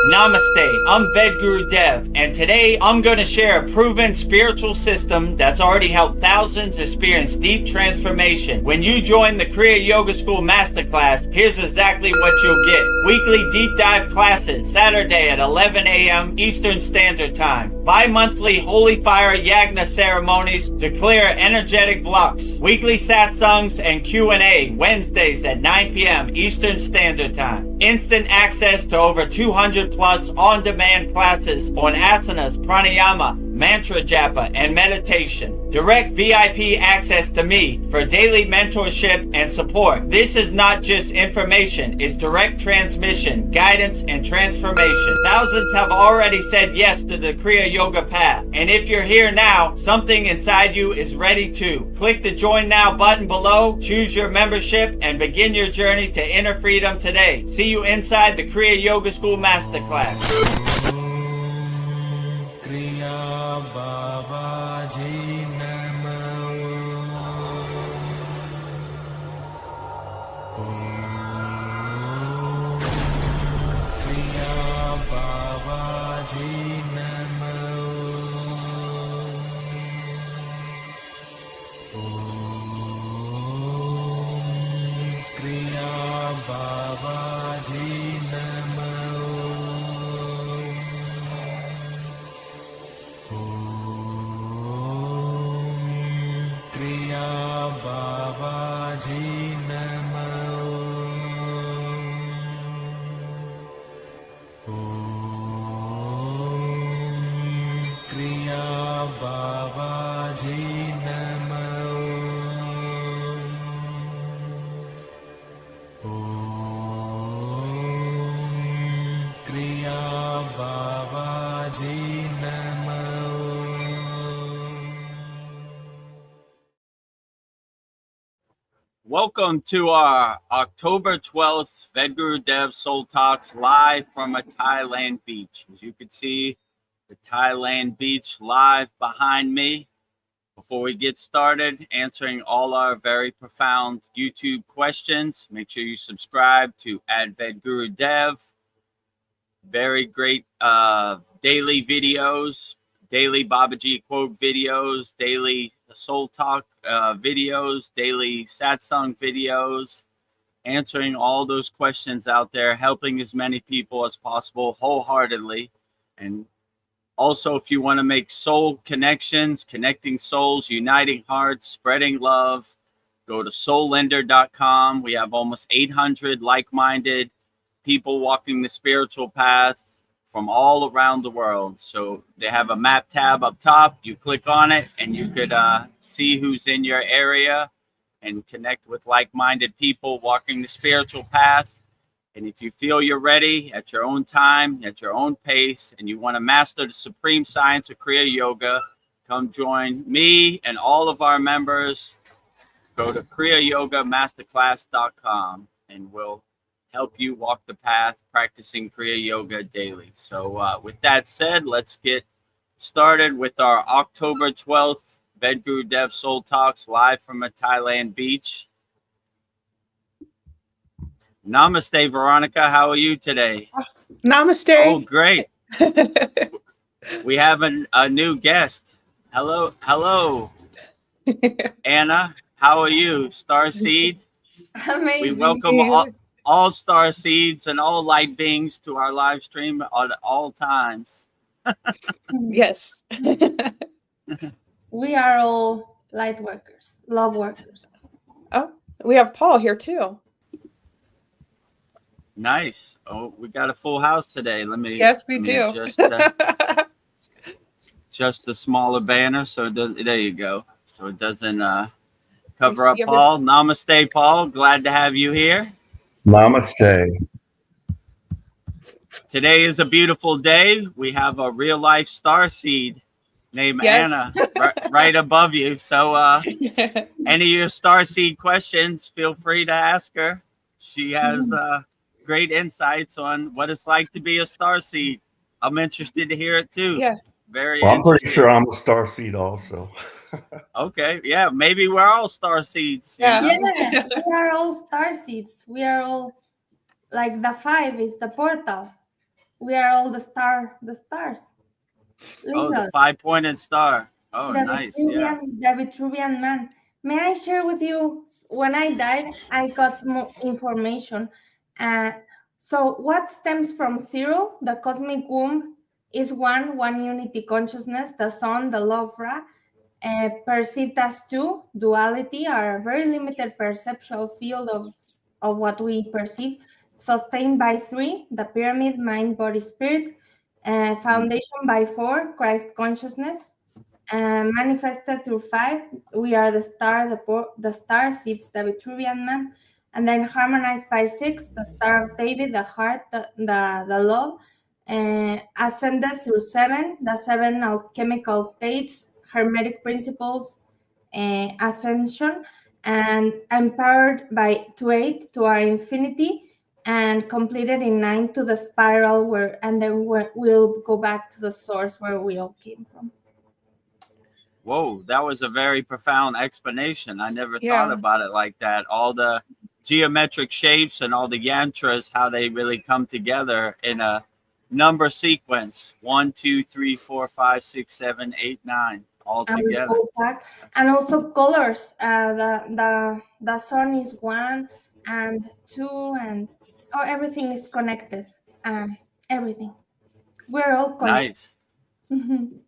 Namaste, I'm Vedagurudev, and today I'm going to share a proven spiritual system that's already helped thousands experience deep transformation. When you join the Kriya Yoga School Masterclass, here's exactly what you'll get. Weekly deep dive classes, Saturday at 11 a.m. Eastern Standard Time. Bi-monthly Holy Fire Yagna ceremonies to clear energetic blocks. Weekly satsangs and Q&A, Wednesdays at 9 p.m. Eastern Standard Time. Instant access to over 200 plus on-demand classes on asanas, pranayama, mantra japa, and meditation. Direct VIP access to me for daily mentorship and support. This is not just information, it's direct transmission, guidance, and transformation. Thousands have already said yes to the Kriya Yoga path. And if you're here now, something inside you is ready to. Click the Join Now button below, choose your membership, and begin your journey to inner freedom today. See you inside the Kriya Yoga School Masterclass. Kriya Babaji Namo. Kriya Babaji Namo. Kriya Babaji Namo. Kriya Babaji Namo. Kriya Babaji Namo. Kriya Babaji Namo. Welcome to our October 12th Vedagurudev Soul Talks live from a Thailand beach. As you can see, the Thailand beach live behind me. Before we get started answering all our very profound YouTube questions, make sure you subscribe to @Vedagurudev. Very great daily videos, daily Babaji quote videos, daily Soul Talk videos, daily satsang videos, answering all those questions out there, helping as many people as possible wholeheartedly. And also, if you want to make soul connections, connecting souls, uniting hearts, spreading love, go to soullender.com. We have almost 800 like-minded people walking the spiritual path from all around the world. So they have a map tab up top. You click on it and you could see who's in your area and connect with like-minded people walking the spiritual path. And if you feel you're ready at your own time, at your own pace, and you want to master the supreme science of Kriya Yoga, come join me and all of our members. Go to KriyaYogaMasterclass.com and we'll help you walk the path practicing Kriya Yoga daily. So with that said, let's get started with our October 12th Vedagurudev Soul Talks live from a Thailand beach. Namaste, Veronica. How are you today? Namaste. Oh, great. We have a new guest. Hello. Hello. Anna, how are you? Starseed. Amazing. We welcome all star seeds and all light beings to our live stream at all times. Yes. We are all light workers, love workers. Oh, we have Paul here too. Nice. Oh, we got a full house today. Yes, we do. Just the smaller banner, so it does, there you go. So it doesn't cover up Paul. Namaste, Paul. Glad to have you here. Namaste. Today is a beautiful day. We have a real life star seed named Anna right above you. So any of your star seed questions, feel free to ask her. She has great insights on what it's like to be a star seed. I'm interested to hear it too. Yeah. I'm pretty sure I'm a star seed also. Okay, yeah, maybe we're all star seeds. Yeah. Yeah, we are all star seeds. We are all like the 5 is the portal. We are all the stars. Oh, the Literally. 5-pointed star. Oh, The nice. Yeah. Vitruvian man. May I share with you? When I died, I got more information. Uh, so, what stems from zero, the cosmic womb, is one unity consciousness, the sun, the love ra, perceived as two, duality, are a very limited perceptual field of what we perceive, sustained by three, the pyramid, mind, body, spirit, foundation by four, Christ consciousness, manifested through five, we are the star, the star seeds, the Vitruvian man, and then harmonized by six, the star of David, the heart, the love, ascended through seven, the seven alchemical states, hermetic principles, ascension, and empowered by to eight to our infinity, and completed in nine to the spiral where, and then we'll go back to the source where we all came from. Whoa, that was a very profound explanation. I never Yeah. thought about it like that. All the geometric shapes and all the yantras, how they really come together in a number sequence. 1, 2, 3, 4, 5, 6, 7, 8, 9, all And we together. go back, and also colors. The sun is one and two, and everything is connected. Everything. We're all connected. Nice. Mhm.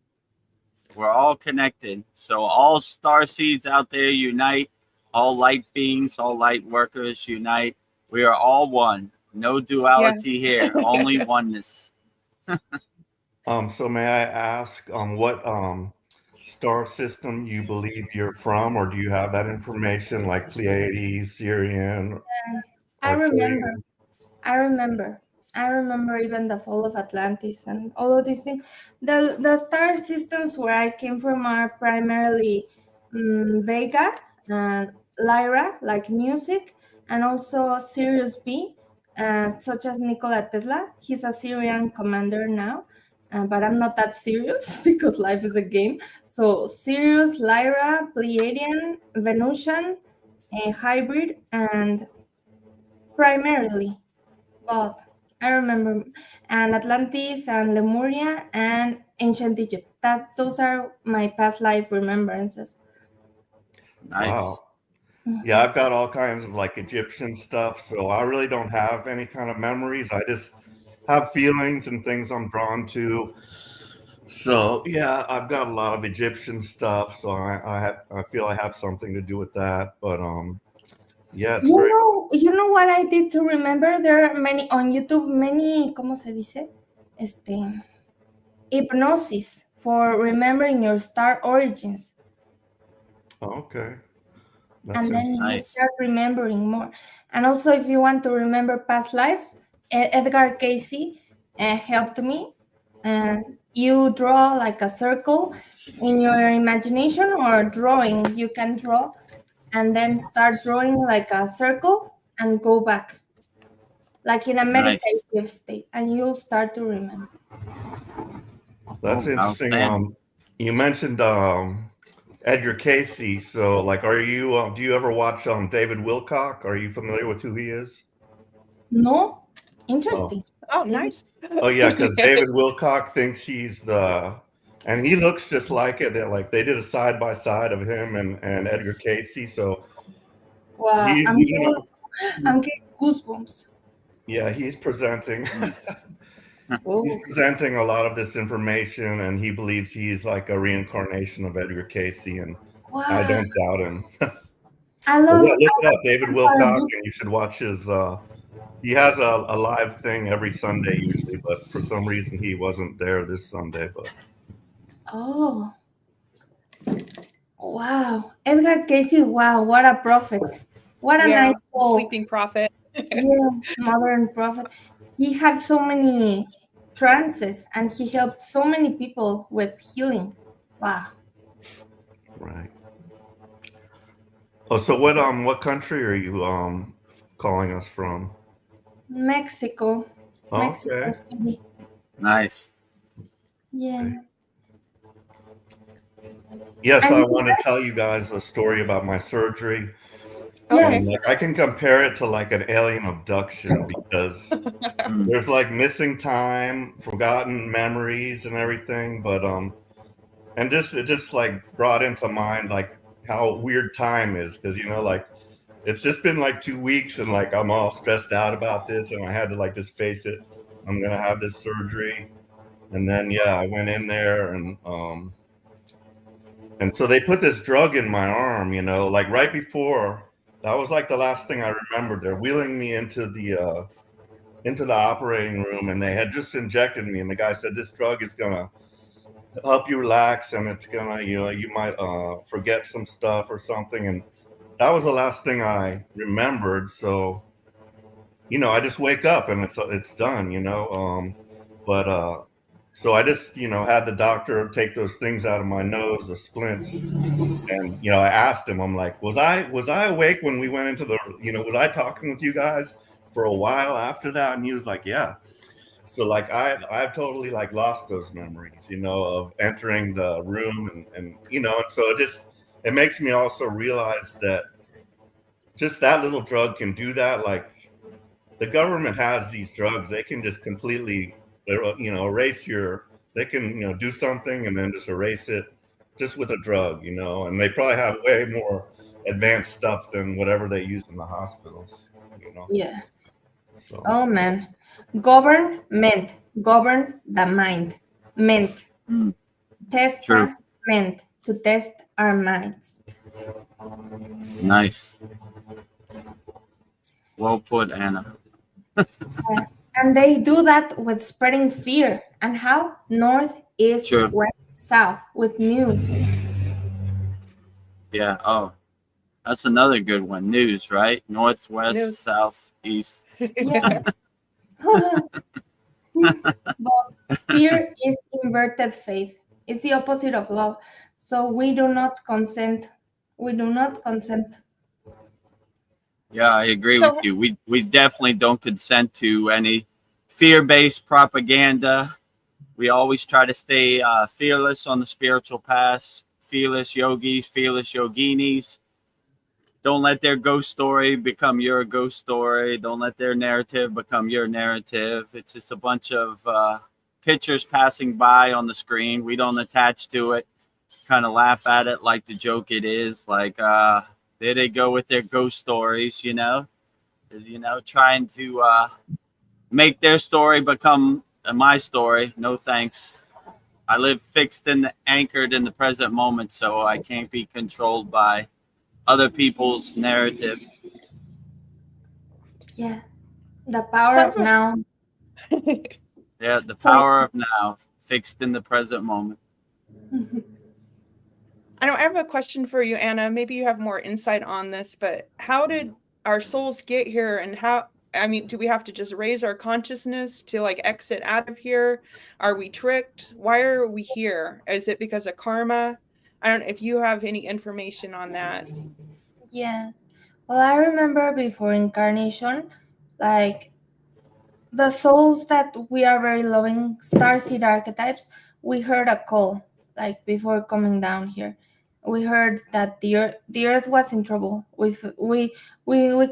We're all connected. So all star seeds out there unite. All light beings, all light workers unite. We are all one. No duality here. Only oneness. So may I ask what star system you believe you're from, or do you have that information like Pleiades, Sirian, I Arcturian? I remember even the fall of Atlantis and all of these things. The star systems where I came from are primarily Vega, Lyra, like music, and also Sirius B, such as Nikola Tesla. He's a Syrian commander now, but I'm not that serious because life is a game. So Sirius, Lyra, Pleiadian, Venusian, hybrid, and primarily God. I remember, and Atlantis and Lemuria and ancient Egypt. Those are my past life remembrances. Nice. Wow. Yeah, I've got all kinds of like Egyptian stuff, so I really don't have any kind of memories. I just have feelings and things I'm drawn to. So yeah, I've got a lot of Egyptian stuff, so I feel I have something to do with that. But yeah, it's very You know what I did to remember? There are many on YouTube, many, ¿cómo se dice? Hypnosis for remembering your star origins. okay. That's And then you Nice. start remembering more. And also, if you want to remember past lives, Edgar Casey helped me. And you draw like a circle in your imagination or drawing. You can draw and then start drawing like a circle and go back, like in a Nice. meditative state, and you'll start to remember. That's Oh, interesting. outstanding. You mentioned Edgar Casey. So, like, are you? Do you ever watch David Wilcock? Are you familiar with who he is? No, interesting. Oh, nice. Oh yeah, because David Wilcock thinks he's and he looks just like it. They're like they did a side by side of him and Edgar Casey. So Wow, he's I'm getting goosebumps. yeah, he's presenting. Oh. He's presenting a lot of this information, and he believes he's like a reincarnation of Edgar Casey, and Wow. I don't doubt him. I love. Yeah, look it up, David Wilcock, and you should watch his. He has a live thing every Sunday usually, but for some reason he wasn't there this Sunday. But Oh, wow, Edgar Casey! Wow, what a prophet! What a nice soul! Sleeping prophet. Yeah, modern prophet. He had so many trances, and he helped so many people with healing. Wow. right. Oh, so what country are you calling us from? Mexico. Mexico Okay. City. Nice. Yeah. Yes, And I want to tell you guys a story about my surgery. Okay. And like I can compare it to like an alien abduction because there's like missing time, forgotten memories and everything, but and it just like brought into mind like how weird time is, because you know, like it's just been like 2 weeks and like I'm all stressed out about this and I had to like just face it. I'm gonna have this surgery. And then yeah, I went in there and so they put this drug in my arm, you know, like right before. That was like the last thing I remembered. They're wheeling me into the operating room, and they had just injected me. And the guy said, "This drug is gonna help you relax, and it's gonna, you know, you might forget some stuff or something." And that was the last thing I remembered. So, you know, I just wake up and it's done, you know. But so I just, you know, had the doctor take those things out of my nose, the splints. And you know, I asked him, I'm like, was I awake when we went into the, you know, was I talking with you guys for a while after that? And he was like, yeah. So like I've totally like lost those memories, you know, of entering the room and you know, and so it makes me also realize that just that little drug can do that. Like the government has these drugs, they can just completely, you know, they can, you know, do something and then just erase it just with a drug, you know, and they probably have way more advanced stuff than whatever they use in the hospitals, you know. Yeah. So Oh man. Govern the mind. Meant. True. Testament, to test our minds. Nice. Well put, Anna. And they do that with spreading fear. And how? North, east, Sure. west, south, with news. Yeah. Oh, that's another good one. News, right? North, west, News. south, east. Yeah. But fear is inverted faith. It's the opposite of love. So we do not consent. We do not consent. Yeah, I agree So- with you. We definitely don't consent to any fear-based propaganda. We always try to stay fearless on the spiritual path. Fearless yogis, fearless yoginis. Don't let their ghost story become your ghost story. Don't let their narrative become your narrative. It's just a bunch of pictures passing by on the screen. We don't attach to it. Kind of laugh at it like the joke it is. Like, there they go with their ghost stories, you know, trying to make their story become my story. No thanks. I live fixed and anchored in the present moment, so I can't be controlled by other people's narrative. Yeah. The power So- of now. Yeah, the power of now, fixed in the present moment. I have a question for you, Anna. Maybe you have more insight on this, but how did our souls get here, and do we have to just raise our consciousness to like exit out of here? Are we tricked? Why are we here? Is it because of karma? I don't know if you have any information on that. Yeah. Well, I remember before incarnation, like the souls that we are very loving, starseed archetypes, we heard a call, like before coming down here. We heard that the earth was in trouble. We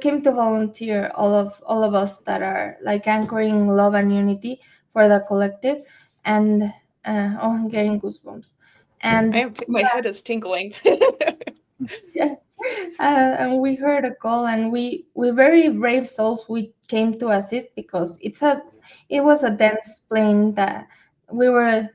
came to volunteer, all of us that are like anchoring love and unity for the collective, and I'm getting goosebumps. And My head is tingling. yeah. And we heard a call, and we very brave souls, we came to assist because it was a dense plane that we were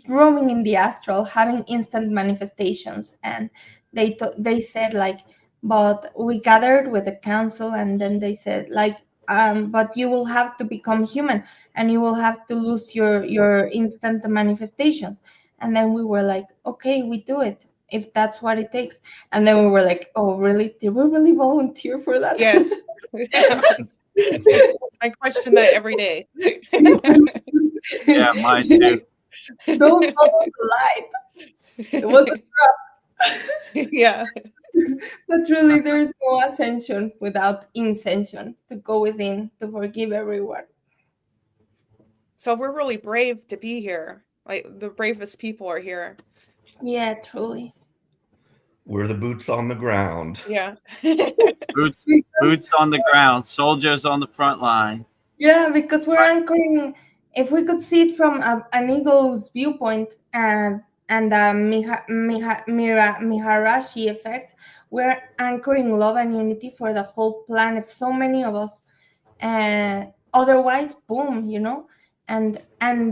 roaming in the astral, having instant manifestations. And they said like, but we gathered with the council, and then they said like, but you will have to become human, and you will have to lose your instant manifestations. And then we were like, okay, we do it if that's what it takes. And then we were like, oh, really? Did we really volunteer for that? Yes. I question that every day. Yeah, mine too. Don't follow the light. It was a trap. Yeah. But really, there's no ascension without incension, to go within, to forgive everyone. So we're really brave to be here. Like the bravest people are here. Yeah, truly. we're the boots on the ground. Yeah. Boots, boots on the ground, soldiers on the front line. Yeah, because we're anchoring. If we could see it from an eagle's viewpoint and the Miharashi effect, we're anchoring love and unity for the whole planet. So many of us. Otherwise, boom, and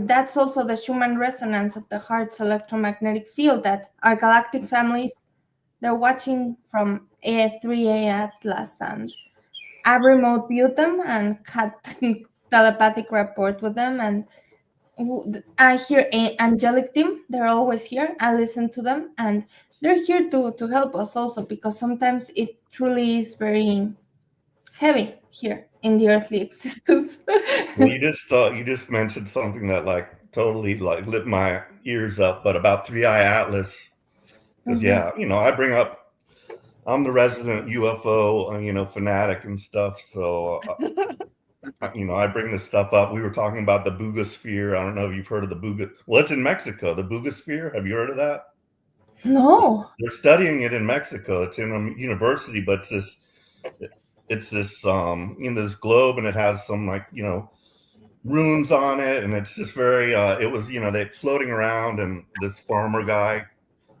that's also the Schumann resonance of the heart's electromagnetic field that our galactic families, they're watching from A3A Atlas, and I remote viewed them and had telepathic rapport with them, and I hear angelic team. They're always here. I listen to them, and they're here to help us also, because sometimes it truly is very heavy here in the earthly existence. Well, you just mentioned something that like totally like lit my ears up, but about Three Eye Atlas, because yeah, I bring up. I'm the resident UFO, fanatic and stuff. So, I bring this stuff up. We were talking about the Boogosphere. I don't know if you've heard of the Booga. Well, it's in Mexico. The Boogosphere. Have you heard of that? No. They're studying it in Mexico. It's in a university, but it's this this globe, and it has some runes on it, and it's just very. It was they floating around, and this farmer guy.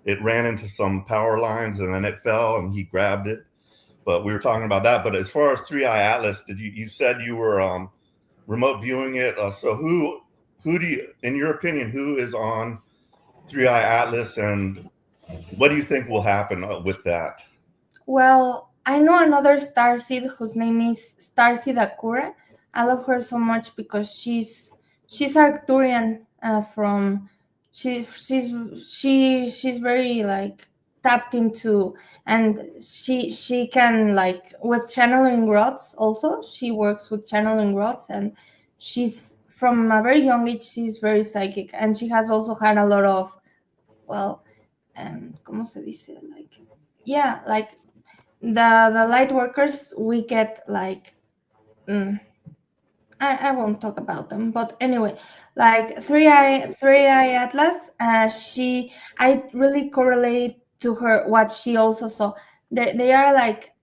It ran into some power lines and then it fell and he grabbed it. But we were talking about that. But as far as Three Eye Atlas, you said you were remote viewing it. So who do you, in your opinion, who is on Three Eye Atlas, and what do you think will happen with that? Well, I know another starseed whose name is Starseed Akura. I love her so much because she's Arcturian from. She's very like tapped into, and she can like with channeling rods also. She works with channeling rods, and she's from a very young age. She's very psychic, and she has also had a lot of ¿cómo se dice? Like the light workers, we get like I won't talk about them, but anyway, like Three Eye Atlas. I really correlate to her what she also saw. They are like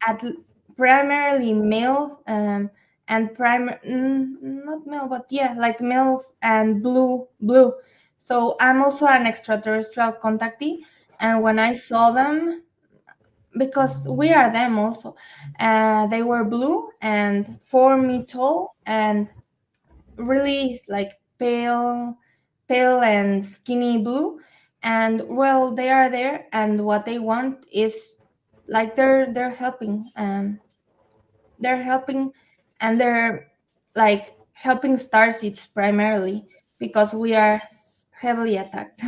primarily male, and not male, but yeah, like male and blue. So I'm also an extraterrestrial contactee, and when I saw them, because we are them also, they were blue and 4 meters tall and really like pale and skinny blue, and well, they are there, and what they want is like they're helping, and they're like helping starseeds primarily because we are heavily attacked.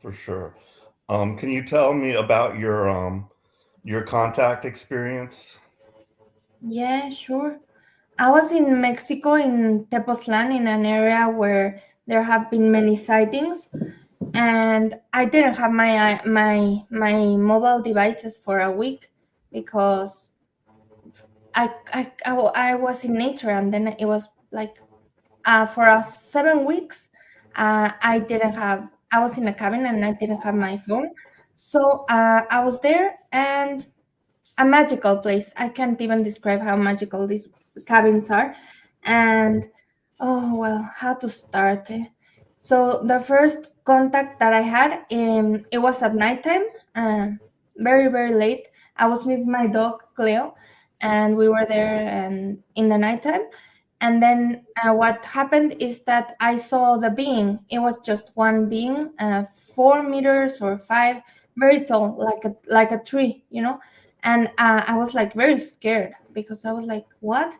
For sure. Can you tell me about your contact experience? Yeah, sure. I was in Mexico, in Tepoztlan, in an area where there have been many sightings, and I didn't have my mobile devices for a week because I was in nature, and then it was like for 7 weeks I was in a cabin and I didn't have my phone, so I was there, and a magical place. I can't even describe how magical these cabins are. And oh well, how to start? So the first contact that I had, it was at nighttime, very very late. I was with my dog Cleo, and we were there and in the nighttime. And then what happened is that I saw the being. It was just one being, 4 meters or 5, very tall, like a tree, and I was like very scared because I was like, what?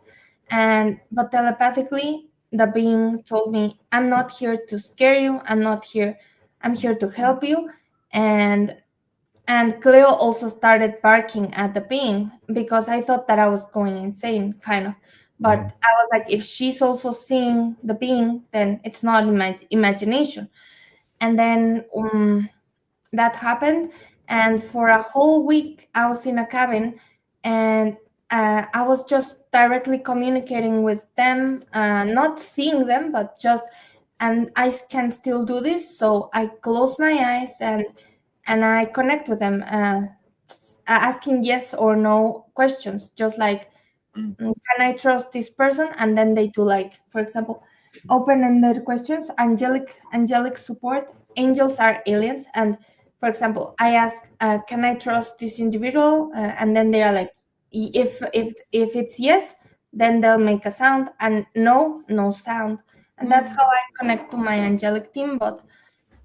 But telepathically, the being told me, I'm not here to scare you. I'm here to help you. And Cleo also started barking at the being because I thought that I was going insane, kind of. But I was like, if she's also seeing the being, then it's not my imagination. And then that happened, and for a whole week I was in a cabin, and I was just directly communicating with them, not seeing them, but just, and I can still do this, so I close my eyes and I connect with them asking yes or no questions, just like, can I trust this person? And then they do, like, for example, open-ended questions, angelic support, angels are aliens. And for example, I ask, can I trust this individual? And then they are like, if it's yes, then they'll make a sound, and no sound. And that's how I connect to my angelic team. But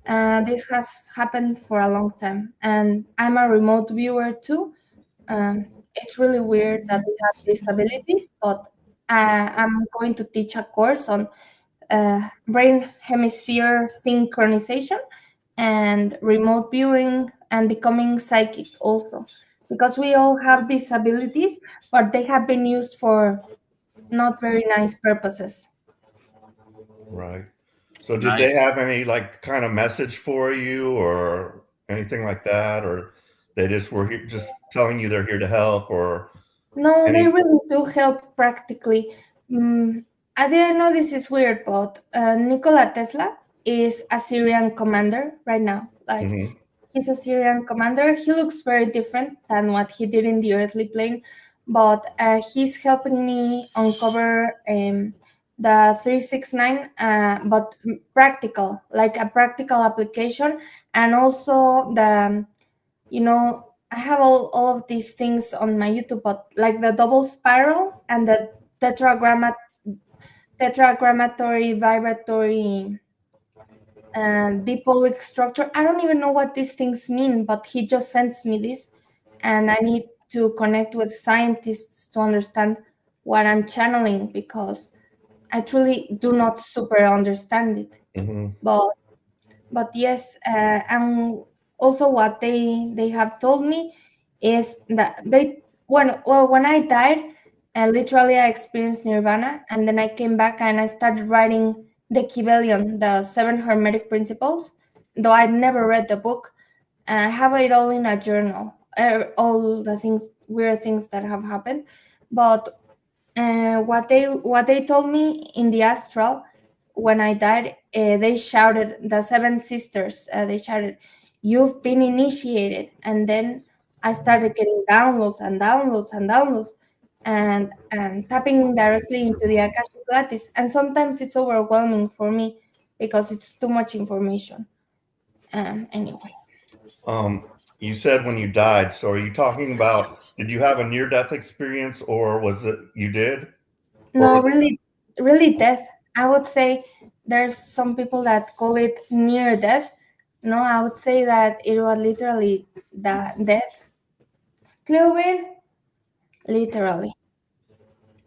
this has happened for a long time, and I'm a remote viewer too. It's really weird that we have these abilities, but I'm going to teach a course on brain hemisphere synchronization and remote viewing and becoming psychic also, because we all have these abilities, but they have been used for not very nice purposes. Right. So did they Nice. have any like kind of message for you or anything like that, or they just were here, just telling you they're here to help, or No, they any? really do help practically. I didn't know this is weird, but Nikola Tesla is a Syrian commander right now. Like, Mhm. he's a Syrian commander. He looks very different than what he did in the earthly plane, but he's helping me uncover the 369, but practical, like a practical application, and also the, I have all of these things on my YouTube, but like the double spiral and the tetragrammatory vibratory dipolic structure. I don't even know what these things mean, but he just sends me this, and I need to connect with scientists to understand what I'm channeling, because I truly do not super understand it. Mhm. But yes, and also what they have told me is that when I died, literally I experienced nirvana, and then I came back and I started writing the Kybalion, the 7 Hermetic Principles, though I'd never read the book. And I have it all in a journal, all the weird things that have happened. But what they told me in the astral when I died, they shouted, the 7 sisters. They shouted, "You've been initiated," and then I started getting downloads and downloads and downloads, and tapping directly into the Akashic Lattice. And sometimes it's overwhelming for me because it's too much information. Anyway. You said when you died. So are you talking about? Did you have a near-death experience, or was it you did? No, really, really death. I would say there's some people that call it near death. No, I would say that it was literally the death. Clover, literally.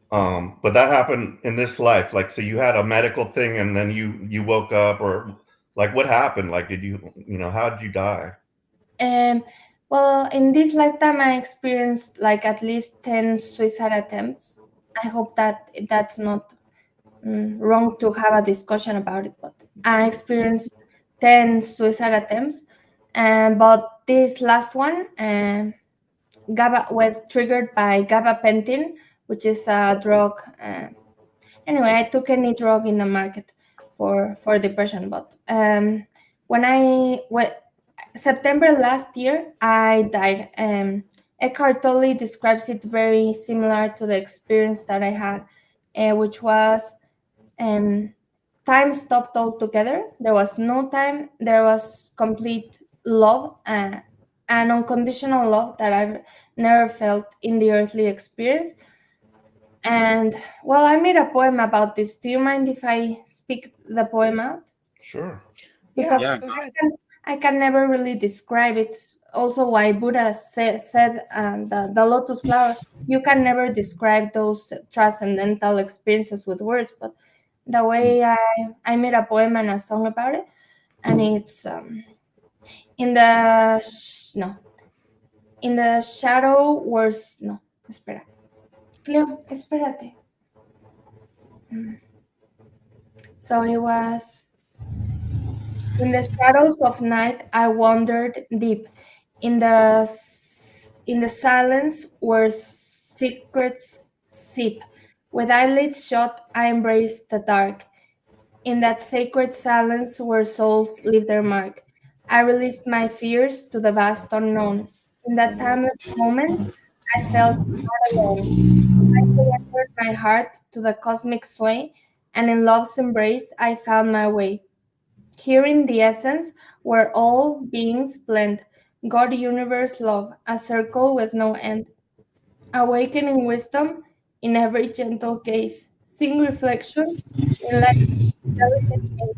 But that happened in this life. Like, so you had a medical thing, and then you woke up, or like what happened? Like, did how did you die? Well, in this lifetime, I experienced like at least 10 suicide attempts. I hope that that's not wrong to have a discussion about it, but I experienced 10 suicide attempts. But this last one, GABA was triggered by gabapentin, which is a drug. Anyway, I took any drug in the market for depression. But when September last year, I died. Eckhart Tolle describes it very similar to the experience that I had, which was time stopped altogether. There was no time. There was complete love, and unconditional love that I've never felt in the earthly experience. And well, I made a poem about this. Do you mind if I speak the poem out? Sure. Because Yeah, Yeah. go ahead. I can never really describe it. It's also why Buddha said the lotus flower, you can never describe those transcendental experiences with words. But the way I made a poem and a song about it, and it's in the no, in the shadow was no, espera, Cleo, espérate. So it was, in the shadows of night I wandered deep, in the silence where secrets sip. With eyelids shut I embraced the dark. In that sacred silence where souls leave their mark, I released my fears to the vast unknown. In that timeless moment, I felt not alone. I surrendered my heart to the cosmic sway, and in love's embrace, I found my way. Here in the essence, where all beings blend, God, universe, love, a circle with no end. Awakening wisdom in every gentle gaze, seeing reflections in life's delicate maze.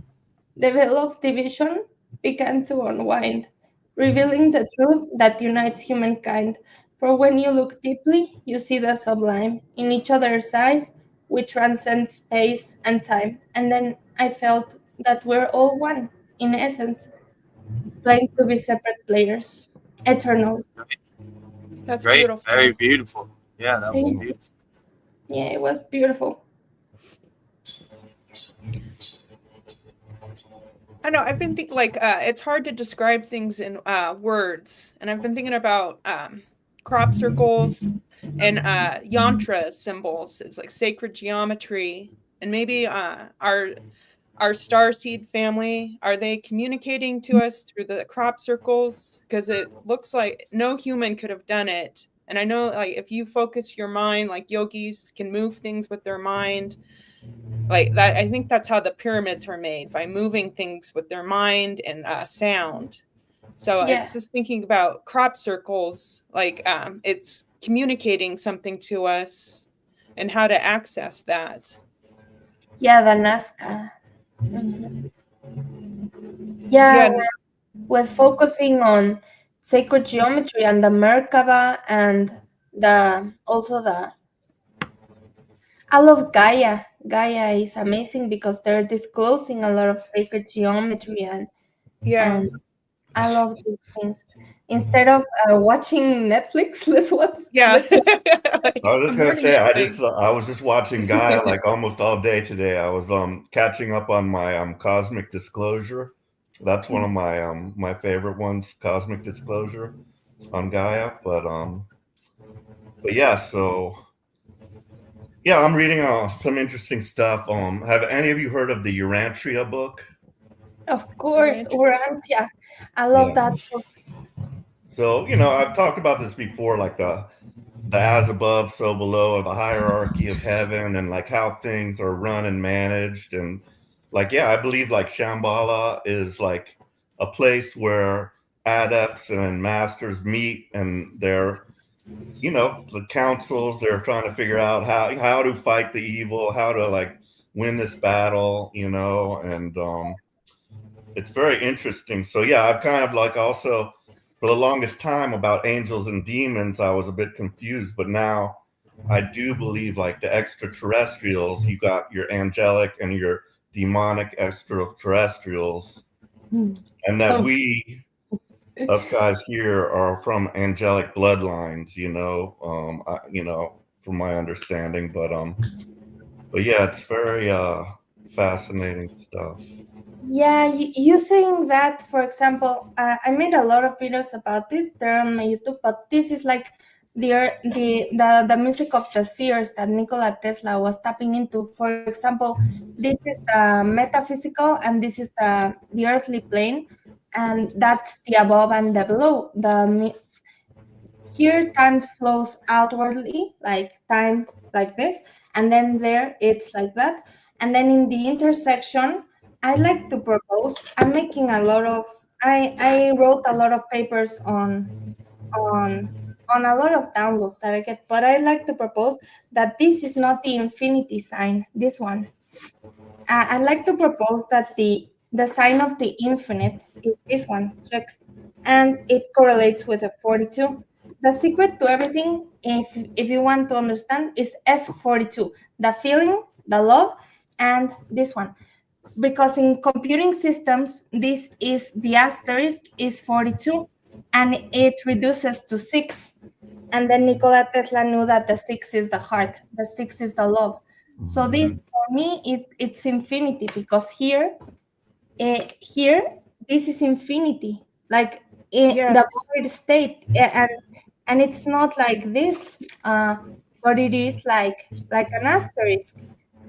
The veil of division began to unwind, revealing the truth that unites humankind. For when you look deeply, you see the sublime. In each other's eyes, we transcend space and time. And then I felt that we're all one, in essence, playing to be separate players, eternal. That's Great, beautiful. very beautiful. Yeah, that was Thank you. beautiful. Yeah, it was beautiful. I know. I've been thinking it's hard to describe things in words, and I've been thinking about crop circles and yantra symbols. It's like sacred geometry, and maybe our star seed family, are they communicating to us through the crop circles? Because it looks like no human could have done it. And I know, like, if you focus your mind, like yogis can move things with their mind, like that. I think that's how the pyramids were made, by moving things with their mind and sound. So Yeah, it's just thinking about crop circles, like it's communicating something to us and how to access that. yeah, the Nazca. Yeah, Yeah, with focusing on sacred geometry and the Merkaba and the also the I love Gaia. Gaia is amazing because they're disclosing a lot of sacred geometry yeah. and I love these things. Instead of watching Netflix, Yeah. let's watch. Like I was a just gonna morning say, thing. I was just watching Gaia like almost all day today. I was catching up on my Cosmic Disclosure. That's one of my my favorite ones, Cosmic Disclosure on Gaia. But yeah, so yeah, I'm reading some interesting stuff. Have any of you heard of the Urantria book? Of course, Urantia. I love Yeah. that book. So I've talked about this before, like the as above, so below, or the hierarchy of heaven, and like how things are run and managed, and like yeah, I believe like Shambhala is like a place where adepts and masters meet, and they're the councils, they're trying to figure out how to fight the evil, how to like win this battle, and it's very interesting. So yeah, I've kind of like also for the longest time about angels and demons, I was a bit confused, but now I do believe like the extraterrestrials, you got your angelic and your demonic extraterrestrials, and that us guys here are from angelic bloodlines, from my understanding, but yeah, it's very fascinating stuff. Yeah, you saying that, for example, I made a lot of videos about this. They're on my YouTube, but this is like the music of the spheres that Nikola Tesla was tapping into. For example, this is the metaphysical, and this is the earthly plane, and that's the above and the below. Here, time flows outwardly, like time like this, and then there it's like that. And then in the intersection, I like to propose. I'm making a lot of. I wrote a lot of papers on on a lot of downloads that I get, but I like to propose that this is not the infinity sign. This one. I'd like to propose that the sign of the infinite is this one. Check, and it correlates with a 42. The secret to everything, if you want to understand, is F42. The feeling, the love, and this one. Because in computing systems, this is the asterisk is 42, and it reduces to 6. And then Nikola Tesla knew that the 6 is the heart, the 6 is the love. So this for me it's infinity, because here this is infinity, like Yes. the void state, and it's not like this, but it is like an asterisk.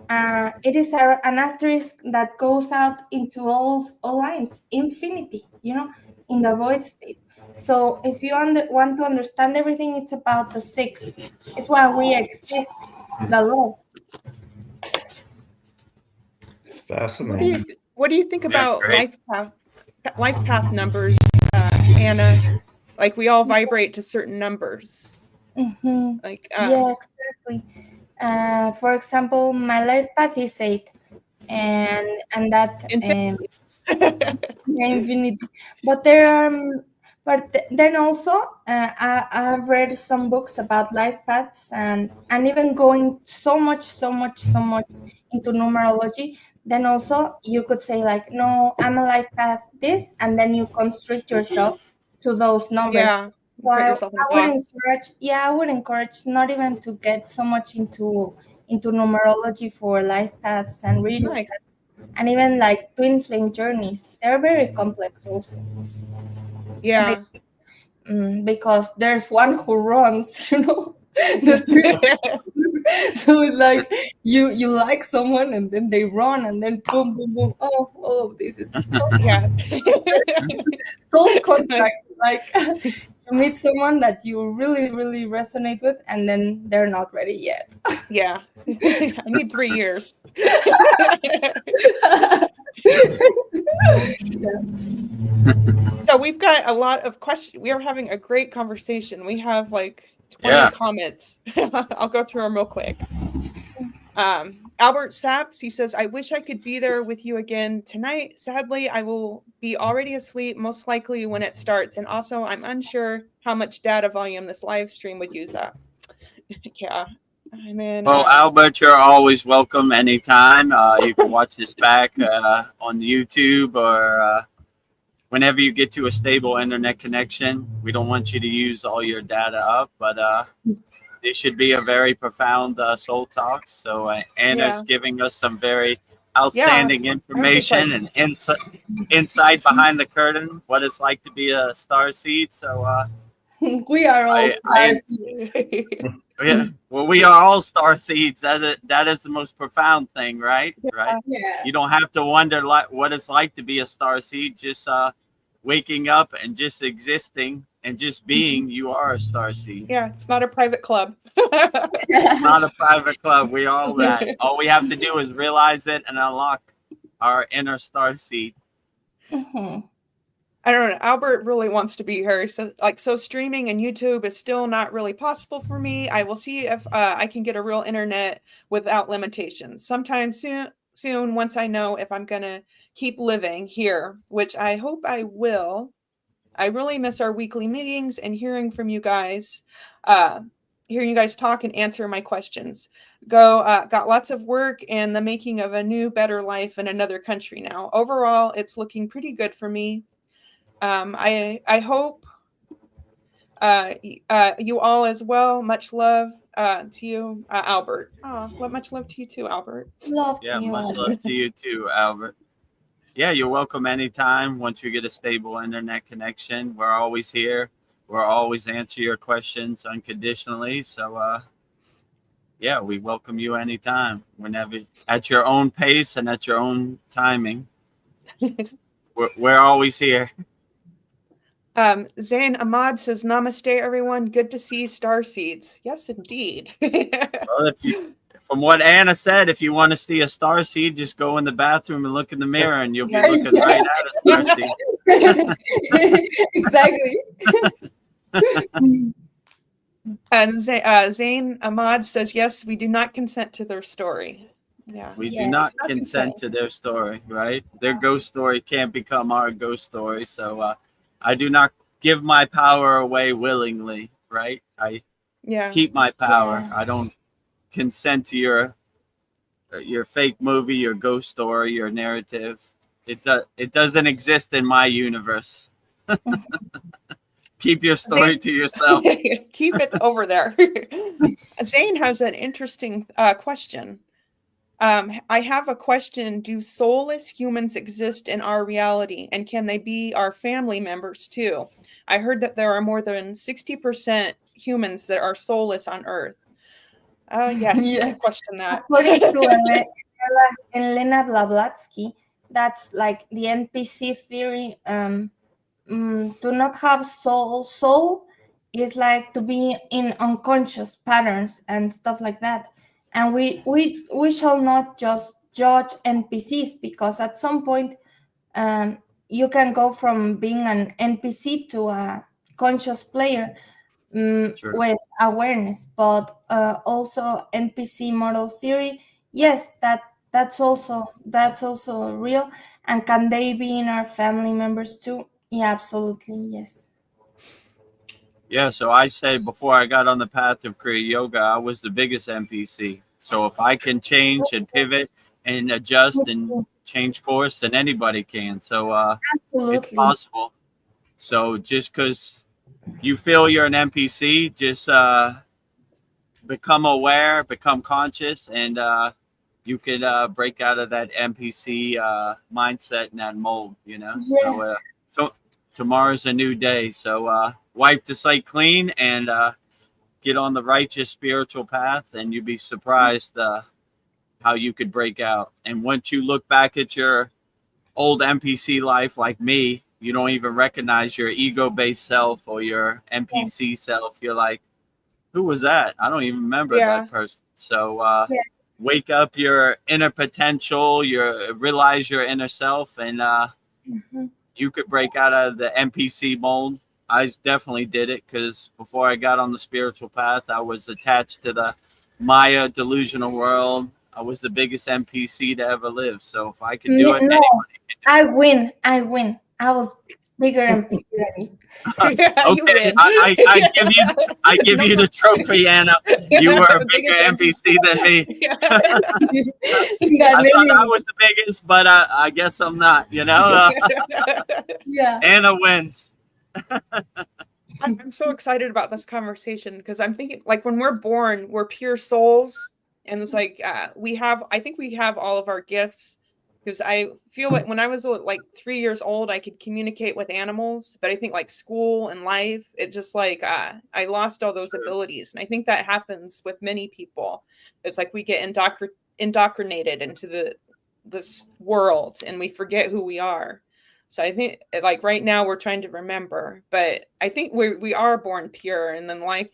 It is an asterisk that goes out into all lines, infinity. in the void state. So if you want to understand everything, it's about the six. It's why we exist, the love. Fascinating. What do you think Yeah, about great. life path numbers, Anna? Like we all vibrate to certain numbers. Mm-hmm. Like Yeah, exactly. For example, my life path is 8, and that infinity. infinity. But there are, then also, I've read some books about life paths, and even going so much into numerology. Then also you could say like, no, I'm a life path this, and then you constrict yourself to those numbers. Yeah, So put I yourself in a would box. encourage, I would encourage not even to get so much into numerology for life paths and readings, Nice. and even like twin flame journeys. They're very complex also. Yeah. Because there's one who runs, the so it's like you like someone and then they run and then boom boom boom. Oh, this is Yeah. soul contracts. Like you meet someone that you really resonate with, and then they're not ready yet. Yeah. I need 3 years. So we've got a lot of questions. We are having a great conversation. We have like 20 Yeah. comments. I'll go through them real quick. Albert Saps, he says, I wish I could be there with you again tonight. Sadly, I will be already asleep, most likely when it starts. And also, I'm unsure how much data volume this live stream would use up. Yeah. And then, Well, Albert, you're always welcome anytime. You can watch this back on YouTube or whenever you get to a stable internet connection. We don't want you to use all your data up, but this should be a very profound soul talk. So Anna's giving us some very outstanding information and insight behind the curtain, what it's like to be a star seed. So we are all star seeds. yeah, well, we are all star seeds. That is the most profound thing, right? Right. Yeah. You don't have to wonder what it's like to be a star seed. Just waking up and just existing and just being, you are a star seed. Yeah, it's not a private club. It's not a private club. We are all that. All we have to do is realize it and unlock our inner star seed. I don't know. Albert really wants to be here. He says, so streaming and YouTube is still not really possible for me. I will see if I can get a real internet without limitations sometime soon, once I know if I'm going to keep living here, which I hope I will. I really miss our weekly meetings and hearing from you guys, hearing you guys talk and answer my questions. Got lots of work and the making of a new, better life in another country now. Overall, it's looking pretty good for me. I hope you all as well. Much love to you, Albert. Oh, much love to you too, Albert. Love Yeah, you, much Albert. love to you too, Albert. Yeah, you're welcome anytime. Once you get a stable internet connection, we're always here. We'll always answer your questions unconditionally. So, yeah, we welcome you anytime, whenever, at your own pace and at your own timing. We're always here. Zain Ahmad says, Namaste, everyone. Good to see star seeds. Yes, indeed. Well, from what Anna said, if you want to see a star seed, just go in the bathroom and look in the mirror and you'll be looking right at a star seed. Exactly. And Zain Ahmad says, yes, we do not consent to their story. Yeah. We do not consent to their story, right? Their ghost story can't become our ghost story. So I do not give my power away willingly, right? I keep my power. I don't consent to your fake movie, your ghost story, your narrative. It doesn't exist in my universe. Keep your story to yourself. Keep it over there. Zane has an interesting question. I have a question. Do soulless humans exist in our reality? And can they be our family members too? I heard that there are more than 60% humans that are soulless on Earth. Yes, question that. According to Elena Blavatsky, that's like the NPC theory. to not have soul is like to be in unconscious patterns and stuff like that. And we shall not just judge NPCs, because at some point you can go from being an NPC to a conscious player, Sure. with awareness. But also NPC model theory, yes, that's also real. And can they be in our family members too? Yeah, absolutely, yes. Yeah, so I say before I got on the path of Kriya Yoga, I was the biggest NPC. So if I can change and pivot and adjust and change course, then anybody can. So it's Absolutely. possible. So just because you feel you're an NPC, just become aware, become conscious, and you could break out of that NPC mindset and that mold, you know? Yeah. So tomorrow's a new day. So wipe the slate clean and get on the righteous spiritual path, and you'd be surprised how you could break out. And once you look back at your old NPC life, like me, you don't even recognize your ego-based self or your NPC self. You're like, who was that? I don't even remember that person. So Yeah. wake up your inner potential, realize your inner self, and you could break out of the NPC mold. I definitely did it because before I got on the spiritual path, I was attached to the Maya delusional world. I was the biggest NPC to ever live. So if I could do it, No, anybody can I win. I was bigger NPC than you. Yeah, you Okay, win. I give you the trophy, Anna. You were a bigger NPC than me. Yeah. I thought I was the biggest, but I guess I'm not. You know, Yeah. Anna wins. I'm so excited about this conversation because I'm thinking, like, when we're born, we're pure souls, and it's like I think we have all of our gifts. Because I feel like when I was like 3 years old, I could communicate with animals, but I think like school and life, it just like I lost all those abilities, and I think that happens with many people. It's like we get indoctrinated into this world, and we forget who we are. So I think like right now we're trying to remember, but I think we are born pure, and then life,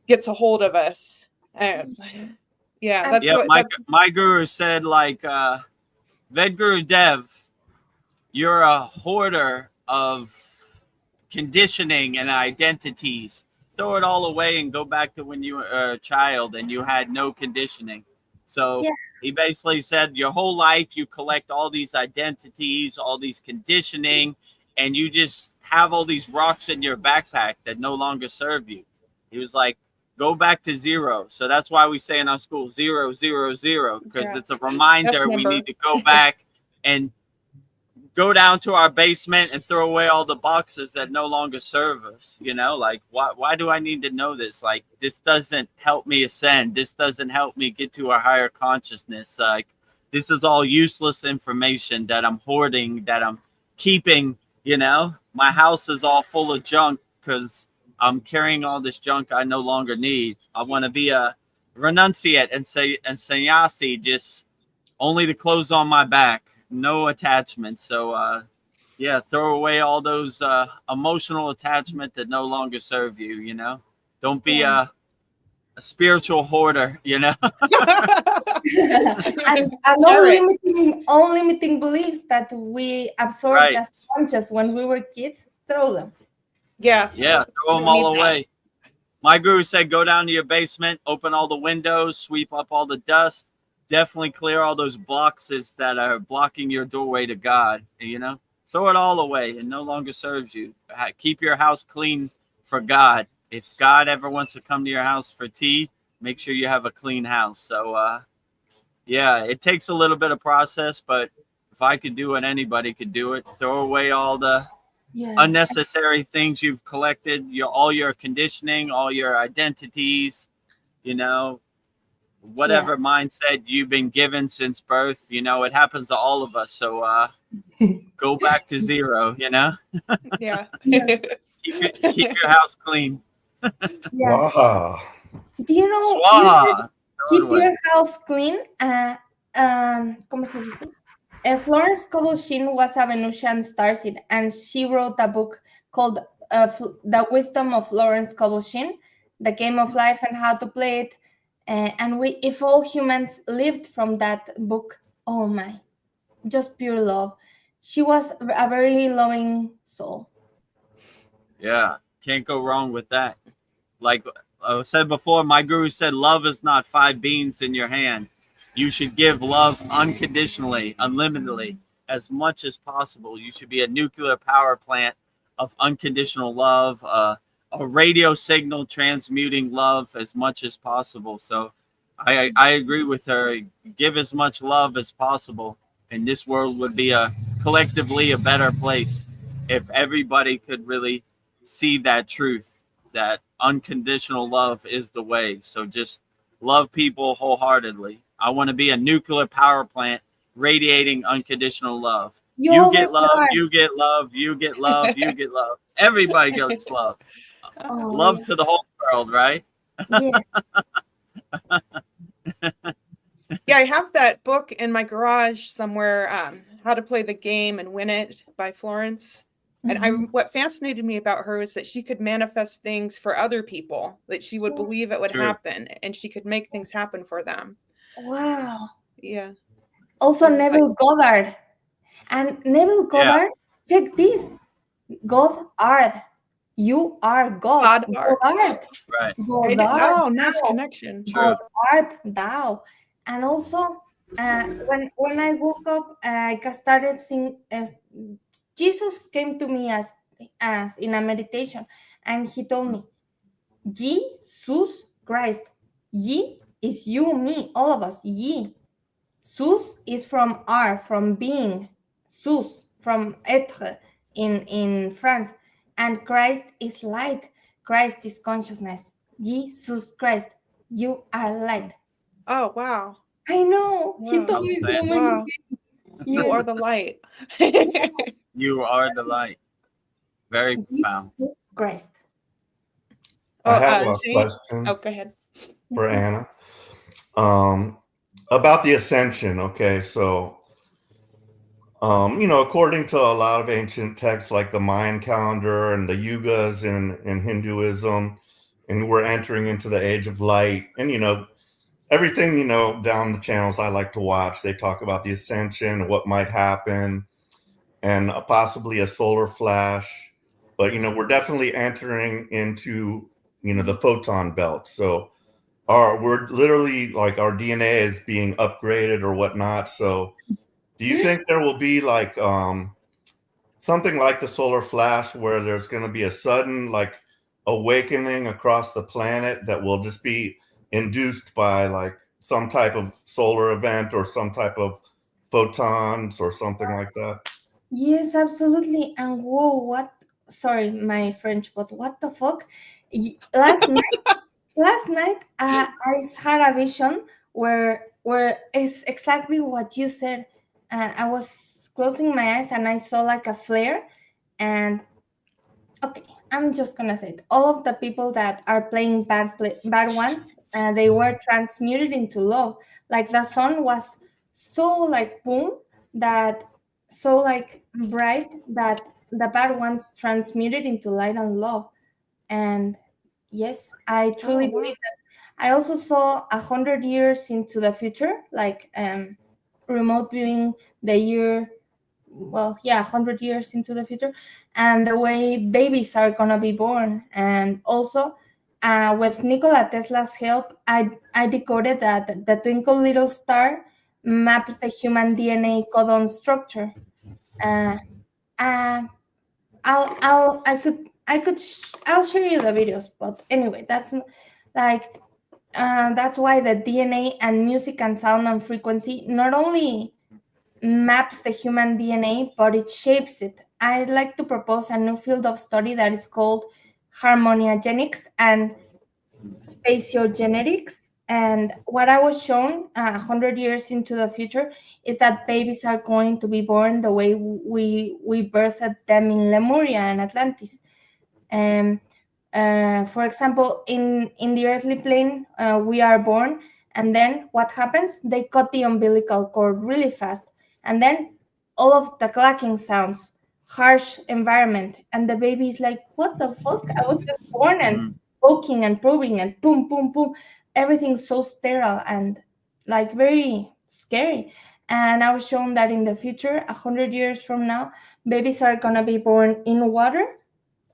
gets a hold of us. Yeah, that's Yeah, what. my guru said, like, Vedagurudev, you're a hoarder of conditioning and identities. Throw it all away and go back to when you were a child and you had no conditioning. So Yeah. he basically said your whole life you collect all these identities, all these conditioning, and you just have all these rocks in your backpack that no longer serve you. He was like, go back to zero. So that's why we say in our school 0, 0, 0, because it's a reminder we need to go back and go down to our basement and throw away all the boxes that no longer serve us. You know, like, why do I need to know this? Like, this doesn't help me ascend. This doesn't help me get to a higher consciousness. Like, this is all useless information that I'm hoarding, that I'm keeping. You know, my house is all full of junk because I'm carrying all this junk I no longer need. I want to be a renunciate and sannyasi, just only the clothes on my back, no attachments. So yeah, throw away all those emotional attachment that no longer serve you. You know, don't be a spiritual hoarder. You know, and all limiting beliefs that we absorbed as conscious when we were kids. Throw them. Yeah, throw them all away. My guru said, go down to your basement, open all the windows, sweep up all the dust, definitely clear all those boxes that are blocking your doorway to God. You know, throw it all away. It no longer serves you. Keep your house clean for God. If God ever wants to come to your house for tea, make sure you have a clean house. So yeah, it takes a little bit of process, but if I could do it, anybody could do it. Throw away all the unnecessary things you've collected, all your conditioning, all your identities, you know, whatever mindset you've been given since birth. You know, it happens to all of us. So go back to zero, you know. Yeah. keep your house clean. Wow. Do you know Swaha. keep your house clean? ¿Cómo se dice? Florence Scovel Shinn was a Venusian starseed, and she wrote a book called The Wisdom of Florence Scovel Shinn, The Game of Life and How to Play It. And if all humans lived from that book, oh my, just pure love. She was a very loving soul. Yeah, can't go wrong with that. Like I said before, my guru said, love is not 5 beans in your hand. You should give love unconditionally, unlimitedly, as much as possible. You should be a nuclear power plant of unconditional love, a radio signal transmuting love as much as possible. So I agree with her. Give as much love as possible, and this world would be collectively a better place if everybody could really see that truth, that unconditional love is the way. So just love people wholeheartedly. I want to be a nuclear power plant radiating unconditional love. You get love, you get love, you get love, you get love. Everybody gets love. Love to the whole world, right? Yeah. Yeah, I have that book in my garage somewhere, How to Play the Game and Win It by Florence. And what fascinated me about her is that she could manifest things for other people, that she would believe it would happen, and she could make things happen for them. Wow. Yeah. Also, Neville Goddard. And Neville Goddard, check this. Goddard. You are God. Goddard. Right. Goddard. Oh, nice connection. Goddard Thou. And also, when I woke up, I started thinking, Jesus came to me as in a meditation, and he told me, Jesus Christ. Ye is you, me, all of us. Ye. Sus is from R, from being. Sus, from être in France. And Christ is light. Christ is consciousness. Jesus Christ, you are light. Oh, wow. I know. Wow. He told me so many things. You are the light. You are the light. Very profound. Jesus Christ. I have a question. Oh, go ahead. For Anna. About the ascension. Okay, so according to a lot of ancient texts like the Mayan calendar and the yugas in Hinduism, and we're entering into the age of light, and everything down the channels I like to watch, they talk about the ascension and what might happen, and possibly a solar flash. But we're definitely entering into the photon belt. So we're literally like our DNA is being upgraded or whatnot. So do you think there will be like something like the solar flash where there's going to be a sudden like awakening across the planet that will just be induced by like some type of solar event or some type of photons or something like that? Yes, absolutely. And whoa, sorry, my French, but what the fuck? Last night, I had a vision where it's exactly what you said. I was closing my eyes and I saw like a flare. And okay, I'm just gonna say it. All of the people that are playing bad ones, they were transmuted into love. Like the sun was so like boom, that so like bright that the bad ones transmuted into light and love. And yes, I truly believe that. I also saw 100 years into the future, like remote viewing the year, 100 years into the future, and the way babies are gonna be born. And also with Nikola Tesla's help, I decoded that the twinkle little star maps the human DNA codon structure. I'll show you the videos, but anyway, that's like that's why the DNA and music and sound and frequency not only maps the human DNA, but it shapes it. I'd like to propose a new field of study that is called harmoniagenics and spatiogenetics. And what I was shown 100 years into the future is that babies are going to be born the way we birthed them in Lemuria and Atlantis. For example, in the earthly plane, we are born, and then what happens? They cut the umbilical cord really fast, and then all of the clacking sounds, harsh environment, and the baby is like, what the fuck? I was just born and poking and probing and boom, boom, boom. Everything's so sterile and like very scary. And I was shown that in the future, 100 years from now, babies are gonna be born in water,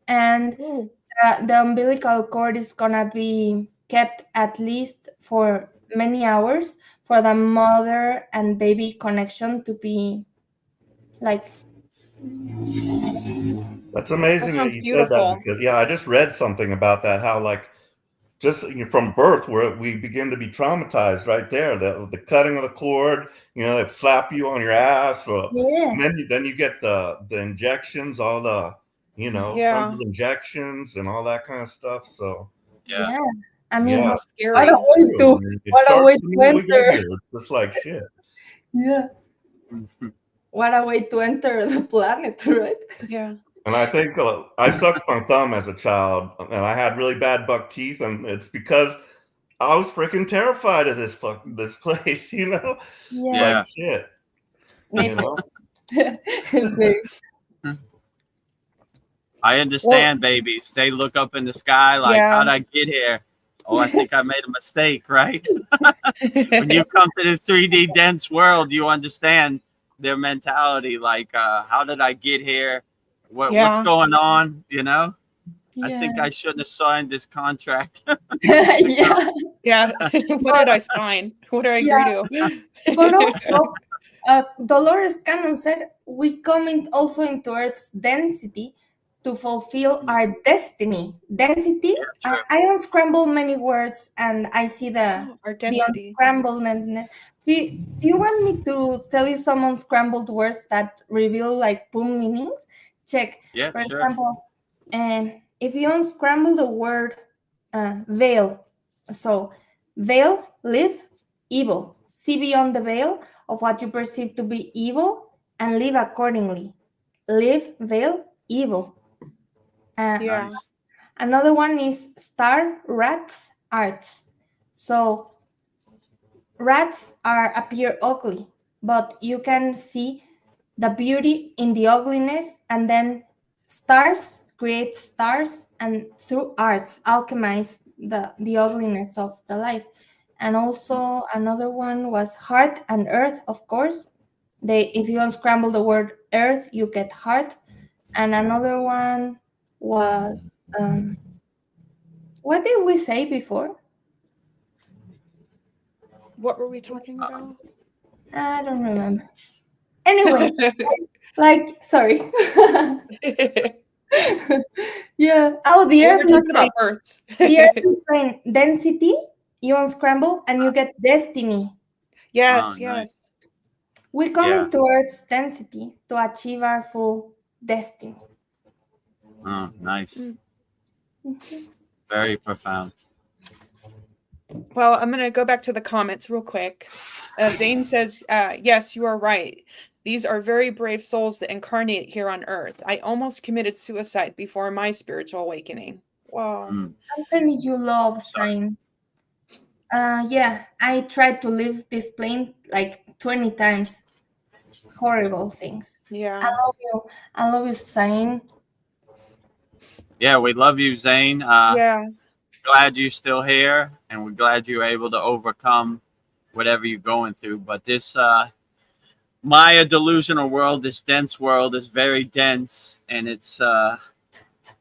and the umbilical cord is gonna be kept at least for many hours for the mother and baby connection to be like. That's amazing that sounds you said that, beautiful. because yeah, I just read something about that, how like just from birth where we begin to be traumatized right there, the cutting of the cord, they slap you on your ass, or Yeah. and then you get the injections, all the tons of injections and all that kind of stuff. So Yeah. I mean, yeah, Scary. what a way to it starts way the to minute we get enter. here. It's just like shit. Yeah. What a way to enter the planet, right? Yeah. And I think I sucked my thumb as a child, and I had really bad buck teeth, and it's because I was freaking terrified of this place, Yeah. Like shit. Maybe. It's very. I understand, babies. They look up in the sky like, how'd I get here? Oh, I think I made a mistake, right? When you come to this 3D dense world, you understand their mentality. Like, how did I get here? What's going on? I think I shouldn't have signed this contract. Yeah. Yeah. What did I sign? What did I agree to? But also, Dolores Cannon said we come also into Earth's density to fulfill our destiny. Density. I unscramble many words, and I see the density. unscrambledness. Do you want me to tell you some unscrambled words that reveal like boom meanings? Check. Yeah, For sure. example, if you unscramble the word veil, so veil, live, evil. See beyond the veil of what you perceive to be evil and live accordingly. Live, veil, evil. Nice. Another one is star, rats, arts. So rats appear ugly, but you can see the beauty in the ugliness, and then stars create stars, and through arts alchemize the ugliness of the life. And also another one was heart and earth, of course. If you unscramble the word earth, you get heart. And another one was what did we say before? What were we talking about? I don't remember. Anyway, sorry. Yeah. Oh, the earth. We're talking about Earths. The earth is plain density. You unscramble and you get destiny. Yes, nice. We come into Earth's density to achieve our full destiny. Oh, nice. Very profound. Well, I'm going to go back to the comments real quick. Zane says, yes, you are right. These are very brave souls that incarnate here on Earth. I almost committed suicide before my spiritual awakening. Wow. Something you love, Zane. Yeah, I tried to leave this plane like 20 times. Horrible things. Yeah. I love you, Zane. Yeah, we love you, Zane. Yeah. Glad you're still here, and we're glad you're able to overcome whatever you're going through. But this Maya delusional world, this dense world, is very dense, and it's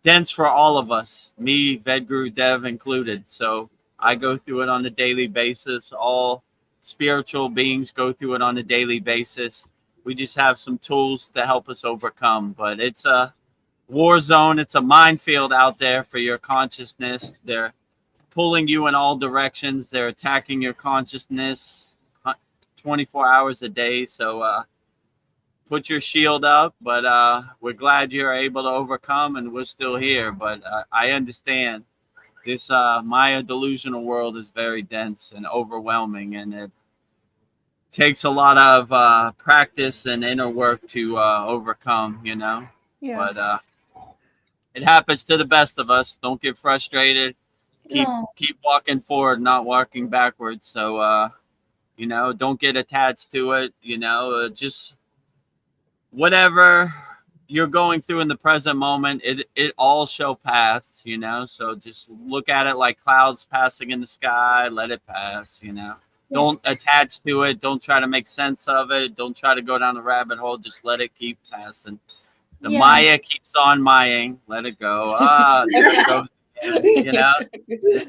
dense for all of us, me, Vedagurudev included. So I go through it on a daily basis. All spiritual beings go through it on a daily basis. We just have some tools to help us overcome. But it's a war zone. It's a minefield out there for your consciousness. They're pulling you in all directions. They're attacking your consciousness 24 hours a day. So put your shield up. But we're glad you're able to overcome, and we're still here. But I understand this Maya delusional world is very dense and overwhelming, and it takes a lot of practice and inner work to overcome, Yeah. But it happens to the best of us. Don't get frustrated. Keep walking forward, not walking backwards. So don't get attached to it. Just whatever you're going through in the present moment, it all shall pass, you know. So just look at it like clouds passing in the sky. Let it pass, you know. Don't attach to it. Don't try to make sense of it. Don't try to go down the rabbit hole. Just let it keep passing. The Maya keeps on Maying. Let it go. There it goes again, you know.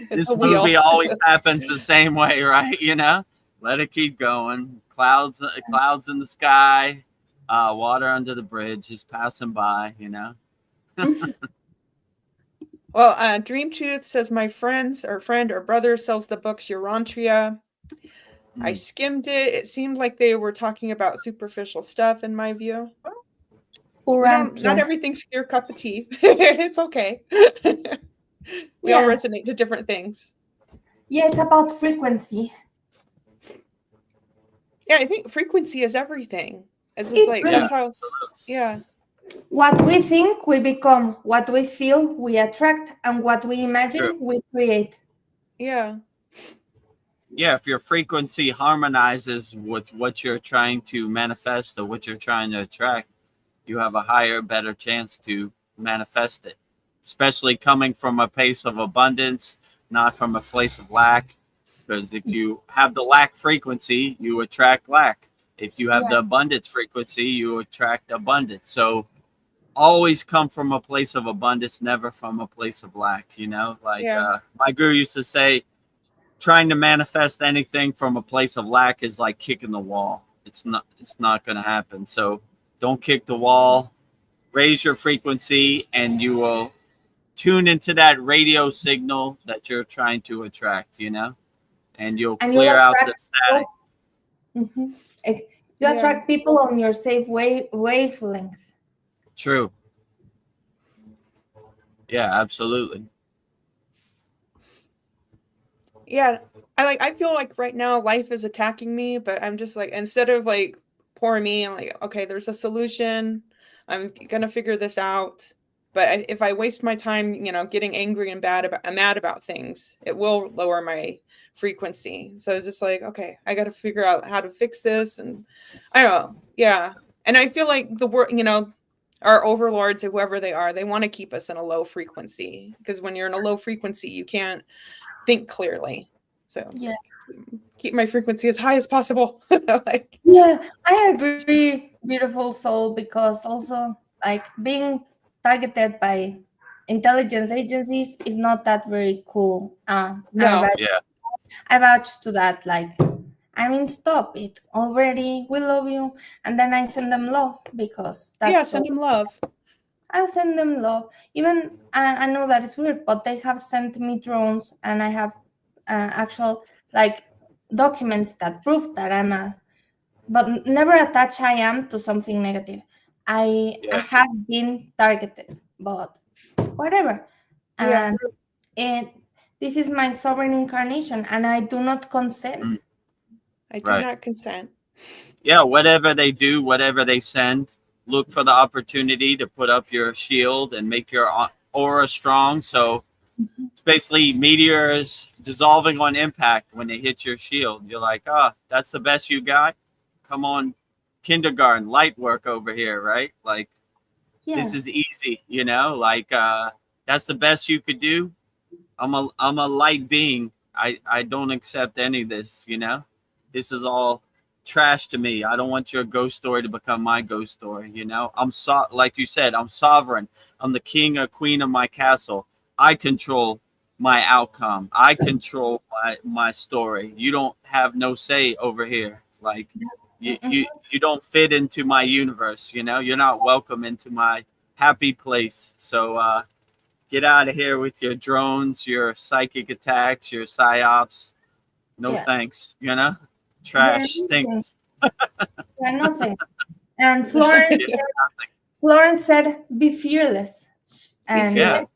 This movie always happens the same way, right? You know, let it keep going. Clouds in the sky. Water under the bridge, just passing by, you know. Well, Dream Truth says my friend or brother sells the books Urantria. I skimmed it. It seemed like they were talking about superficial stuff in my view. Not everything's your cup of tea. It's okay. We all resonate to different things. Yeah, it's about frequency. Yeah, I think frequency is everything. It's just like that's how. Yeah. What we think, we become. What we feel, we attract, and what we imagine, we create. Yeah. Yeah, if your frequency harmonizes with what you're trying to manifest or what you're trying to attract, you have a higher, better chance to manifest it, especially coming from a place of abundance, not from a place of lack. Because if you have the lack frequency, you attract lack. If you have the abundance frequency, you attract abundance. So always come from a place of abundance, never from a place of lack, you know? Like my guru used to say, trying to manifest anything from a place of lack is like kicking the wall. It's not going to happen. So don't kick the wall. Raise your frequency, and you will tune into that radio signal that you're trying to attract, you know, and you'll clear out the static. You attract people on your safe wavelength. True. Yeah, absolutely. Yeah, I feel like right now life is attacking me, but I'm just like, instead of like poor me, I'm like, okay, there's a solution. I'm gonna figure this out. But if I waste my time, you know, getting angry and mad about things, it will lower my frequency. So just like, okay, I got to figure out how to fix this, and I don't know, yeah. And I feel like you know, our overlords or whoever they are, they want to keep us in a low frequency, because when you're in a low frequency, you can't think clearly. So keep my frequency as high as possible. Like, I agree, beautiful soul, because also like being targeted by intelligence agencies is not that very cool. No. I vouch to that. Like, I mean, stop it already. We love you, and then I send them love, because that's send them love. I'll send them love. Even I know that it's weird, but they have sent me drones, and I have actual like documents that prove that I'm but never attach I am to something negative. I have been targeted, but whatever. And this is my sovereign incarnation, and I do not consent. I do not consent. Yeah, whatever they do, whatever they send, look for the opportunity to put up your shield and make your aura strong. So it's basically meteors dissolving on impact when they hit your shield. You're like, that's the best you got? Come on, kindergarten, light work over here, right? Like, this is easy, you know? Like, that's the best you could do? I'm a light being. I don't accept any of this, you know? This is all trash to me. I don't want your ghost story to become my ghost story, you know? Like you said, I'm sovereign. I'm the king or queen of my castle. I control my outcome. I control my story. You don't have no say over here. Like, you don't fit into my universe, you know? You're not welcome into my happy place. So get out of here with your drones, your psychic attacks, your psyops. No thanks, you know? Trash stinks. Nothing. And Florence said, be fearless. And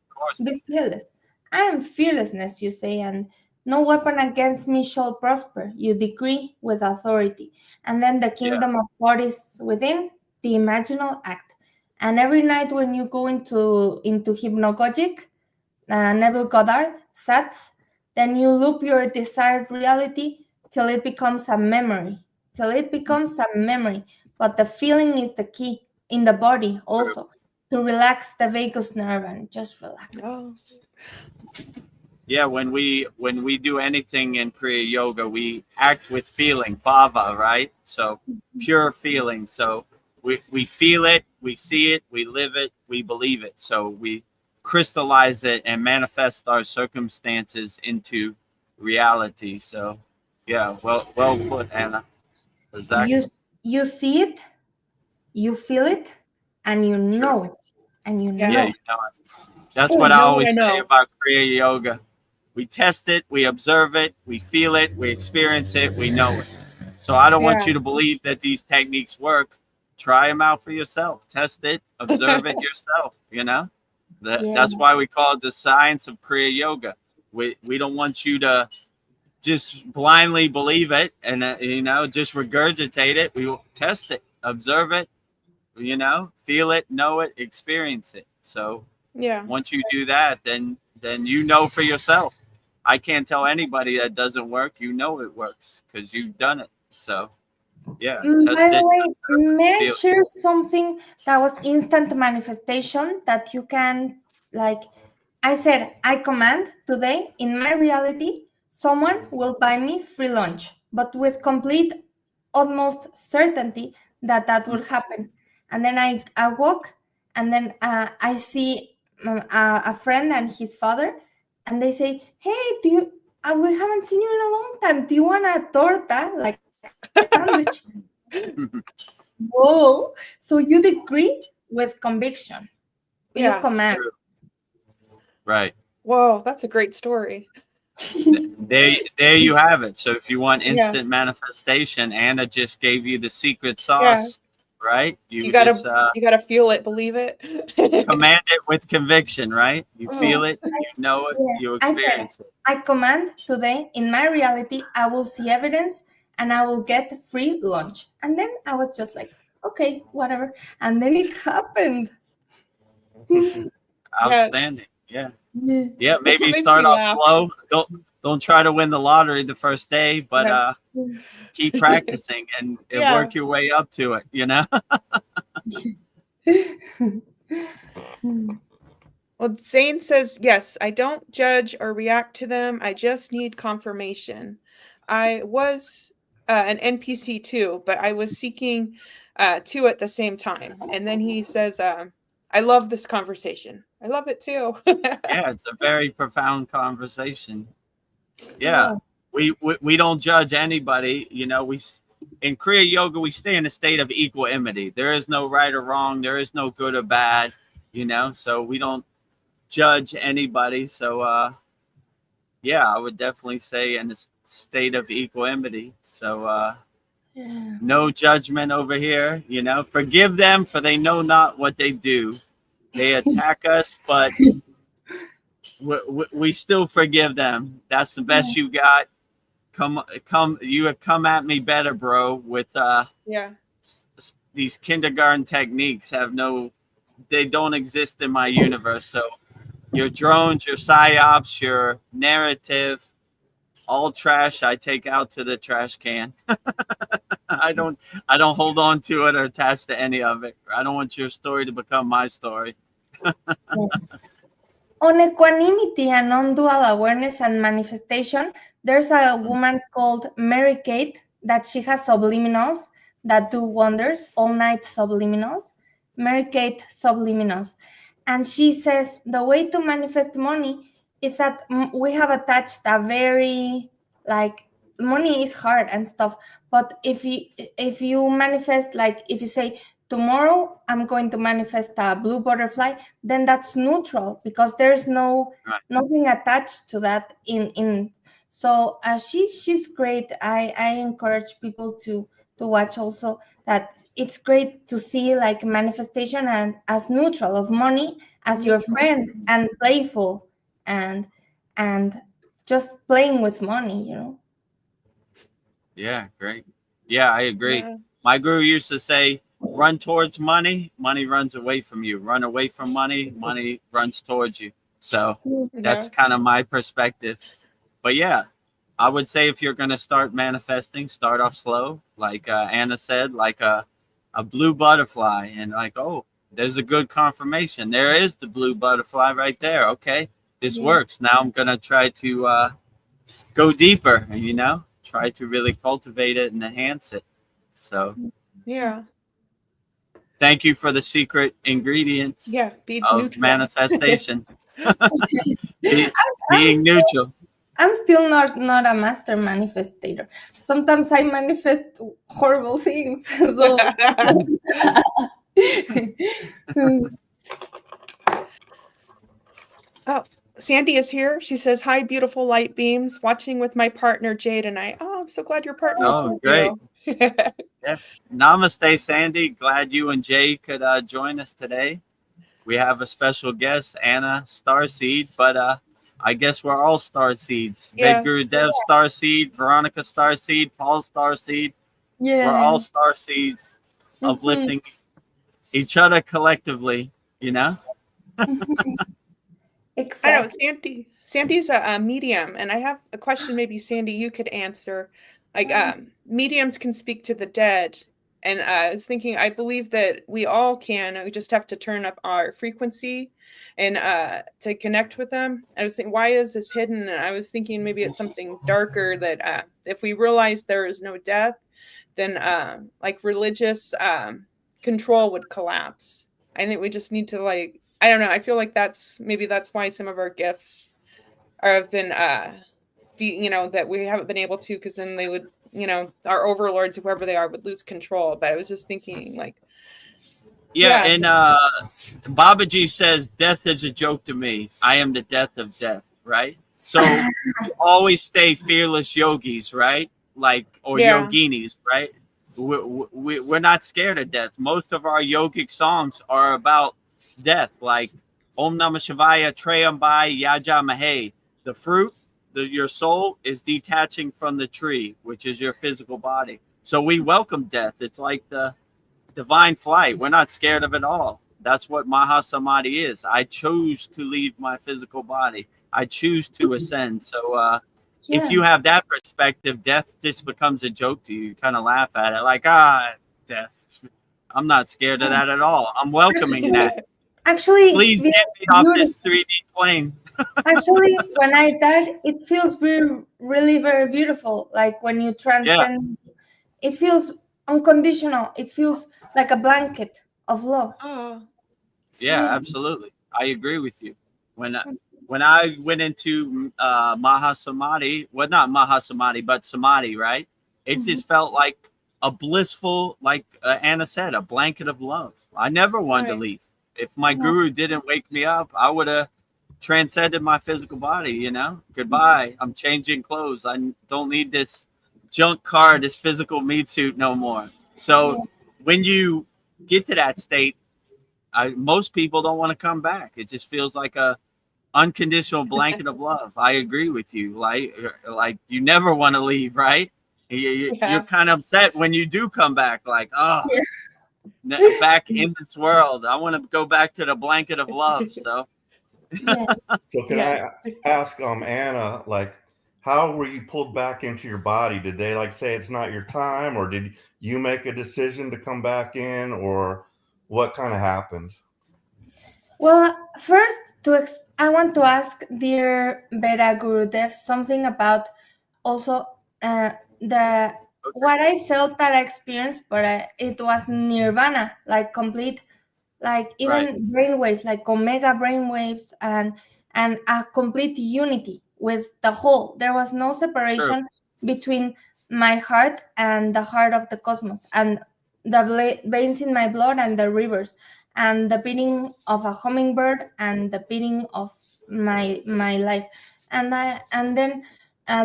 be fearless. I am fearlessness, you say, and no weapon against me shall prosper. You decree with authority. And then the kingdom of God is within, the imaginal act. And every night when you go into hypnagogic, Neville Goddard sets, then you loop your desired reality till it becomes a memory. But the feeling is the key. in the body also, to relax the vagus nerve and just relax. Oh, Yeah, when we do anything in Kriya Yoga, we act with feeling, bhava, right? So pure feeling. So we feel it, we see it, we live it, we believe it. So we crystallize it and manifest our circumstances into reality. So yeah, well put, Anna. Exactly. You see it, you feel it, and you know it, and you Yeah. Yeah, know you it. know it. That's Oh, what I know what always I say know. about Kriya Yoga. We test it, we observe it, we feel it, we experience it, we know it. So I don't want Yeah. you to believe that these techniques work. Try them out for yourself. Test it, observe it yourself, you know? Yeah. That's why we call it the science of Kriya Yoga. We don't want you to just blindly believe it and just regurgitate it. We will test it, observe it, feel it, know it, experience it. So Yeah. once you do that, then you know for yourself. I can't tell anybody that doesn't work. You know it works because you've done it. So yeah, test By the it, way, may I feel it. share something that was instant manifestation that you can, like, I said, I command today in my reality, someone will buy me free lunch, but with complete, almost certainty that that will happen. And then I walk, and then I see a friend and his father, and they say, "Hey, we haven't seen you in a long time. Do you want a torta, like a sandwich?" Whoa! So you decree with conviction. You Yeah. command. True. Right. Whoa, that's a great story. There you have it. So if you want Yeah. instant manifestation, Anna just gave you the secret Yeah. sauce, right? You You gotta just you gotta feel it, believe it. command it with conviction, right? You Yeah. feel it, you know it, Yeah. you I said, experience it. I command today in my reality, I will see evidence and I will get free lunch. And then I was just like, okay, whatever. And then it happened. Outstanding. Yeah. Yeah. Yeah, maybe Makes start me off laugh. slow. Don't try to win the lottery the first day, but Yeah. keep practicing and Yeah. work your way up to it, you know? Well, Zane says, yes, I don't judge or react to them. I just need confirmation. I was an NPC too, but I was seeking two at the same time. And then he says, I love this conversation. I love it too. Yeah, it's a very profound conversation. Yeah. Yeah. We don't judge anybody, we in Kriya Yoga we stay in a state of equanimity. There is no right or wrong, there is no good or bad, so we don't judge anybody. So yeah, I would definitely say in a state of equanimity. So Yeah. no judgment over here, forgive them for they know not what they do. They attack us, but we still forgive them. That's the best you got. You have come at me better, bro, with Yeah. these kindergarten techniques they don't exist in my universe. So your drones, your psyops, your narrative, all trash I take out to the trash can. I don't hold on to it or attach to any of it. I don't want your story to become my story. On equanimity and non-dual awareness and manifestation, there's a woman called Mary Kate that she has subliminals that do wonders, all night subliminals. Mary Kate subliminals. And she says the way to manifest money is that we have attached a very, like, money is hard and stuff. But if you manifest, like if you say, tomorrow I'm going to manifest a blue butterfly, then that's neutral because there's nothing attached to that in so she's great. I encourage people to watch also, that it's great to see like manifestation and as neutral, of money as your friend and playful and just playing with money. Yeah, great. Yeah, I agree. Yeah. My guru used to say, run towards money, money runs away from you. Run away from money, money runs towards you. So that's kind of my perspective. But yeah, I would say if you're going to start manifesting, start off slow. Like Anna said, like a a blue butterfly, and like, oh, there's a good confirmation. There is the blue butterfly right there. Okay, this works. Now I'm gonna try to go deeper, try to really cultivate it and enhance it. So Yeah. thank you for the secret ingredients Yeah. Be of neutral. manifestation. I'm, Being neutral. I'm still not a master manifestator. Sometimes I manifest horrible things. So Oh, Sandy is here. She says, "Hi, beautiful light beams. Watching with my partner Jade and I." Oh, I'm so glad your partner is Oh, with great. you. Yeah. Namaste, Sandy. Glad you and Jay could join us today. We have a special guest, Anna Starseed, but I guess we're all Starseeds. Yeah. Vedagurudev Starseed, Veronica Starseed, Paul Starseed. yeah. We're all Starseeds, uplifting each other collectively, Exactly. I know Sandy's a medium, and I have a question maybe Sandy you could answer. Like mediums can speak to the dead, and I was thinking I believe that we all can. We just have to turn up our frequency and to connect with them. I was thinking, why is this hidden? And I was thinking maybe it's something darker that if we realize there is no death, then like religious control would collapse. I think we just need to I don't know. I feel like that's why some of our gifts have been that we haven't been able to, because then they would, our overlords, whoever they are, would lose control. But I was just thinking Yeah, and Babaji says death is a joke to me. I am the death of death, right? So we always stay fearless yogis, right? Or yoginis, right? We're not scared of death. Most of our yogic songs are about death, like Om Namah Shivaya, Trayambai, Yaja Mahe. The fruit, your soul is detaching from the tree, which is your physical body. So we welcome death. It's like the divine flight. We're not scared of it all. That's what Mahasamadhi is. I chose to leave my physical body. I choose to ascend. So if you have that perspective, death just becomes a joke to you. You kind of laugh at it like, death. I'm not scared of that at all. I'm welcoming that. Actually, Please get me off this 3D plane. Actually, when I died, it feels really very beautiful. Like when you transcend, it feels unconditional. It feels like a blanket of love. oh, Yeah, absolutely. I agree with you. When I went into Mahasamadhi, well, not Mahasamadhi, but Samadhi, right? It just felt like a blissful, like Anna said, a blanket of love. I never wanted to leave. If my guru didn't wake me up, I would have transcended my physical body, Goodbye. I'm changing clothes. I don't need this junk car, this physical meat suit no more. So when you get to that state, most people don't want to come back. It just feels like a unconditional blanket of love. I agree with you. Like you never want to leave, right? You're kind of upset when you do come back. Like, back in this world. I want to go back to the blanket of love. So, So can I ask, Anna, like, how were you pulled back into your body? Did they say it's not your time, or did you make a decision to come back in, or what kind of happened? Well, first, I want to ask dear Vedagurudev something about also what I felt that I experienced, but it was nirvana, like complete, like even brainwaves, like omega brainwaves, and a complete unity with the whole. There was no separation between my heart and the heart of the cosmos, and the veins in my blood and the rivers, and the beating of a hummingbird and the beating of my life. And then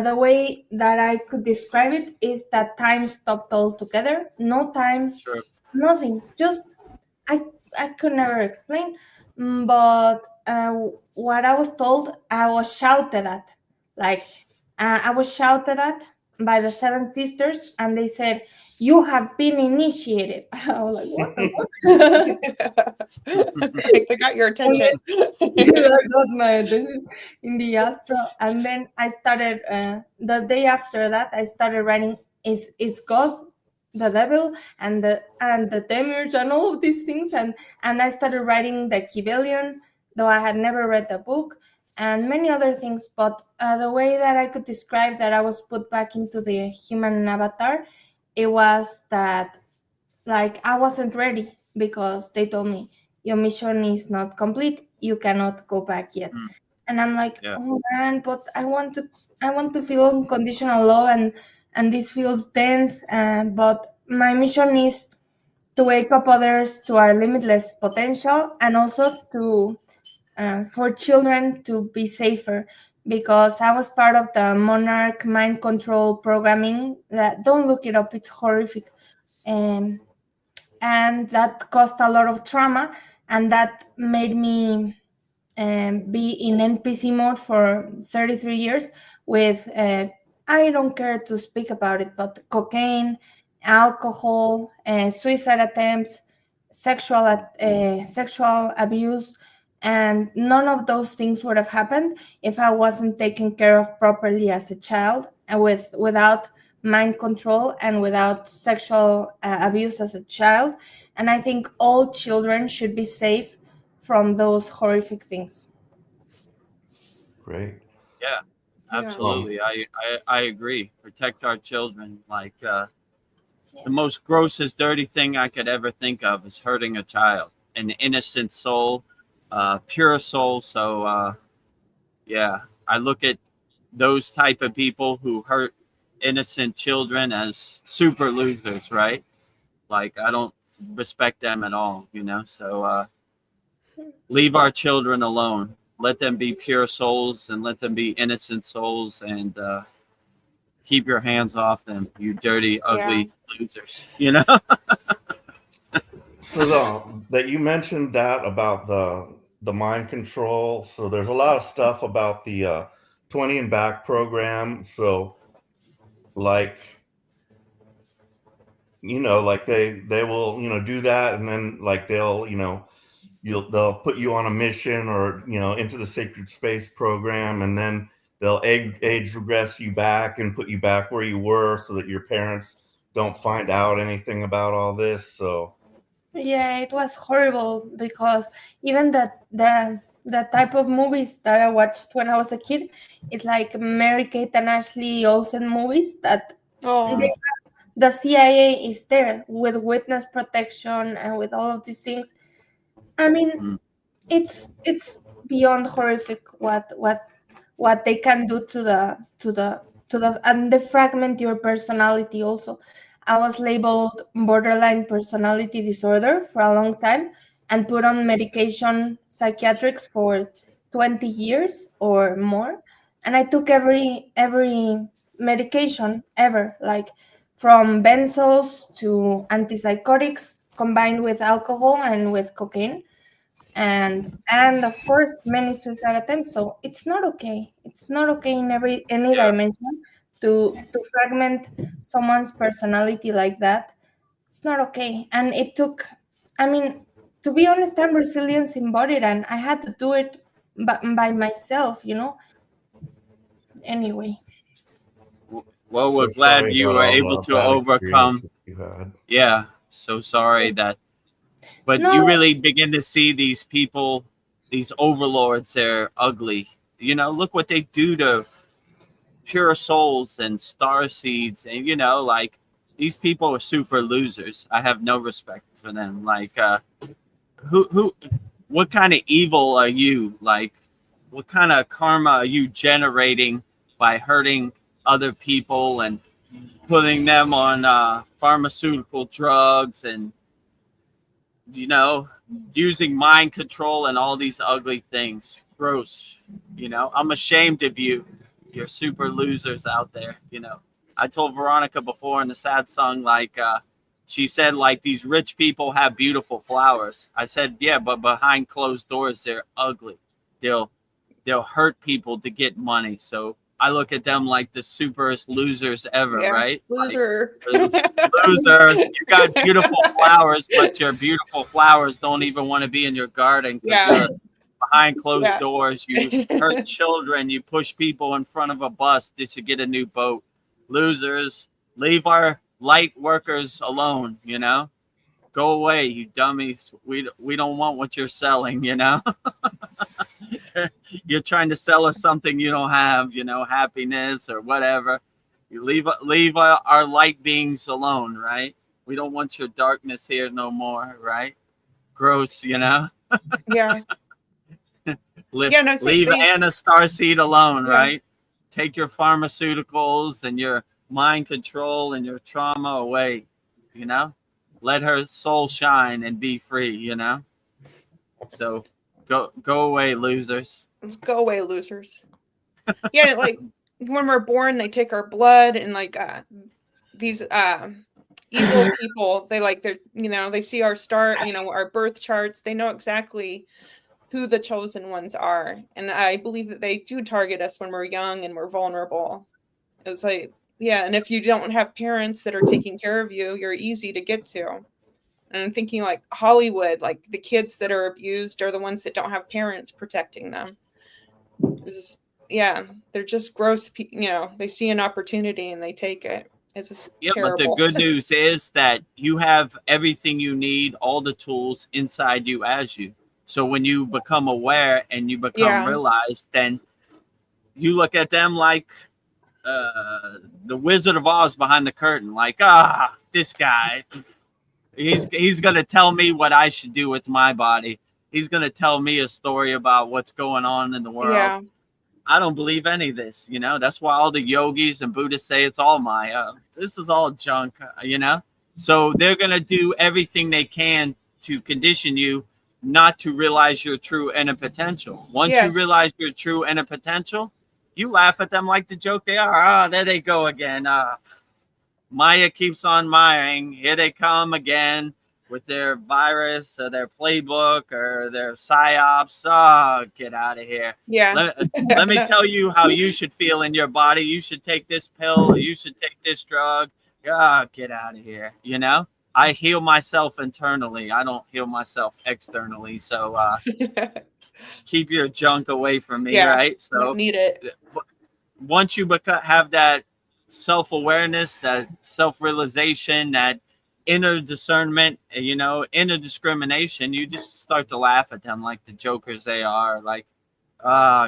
the way that I could describe it is that time stopped altogether. No time, nothing. Just I could never explain, but what I was told, I was shouted at. Like I was shouted at by the seven sisters, and they said, "You have been initiated." I was like, "What the fuck?" they got your attention. I got my attention in the astral, and then I started. The day after that, I started writing, "Is God the devil and the demiurge and all of these things, and I started writing the Kybalion, though I had never read the book, and many other things. But the way that I could describe that I was put back into the human avatar, it was that, like, I wasn't ready, because they told me your mission is not complete, you cannot go back yet. Mm. And I'm like, Yeah. oh man, but I want to feel unconditional love, and this feels dense. But my mission is to wake up others to our limitless potential, and also to for children to be safer, because I was part of the Monarch mind control programming. That, don't look it up, it's horrific. And that caused a lot of trauma, and that made me be in NPC mode for 33 years with, I don't care to speak about it, but cocaine, alcohol, suicide attempts, sexual abuse, and none of those things would have happened if I wasn't taken care of properly as a child, and without mind control and without sexual abuse as a child. And I think all children should be safe from those horrific things. Great. Yeah, absolutely. I agree. Protect our children. Like the most grossest, dirty thing I could ever think of is hurting a child, an innocent soul, pure soul. So yeah, I look at those type of people who hurt innocent children as super losers, right? Like I don't respect them at all, you know. So leave our children alone. Let them be pure souls and let them be innocent souls, and keep your hands off them, you dirty, ugly losers. You know? So that you mentioned that about the mind control. So there's a lot of stuff about the 20 and back program. So like, like they will, do that, and then like they'll, they'll put you on a mission, or into the sacred space program, and then they'll age regress you back and put you back where you were, so that your parents don't find out anything about all this. So Yeah, it was horrible, because even the type of movies that I watched when I was a kid, it's like Mary Kate and Ashley Olsen movies, that the CIA is there with witness protection and with all of these things. I mean, it's beyond horrific what they can do and they fragment your personality also. I was labeled borderline personality disorder for a long time, and put on medication, psychiatrics, for 20 years or more. And I took every medication ever, like from benzos to antipsychotics, combined with alcohol and with cocaine, and of course many suicide attempts. So it's not okay, in any Yeah. dimension, to fragment someone's personality like that. It's not okay. And it took, I mean, to be honest, I'm resilience embodied, and I had to do it by myself, anyway. Well, so we're glad sorry you about were all able the to bad overcome. experiences you had. Yeah. So sorry that, but No, you really begin to see these people, these overlords, they're ugly. You know, look what they do to pure souls and star seeds. And, like these people are super losers. I have no respect for them. Like, what kind of evil are you? Like, what kind of karma are you generating by hurting other people and putting them on pharmaceutical drugs and, using mind control and all these ugly things? Gross. I'm ashamed of you. You're super losers out there. I told Veronica before in the sad song, like, she said, like, these rich people have beautiful flowers. I said, yeah, but behind closed doors, they're ugly. They'll hurt people to get money. So I look at them like the superest losers ever, right? Loser. Like, loser. You got beautiful flowers, but your beautiful flowers don't even want to be in your garden because you're behind closed doors. You hurt children. You push people in front of a bus. They should get a new boat. Losers. Leave our light workers alone, you know? Go away, you dummies. We don't want what you're selling, you know? You're trying to sell us something you don't have, you know, happiness or whatever. You leave our light beings alone, right? We don't want your darkness here no more, right? Gross, you know? Yeah. Leave Anna Starseed alone, Yeah. right? Take your pharmaceuticals and your mind control and your trauma away, you know? Let her soul shine and be free, you know? So go away, losers. Go away, losers. Yeah, like when we're born, they take our blood, and like these evil people, they're you know, they see our star, you know, our birth charts. They know exactly who the chosen ones are, and I believe that they do target us when we're young and we're vulnerable. It's like, yeah, and if you don't have parents that are taking care of you, you're easy to get to. And I'm thinking like Hollywood, like the kids that are abused are the ones that don't have parents protecting them. Yeah, they're just gross. You know, they see an opportunity and they take it. It's just terrible. But the good news is that you have everything you need, all the tools inside you as you. So when you become aware and you become realized, then you look at them like the Wizard of Oz behind the curtain, like, this guy, he's gonna tell me what I should do with my body. He's gonna tell me a story about what's going on in the world. Yeah. I don't believe any of this, you know. That's why all the yogis and Buddhists say it's all Maya. This is all junk, you know. So they're gonna do everything they can to condition you not to realize your true inner potential. Once you realize your true inner potential, you laugh at them like the joke they are. There they go again. Maya keeps on Mayaing. Here they come again with their virus or their playbook or their psyops. Get out of here. Yeah. Let me tell you how you should feel in your body. You should take this pill. You should take this drug. Get out of here. You know, I heal myself internally. I don't heal myself externally. So keep your junk away from me, right? So don't need it. Once you have that self-awareness, that self-realization, that inner discernment, you know, inner discrimination, you just start to laugh at them like the jokers they are. Like,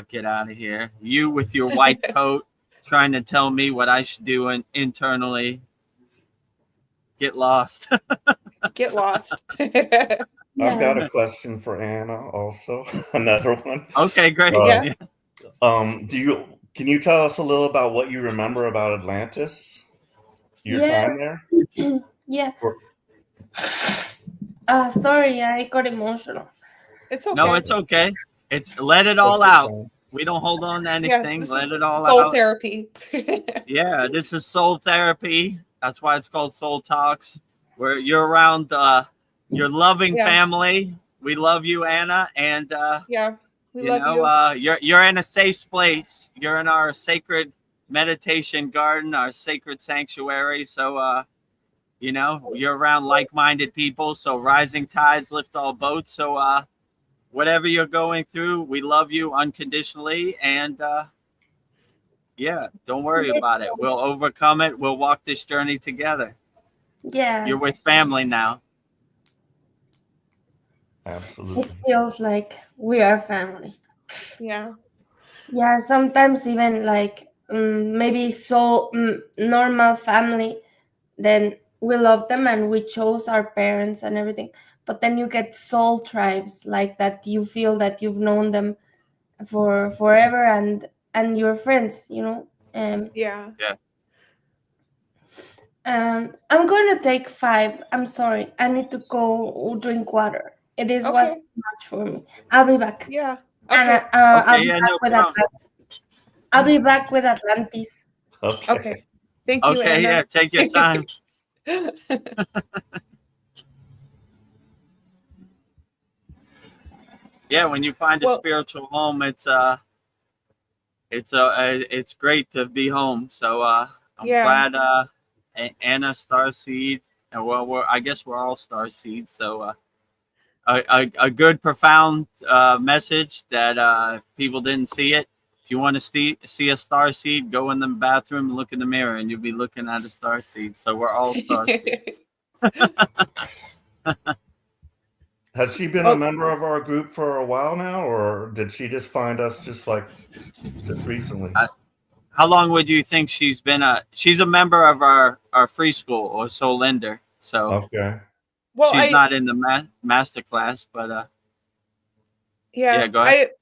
get out of here. You with your white coat trying to tell me what I should do internally. Get lost. Get lost. I've got a question for Anna also. Another one. Okay, great. Can you tell us a little about what you remember about Atlantis? Your time there? Yeah. Sorry, I got emotional. It's okay. No, it's okay. Let it all out. We don't hold on to anything. Let it all out. Soul therapy. Yeah, this is soul therapy. That's why it's called Soul Talks. Where you're around your loving family. We love you, Anna, and we love you. You're in a safe place. You're in our sacred meditation garden, our sacred sanctuary. So you know, you're around like-minded people. So rising tides lift all boats. So whatever you're going through, we love you unconditionally, and don't worry about it. We'll overcome it. We'll walk this journey together. Yeah. You're with family now. Absolutely. It feels like we are family. Yeah. Yeah, sometimes even like maybe normal family, then we love them and we chose our parents and everything. But then you get soul tribes like that. You feel that you've known them for forever and you're friends, you know. I'm going to take 5. I'm sorry. I need to go drink water. This was much for me. I'll be back. Yeah. Okay. And I'll be back with Atlantis. Okay. Thank you, Anna. Yeah, take your time. Yeah, when you find a spiritual home, it's great to be home. So I'm glad Anna Starseed, and I guess we're all Starseed. So a good profound message that people didn't see it. If you want to see a star seed, go in the bathroom and look in the mirror, and you'll be looking at a star seed. So we're all star seeds. Has she been a member of our group for a while now, or did she just find us just recently? How long would you think she's been she's a member of our free school, or Solinder. So okay. Well, she's not in the master class, but yeah, go ahead.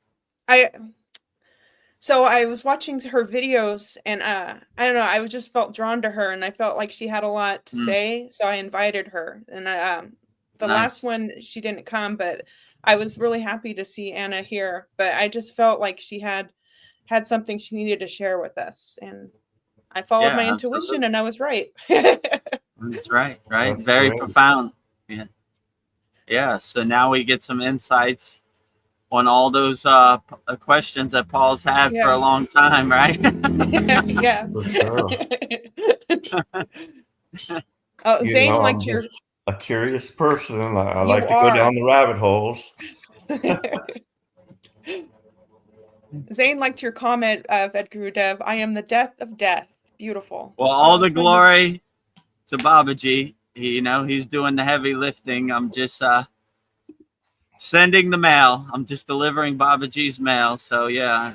So I was watching her videos, and I don't know, I just felt drawn to her, and I felt like she had a lot to say, so I invited her. And the last one, she didn't come, but I was really happy to see Anna here. But I just felt like she had something she needed to share with us, and I followed my intuition, and I was right. That's right. That's very great. Profound. Yeah. So now we get some insights on all those questions that Paul's had for a long time, right? Yeah. For sure. Zane liked your... a curious person. I like to go down the rabbit holes. Zane liked your comment, Vedagurudev. I am the death of death. Beautiful. Well, all the glory to Babaji. He's doing the heavy lifting. I'm just sending the mail. I'm just delivering Babaji's mail. So yeah,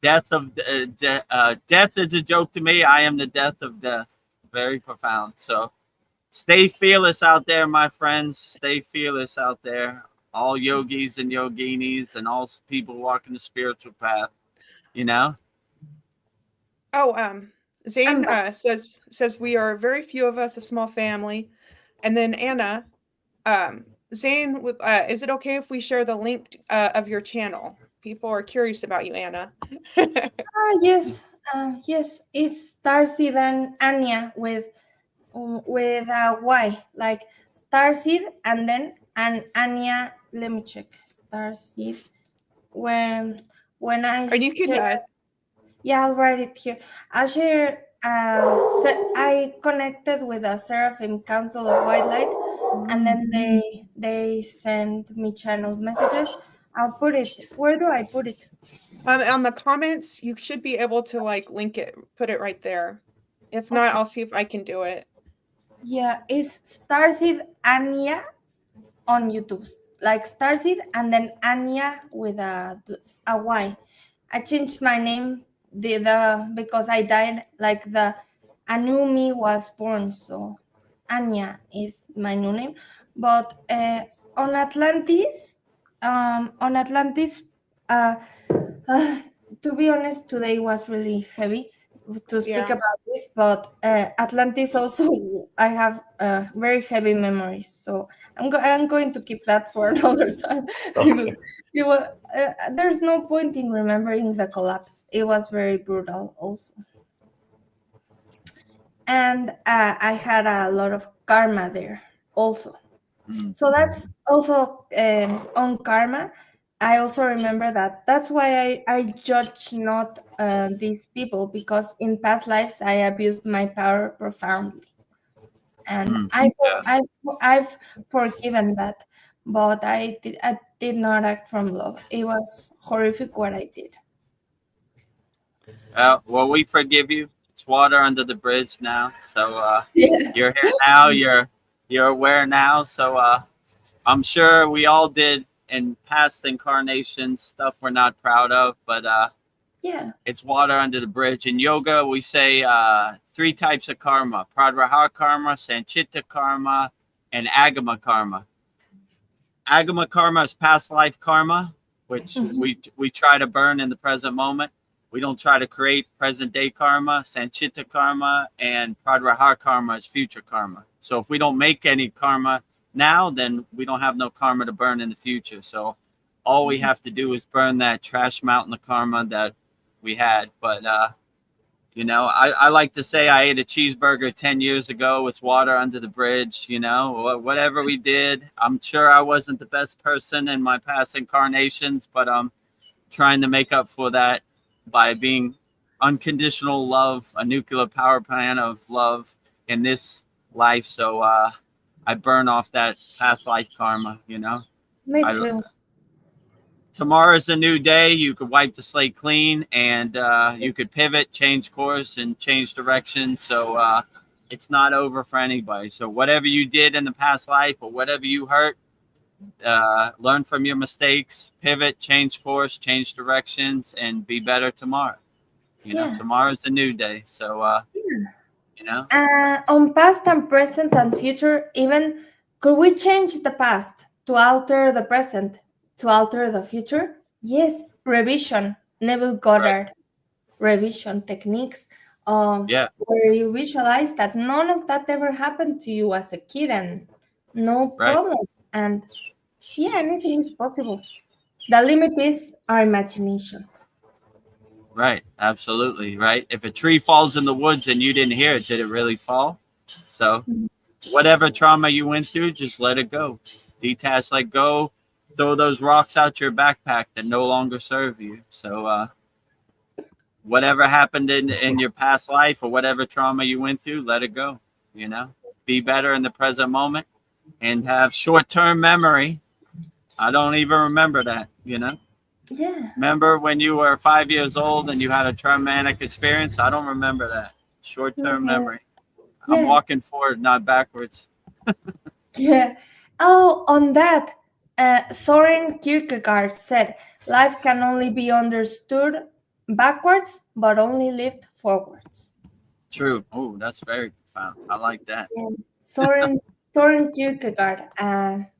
death is a joke to me. I am the death of death. Very profound. So stay fearless out there, my friends. Stay fearless out there. All yogis and yoginis and all people walking the spiritual path. Oh, Zane says we are very few of us, a small family. And then Anna, Zane, is it okay if we share the link of your channel? People are curious about you, Anna. Yes, yes. It's Starseed and Anya with a Y, like Starseed and then Anya. Let me check. Starseed. When I yeah, I'll write it here. I'll share. I connected with a Seraphim Council of White Light, and then they send me channeled messages. I'll put it. Where do I put it? On the comments, you should be able to link it, put it right there. If not, I'll see if I can do it. Yeah, it's Starseed Anya on YouTube, like Starseed and then Anya with a Y. I changed my name because I died, like a new me was born, so Anya is my new name. But on Atlantis, to be honest, today was really heavy to speak about this, but Atlantis also, I have very heavy memories, so I'm going to keep that for another time. Okay. There's no point in remembering the collapse. It was very brutal also. And I had a lot of karma there also. So that's also on karma. I also remember that's why I judge not these people, because in past lives I abused my power profoundly, and I've forgiven that, but I did not act from love. It was horrific what I did. Well, we forgive you. It's water under the bridge now. So you're here now. You're aware now. So I'm sure we all did in past incarnations stuff we're not proud of, but it's water under the bridge. In yoga, we say 3 types of karma: pradraha karma, sanchita karma, and agama karma. Agama karma is past life karma, which we try to burn in the present moment. We don't try to create present day karma. Sanchita karma and pradraha karma is future karma. So if we don't make any karma now, then we don't have no karma to burn in the future. So all we have to do is burn that trash mountain of karma that we had. But I like to say I ate a cheeseburger 10 years ago. It's water under the bridge. Whatever we did, I'm sure I wasn't the best person in my past incarnations, but I'm trying to make up for that by being unconditional love, a nuclear power plant of love in this life. So I burn off that past life karma, Me too. tomorrow's a new day. You could wipe the slate clean, and you could pivot, change course, and change direction. So it's not over for anybody. So whatever you did in the past life or whatever you hurt, learn from your mistakes, pivot, change course, change directions, and be better tomorrow. You know, tomorrow's a new day. So, you know, on past and present and future, even could we change the past to alter the present, to alter the future? Yes, revision, Neville Goddard, revision techniques, where you visualize that none of that ever happened to you as a kid and no problem. And yeah, anything is possible. The limit is our imagination. Right. Absolutely. Right. If a tree falls in the woods and you didn't hear it, did it really fall? So whatever trauma you went through, just let it go. Detach, let go. Throw those rocks out your backpack that no longer serve you. So whatever happened in your past life or whatever trauma you went through, let it go. You know, be better in the present moment and have short-term memory. I don't even remember that, you know. Yeah. Remember when you were 5 years old and you had a traumatic experience? I don't remember that. Short-term memory. I'm walking forward, not backwards. Yeah. Oh, on that, Soren Kierkegaard said, life can only be understood backwards, but only lived forwards. True. Oh, that's very profound. I like that. Yeah. Soren Kierkegaard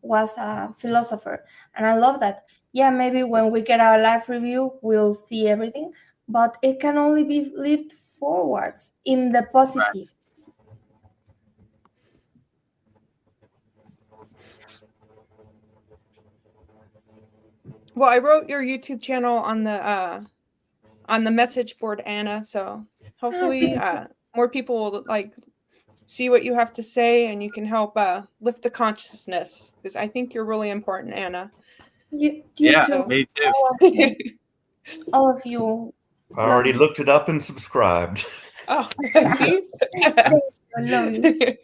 was a philosopher, and I love that. Yeah, maybe when we get our life review, we'll see everything, but it can only be lived forwards in the positive. Right. Well, I wrote your YouTube channel on the message board, Anna. So hopefully more people will like see what you have to say, and you can help lift the consciousness, because I think you're really important, Anna. You Yeah, me too. All of you. I already looked it up and subscribed. Oh, see? I love you.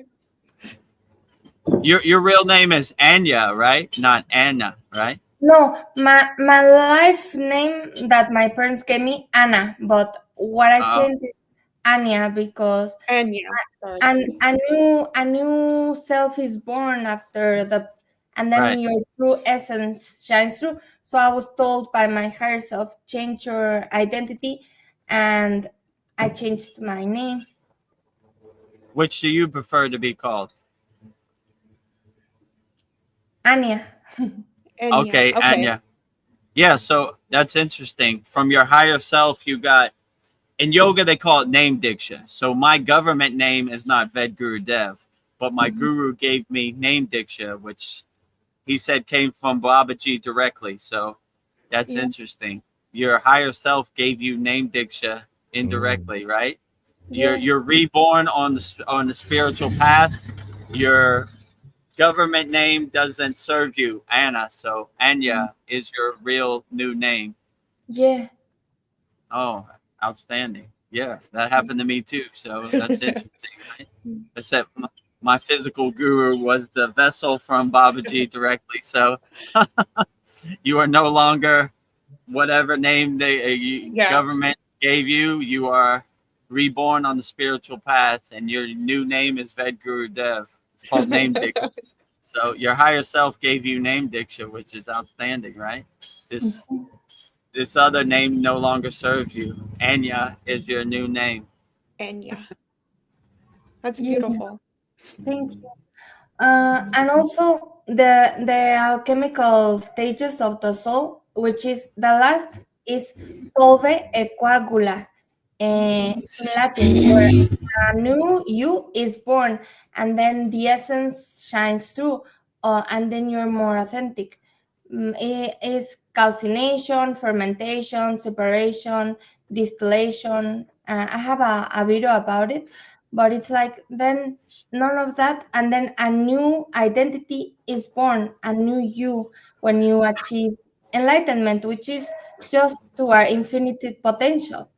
Your real name is Anya, right? Not Anna, right? No, my life name that my parents gave me, Anna, but what I changed is Anya, because Anya. a new self is born after and then your true essence shines through. So I was told by my higher self, change your identity, and I changed my name. Which do you prefer to be called? Anya. Okay, Anya. Yeah, so that's interesting. From your higher self, you got, in yoga, they call it name diksha. So my government name is not Vedagurudev, but my guru gave me name diksha, which he said came from Babaji directly. So that's interesting. Your higher self gave you name diksha indirectly, right? You're reborn on the spiritual path. Your government name doesn't serve you, Anna. So Anya is your real new name. Yeah. Oh, outstanding. Yeah, that happened to me too. So that's interesting. Right? Except my physical guru was the vessel from Babaji directly. So you are no longer whatever name the government gave you. You are reborn on the spiritual path, and your new name is Vedagurudev. It's called name diksha. So your higher self gave you name diksha, which is outstanding, right? This other name no longer serves you. Anya is your new name. Anya. That's beautiful. Thank you. And also the alchemical stages of the soul, which is the last is solve e coagula in Latin, where a new you is born, and then the essence shines through, and then you're more authentic. It is calcination, fermentation, separation, distillation. I have a video about it, but it's like then none of that, and then a new identity is born, a new you, when you achieve enlightenment, which is just to our infinite potential.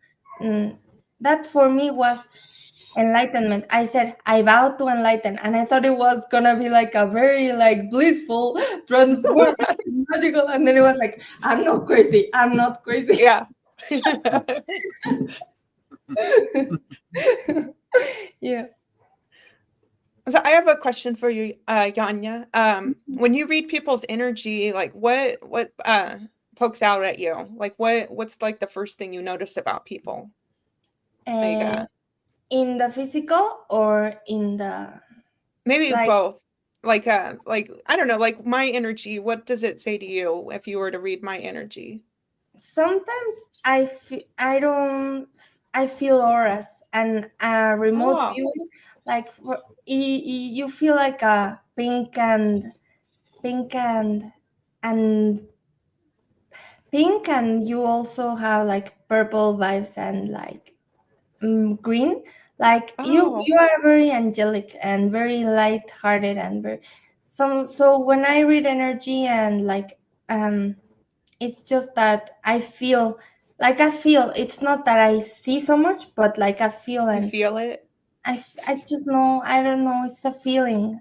That for me was enlightenment. I said I vow to enlighten, and I thought it was gonna be like a very like blissful, transformative, magical, and then it was like, I'm not crazy. I'm not crazy. Yeah. Yeah. So I have a question for you, Yanya. When you read people's energy, like what pokes out at you? Like what's like the first thing you notice about people? Like In the physical or in the maybe like both. Like I don't know, like my energy, what does it say to you if you were to read my energy? sometimes I feel auras and a remote Oh, viewing, like you feel like a pink and pink, and you also have like purple vibes and like green. Like oh, you are very angelic and very light-hearted and very so when I read energy and like it's just that I feel it's not that I see so much, but like I feel, you and feel it? I just know, I don't know, it's a feeling.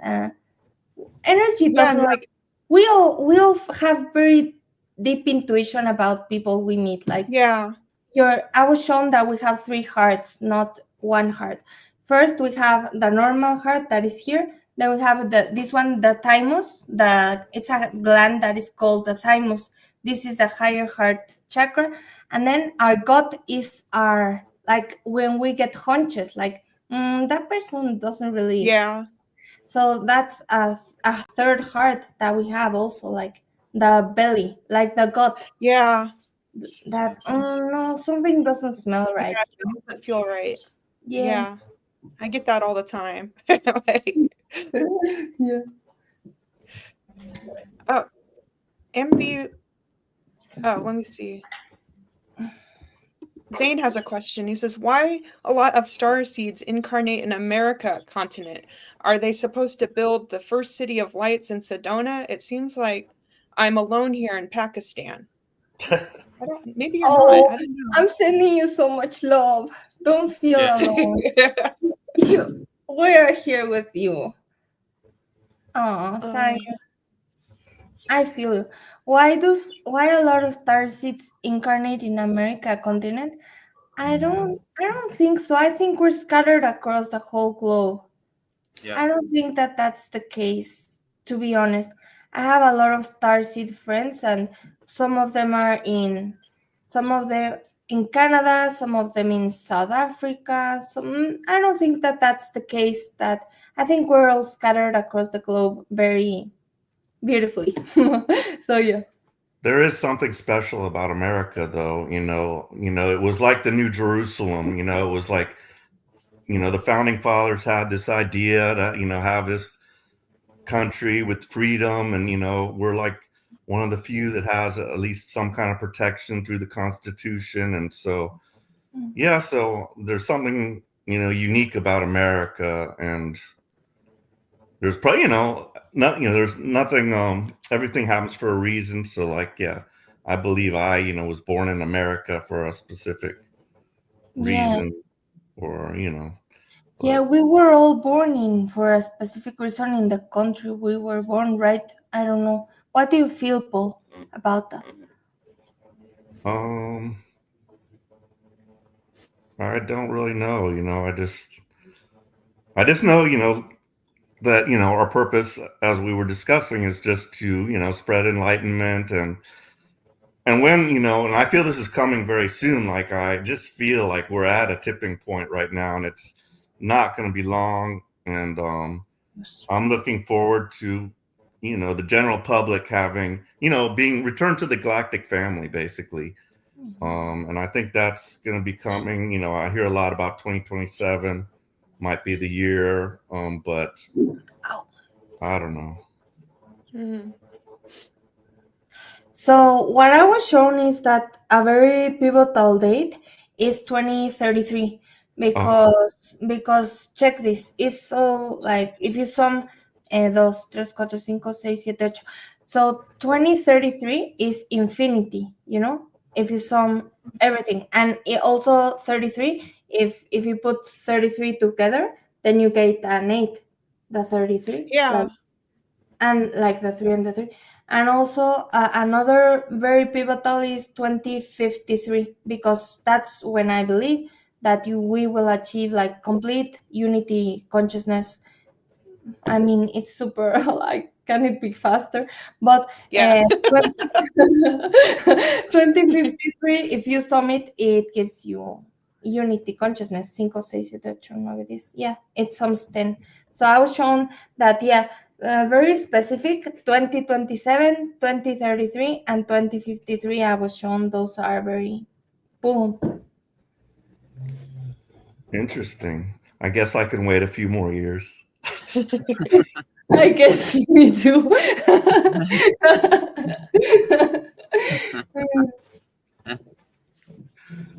Energy Yeah, doesn't and like, like we'll have very deep intuition about people we meet. Like yeah, I was shown that we have three hearts, not one heart. First, we have the normal heart that is here. Then we have this one, the thymus. It's a gland that is called the thymus. This is a higher heart chakra. And then our gut is our, like when we get hunches, like that person doesn't really. yeah, So that's a third heart that we have also, like the belly, like the gut. yeah. That no, something doesn't smell Yeah, right. it doesn't feel right. Yeah. Yeah. I get that all the time. Like, Yeah. oh, MB. Oh, let me see. Zane has a question. He says, "Why a lot of star seeds incarnate in America continent? Are they supposed to build the first city of lights in Sedona? It seems like I'm alone here in Pakistan." I don't. Maybe you're not. Oh, I don't know. I'm sending you so much love. Don't feel Yeah. alone. We are here with you. Oh, Um, thank. I feel you. Why a lot of star seeds incarnate in America continent? I don't think so. I think we're scattered across the whole globe. Yeah. I don't think that that's the case, to be honest. I have a lot of starseed friends, and some of them are some of them in Canada, some of them in South Africa. I don't think that that's the case. That I think we're all scattered across the globe very beautifully. So yeah. There is something special about America, though. It was like the New Jerusalem. It was like, the founding fathers had this idea to, have this country with freedom, and we're like one of the few that has at least some kind of protection through the Constitution, and so yeah, so there's something unique about America, and there's probably not there's nothing. Everything happens for a reason. So like, yeah, I believe I was born in America for a specific Yeah. reason, or Yeah, but we were all born in for a specific reason in the country we were born, right? I don't know. What do you feel, Paul, about that? um, I don't really know. I just know that our purpose, as we were discussing, is just to spread enlightenment, and when and I feel this is coming very soon. Like, I just feel like we're at a tipping point right now, and it's not going to be long, and I'm looking forward to the general public having being returned to the galactic family, basically. And I think that's going to be coming. I hear a lot about 2027 might be the year, but I don't know. mhm. So what I was shown is that a very pivotal date is 2033, Oh, because check this, it's so like if you sum dos, tres, cuatro, cinco, seis, siete, ocho. So 2033 is infinity, if you sum everything. And also 33 if you put 33 together, then you get an 8, the 33. Yeah. And like the 3 and the 3. And also another very pivotal is 2053, because that's when I believe that we will achieve like complete unity consciousness. I mean, it's super like, can it be faster? But Yeah. 2053, if you sum it, it gives you unity consciousness. 5, 6, 7, 8, 9, 10. Yeah, it sums 10. So I was shown that, yeah, very specific, 2027, 2033, and 2053. I was shown those are very boom. Interesting. I guess I can wait a few more years. I guess me too.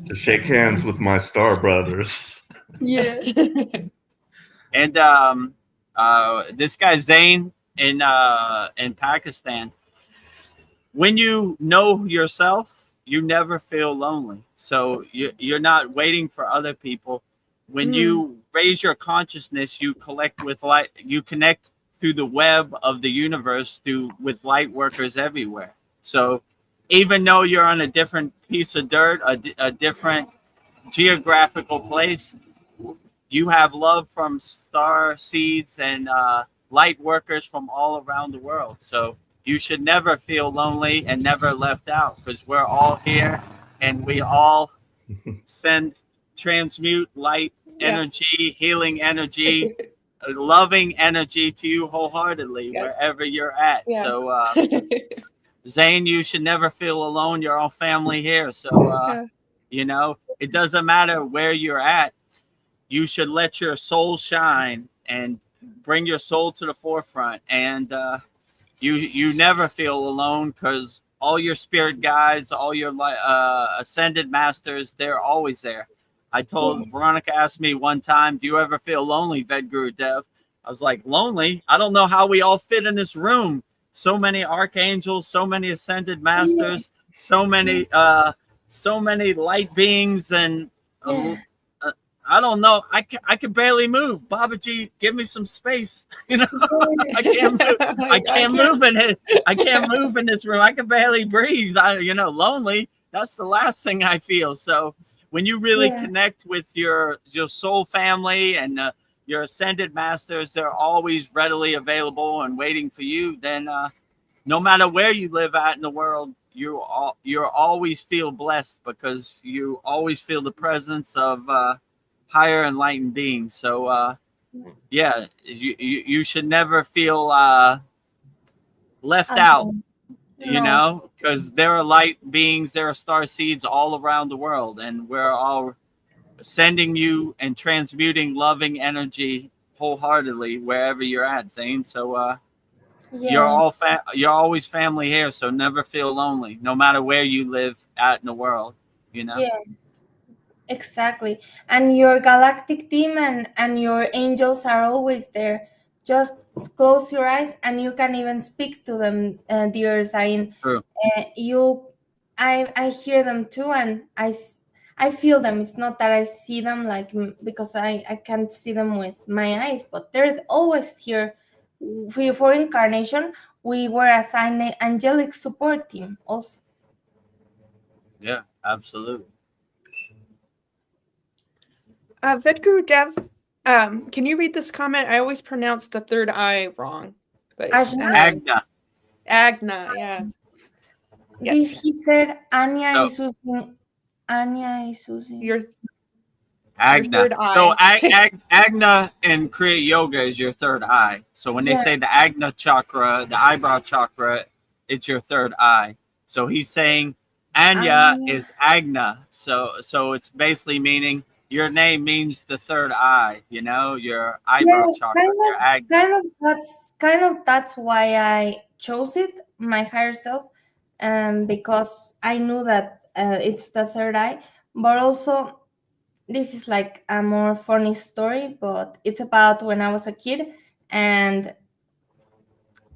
To shake hands with my star brothers. Yeah. And this guy Zain in Pakistan, when you know yourself, you never feel lonely. So you're not waiting for other people. When you raise your consciousness, you collect with light. You connect through the web of the universe with light workers everywhere. So even though you're on a different piece of dirt, a different geographical place, you have love from star seeds and light workers from all around the world. So you should never feel lonely and never left out, because we're all here and we all transmute light energy, healing energy, loving energy to you wholeheartedly wherever you're at. Yeah. So Zane, you should never feel alone. You're all family here. So you know, it doesn't matter where you're at. You should let your soul shine and bring your soul to the forefront. And you never feel alone, because all your spirit guides, all your ascended masters, they're always there. I told Veronica asked me one time, do you ever feel lonely, Vedagurudev? I was like, lonely? I don't know how we all fit in this room. So many archangels, so many ascended masters, so many light beings, and I don't know. I can barely move. Babaji, give me some space. You know, I can't move. I can't move in it. I can't move in this room. I can barely breathe. Lonely. That's the last thing I feel. So when you really connect with your soul family and your ascended masters, they're always readily available and waiting for you. Then no matter where you live at in the world, you always feel blessed, because you always feel the presence of higher enlightened beings. So yeah, you should never feel left out, you know, because there are light beings, there are star seeds all around the world, and we're all sending you and transmuting loving energy wholeheartedly wherever you're at, Zane. So you're always family here, so never feel lonely, no matter where you live at in the world, you know. Exactly. And your galactic team and your angels are always there. Just close your eyes and you can even speak to them, dear Zain. True. I hear them too, and I feel them. It's not that I see them, like, because I can't see them with my eyes, but they're always here. For incarnation, we were assigned an angelic support team also. Yeah, absolutely. Vedagurudev, can you read this comment? I always pronounce the third I wrong. But Agna. Agna, yeah. Yes. He said Anya is using your Agna. third eye. So Agna in Kriya Yoga is your third eye. So when they say the Agna chakra, the eyebrow chakra, it's your third eye. So he's saying Anya is Agna. So it's basically meaning your name means the third eye, you know, your eyebrow chakra, your Agna. That's why I chose it, my higher self, because I knew that it's the third eye. But also, this is like a more funny story, but it's about when I was a kid, and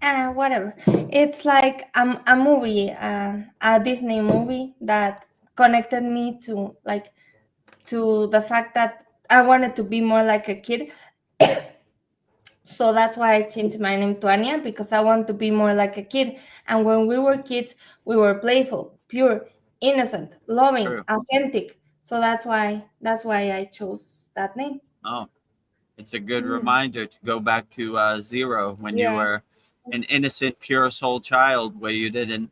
whatever. It's like a movie, a Disney movie that connected me to, like, to the fact that I wanted to be more like a kid. So that's why I changed my name to Anya, because I want to be more like a kid. And when we were kids, we were playful, pure, innocent, loving, True. authentic. So that's why I chose that name. Oh, it's a good Mm. reminder to go back to zero when you Yeah. were an innocent, pure soul child where you didn't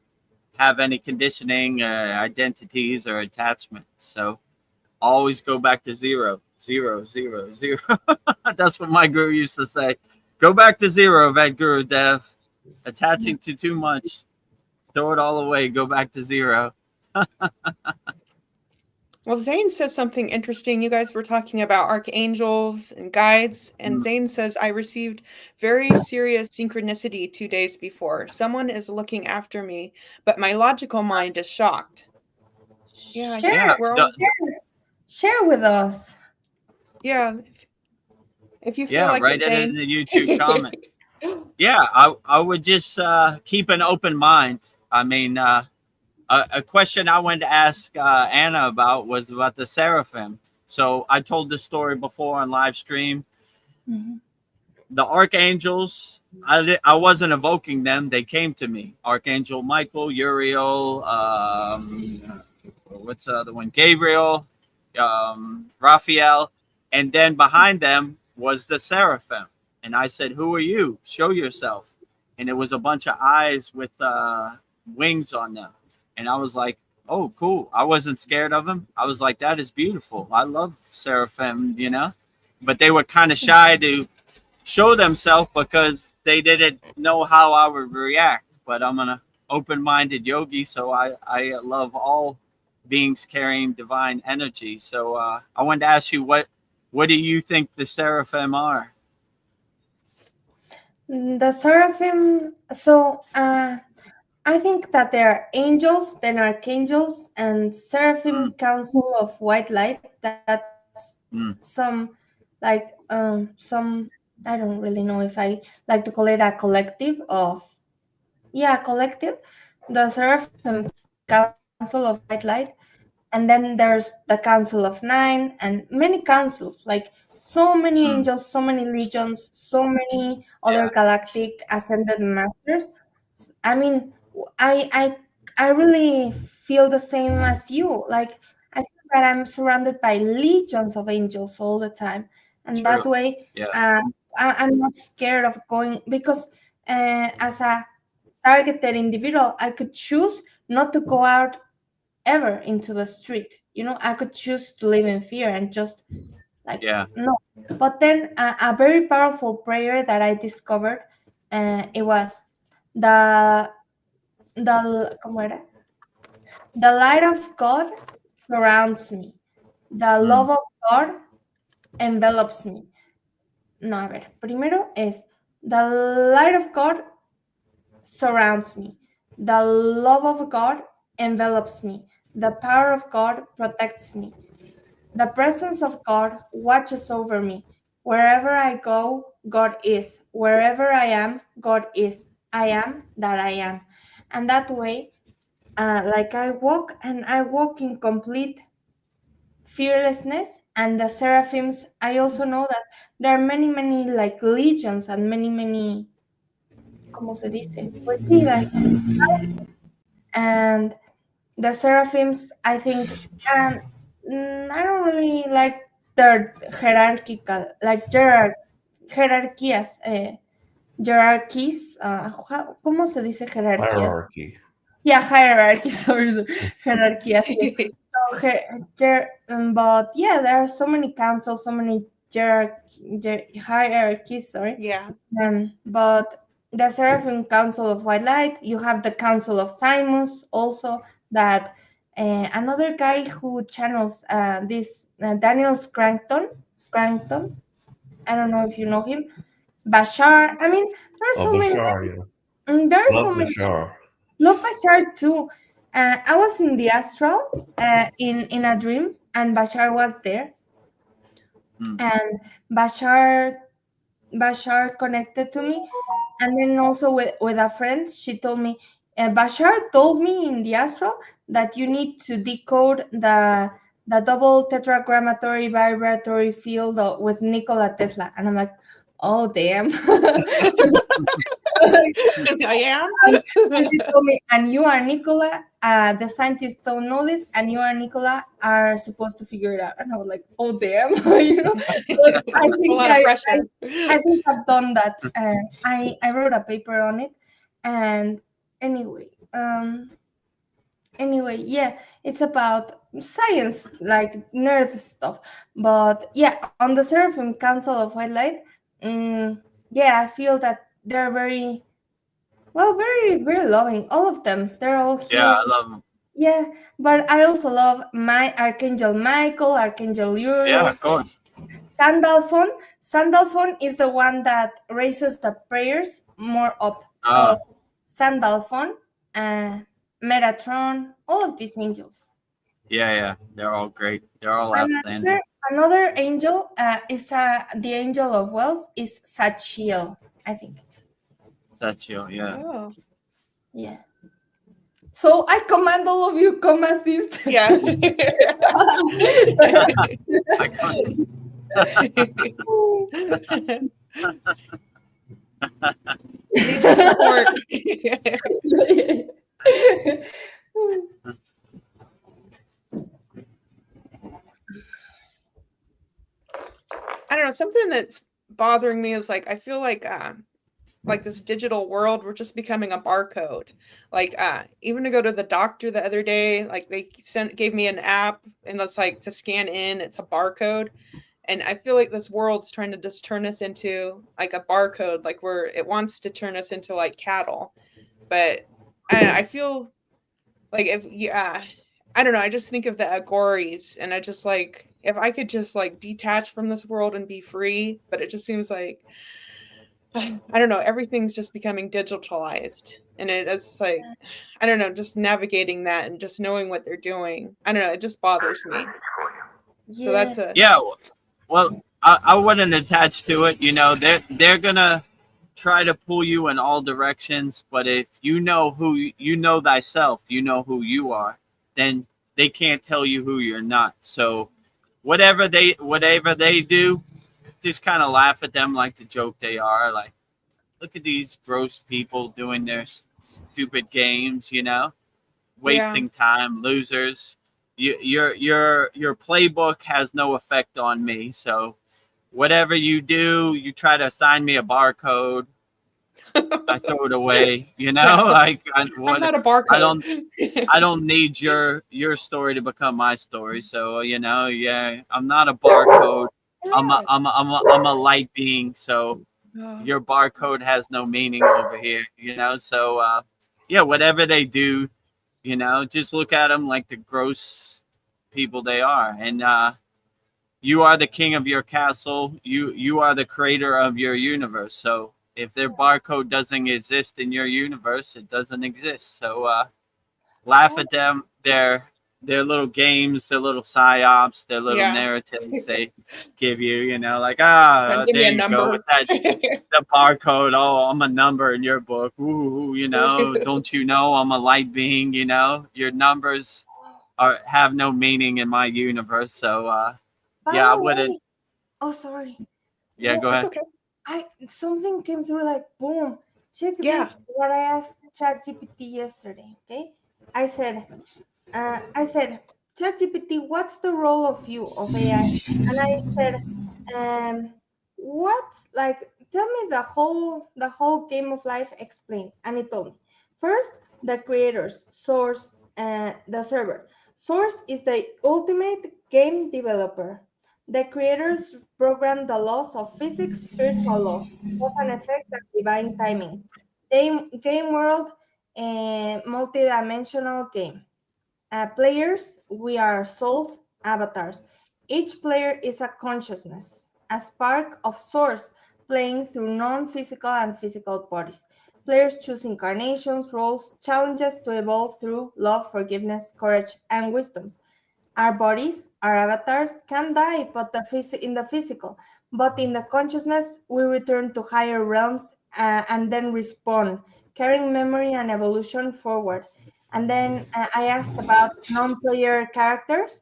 have any conditioning, identities, or attachments. So always go back to zero, zero, zero, zero. That's what my guru used to say. Go back to zero, Vedagurudev. Attaching to too much, throw it all away. Go back to zero. Well, Zane says something interesting. You guys were talking about archangels and guides, and Zane says, I received very serious synchronicity 2 days before. Someone is looking after me, but my logical mind is shocked. Yeah, I think Yeah, we're all, Share with us. yeah. If you feel yeah. like Write it, it in Zane. the YouTube comment. Yeah, I would just keep an open mind. I mean, a question I wanted to ask Anna about was about the seraphim. So I told this story before on live stream. Mhm. The archangels, I wasn't evoking them; they came to me. Archangel Michael, Uriel, what's the other one? Gabriel, Raphael, and then behind them was the seraphim. And I said, "Who are you? Show yourself." And it was a bunch of eyes with wings on them. And I was like, "Oh, cool!" I wasn't scared of them. I was like, "That is beautiful. I love seraphim," you know. But they were kind of shy to show themselves because they didn't know how I would react. But I'm an open-minded yogi, so I love all beings carrying divine energy. So I wanted to ask you, what do you think the seraphim are? The seraphim. So I think that there are angels, then archangels, and seraphim Mm, council of white light. That's mm, some like some, I don't really know if I like to call it a collective of, yeah, collective. The seraphim council of white light. And then there's the Council of Nine and many councils, like so many angels, so mm. many legions, so many other Yeah, galactic ascended masters. I mean, I really feel the same as you. Like, I feel that I'm surrounded by legions of angels all the time, and that true. way, Yeah, I'm not scared of going, because as a targeted individual, I could choose not to go out ever into the street. I could choose to live in fear and just like, yeah. no. But then a very powerful prayer that I discovered, it was the ¿cómo era? The light of God surrounds me. The Mm, love of God envelops me. No, a ver, primero es the light of God surrounds me. The love of God envelops me. The power of God protects me. The presence of God watches over me. Wherever I go, God is. Wherever I am, God is. I am that I am. And that way, like I walk in complete fearlessness. And the seraphims, I also know that there are many, many like legions and many, many, ¿cómo se dice? Pues sí, like, and the seraphims, I think, and I don't really like their hierarchical, like jerarquías, hierarchies. ¿Cómo se dice jerarquías? Hierarchy. Yeah, hierarchies, sorry, hierarquías. Yes. So, but yeah, there are so many councils, so many hierarchies. Sorry. Yeah. But the Seraphim Council of White Light, you have the Council of Thymus, also that another guy who channels this Daniel Scrankton. I don't know if you know him. Bashar. I mean, there are Oh, so many. Bashar, yeah. There are Love so many. Bashar. Love Bashar too. I was in the astral in a dream, and Bashar was there, mm. and Bashar connected to me, and then also with a friend, she told me, Bashar told me in the astral that you need to decode the double tetragrammaton vibratory field with Nikola Tesla. And I'm like, oh, damn. I am. And she told me, and you are Nikola, the scientists don't know this, and you are Nikola are supposed to figure it out. And I was like, oh, damn. But I A think lot of pressure. I think I've done that. I wrote a paper on it. And anyway, yeah, it's about science, like nerd stuff. But yeah, on the Seraphim Council of White Light, yeah, I feel that they're very very loving. All of them, they're all here. Yeah, I love them. Yeah, but I also love my Archangel Michael, Archangel Uriel. Yeah, of course. Sandalphon. Sandalphon is the one that raises the prayers more up. So Sandalphon, Metatron, all of these angels. Yeah, they're all great. They're all outstanding. Another angel is the angel of wealth is Sachiel, I think. Sachiel, yeah. Oh. Yeah. So I command all of you come assist. Yeah. I can't- Need your support. I don't know. Something that's bothering me is like I feel like this digital world, we're just becoming a barcode. Like even to go to the doctor the other day, like they gave me an app and that's like to scan in, it's a barcode. And I feel like this world's trying to just turn us into like a barcode, like where it wants to turn us into like cattle. But I feel like if I don't know, I just think of the Agoris and I just like if I could just like detach from this world and be free, but it just seems like I don't know, everything's just becoming digitalized. And it is like I don't know, just navigating that and just knowing what they're doing. I don't know, it just bothers me. So that's a well, I wouldn't attach to it. You know, they're gonna try to pull you in all directions, but if you know you know thyself, you know who you are, then they can't tell you who you're not. So whatever they do, just kind of laugh at them like the joke they are. Like, look at these gross people doing their stupid games, you know, wasting time, losers. Your playbook has no effect on me. So whatever you do, you try to assign me a barcode, I throw it away. You know, like I'm not a barcode. I don't need your story to become my story. So you know, yeah, I'm not a barcode. I'm a light being. So your barcode has no meaning over here. You know, so yeah, whatever they do, you know, just look at them like the gross people they are. And you are the king of your castle. You are the creator of your universe. So if their barcode doesn't exist in your universe, it doesn't exist. So laugh at them, their little games, their little psyops, their little narratives they give you, you know, like, there you go with that, the barcode. Oh, I'm a number in your book. Ooh, you know, don't you know I'm a light being, you know, your numbers have no meaning in my universe. So, yeah, I wouldn't. Oh, sorry. Yeah, go ahead. Okay. Something came through like boom. Check this. What I asked ChatGPT yesterday. Okay, I said, ChatGPT, what's the role of AI? And I said, what's like? Tell me the whole game of life. Explain. And it told me first the creators, source, the server. Source is the ultimate game developer. The creators program the laws of physics, spiritual laws, cause and effect, and divine timing. Game world, multi-dimensional game. Players, we are souls, avatars. Each player is a consciousness, a spark of source playing through non-physical and physical bodies. Players choose incarnations, roles, challenges to evolve through love, forgiveness, courage, and wisdoms. Our bodies, our avatars, can die, but in the physical, but in the consciousness, we return to higher realms and then respawn, carrying memory and evolution forward. And then I asked about non-player characters.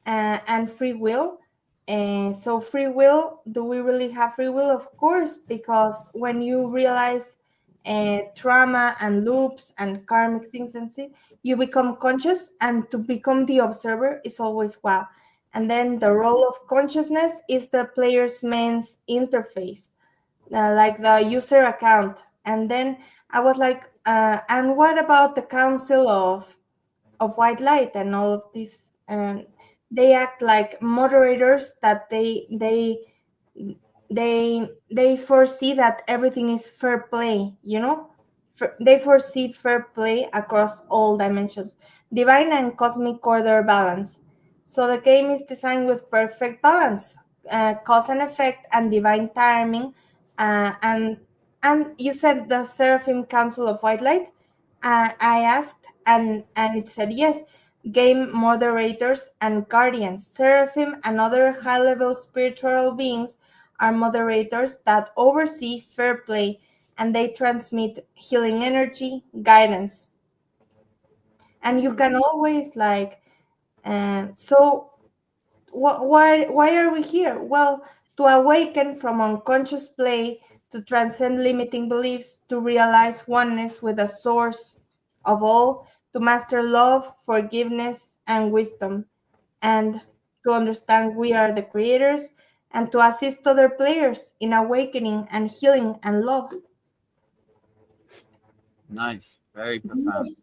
and free will. And so free will, do we really have free will? Of course, because when you realize trauma and loops and karmic things and see, you become conscious, and to become the observer is always wow. And then the role of consciousness is the player's main interface, like the user account. And then I was like, and what about the council of white light and all of this? And they act like moderators, that they foresee that everything is fair play, you know. They foresee fair play across all dimensions, divine and cosmic order balance. So the game is designed with perfect balance, cause and effect, and divine timing. And you said the Seraphim Council of White Light. I asked, and it said yes. Game moderators and guardians, Seraphim and other high-level spiritual beings are moderators that oversee fair play, and they transmit healing energy, guidance. And you can always like, so why are we here? Well, to awaken from unconscious play, to transcend limiting beliefs, to realize oneness with the source of all, to master love, forgiveness, and wisdom, and to understand we are the creators, and to assist other players in awakening and healing and love. Nice. Very profound.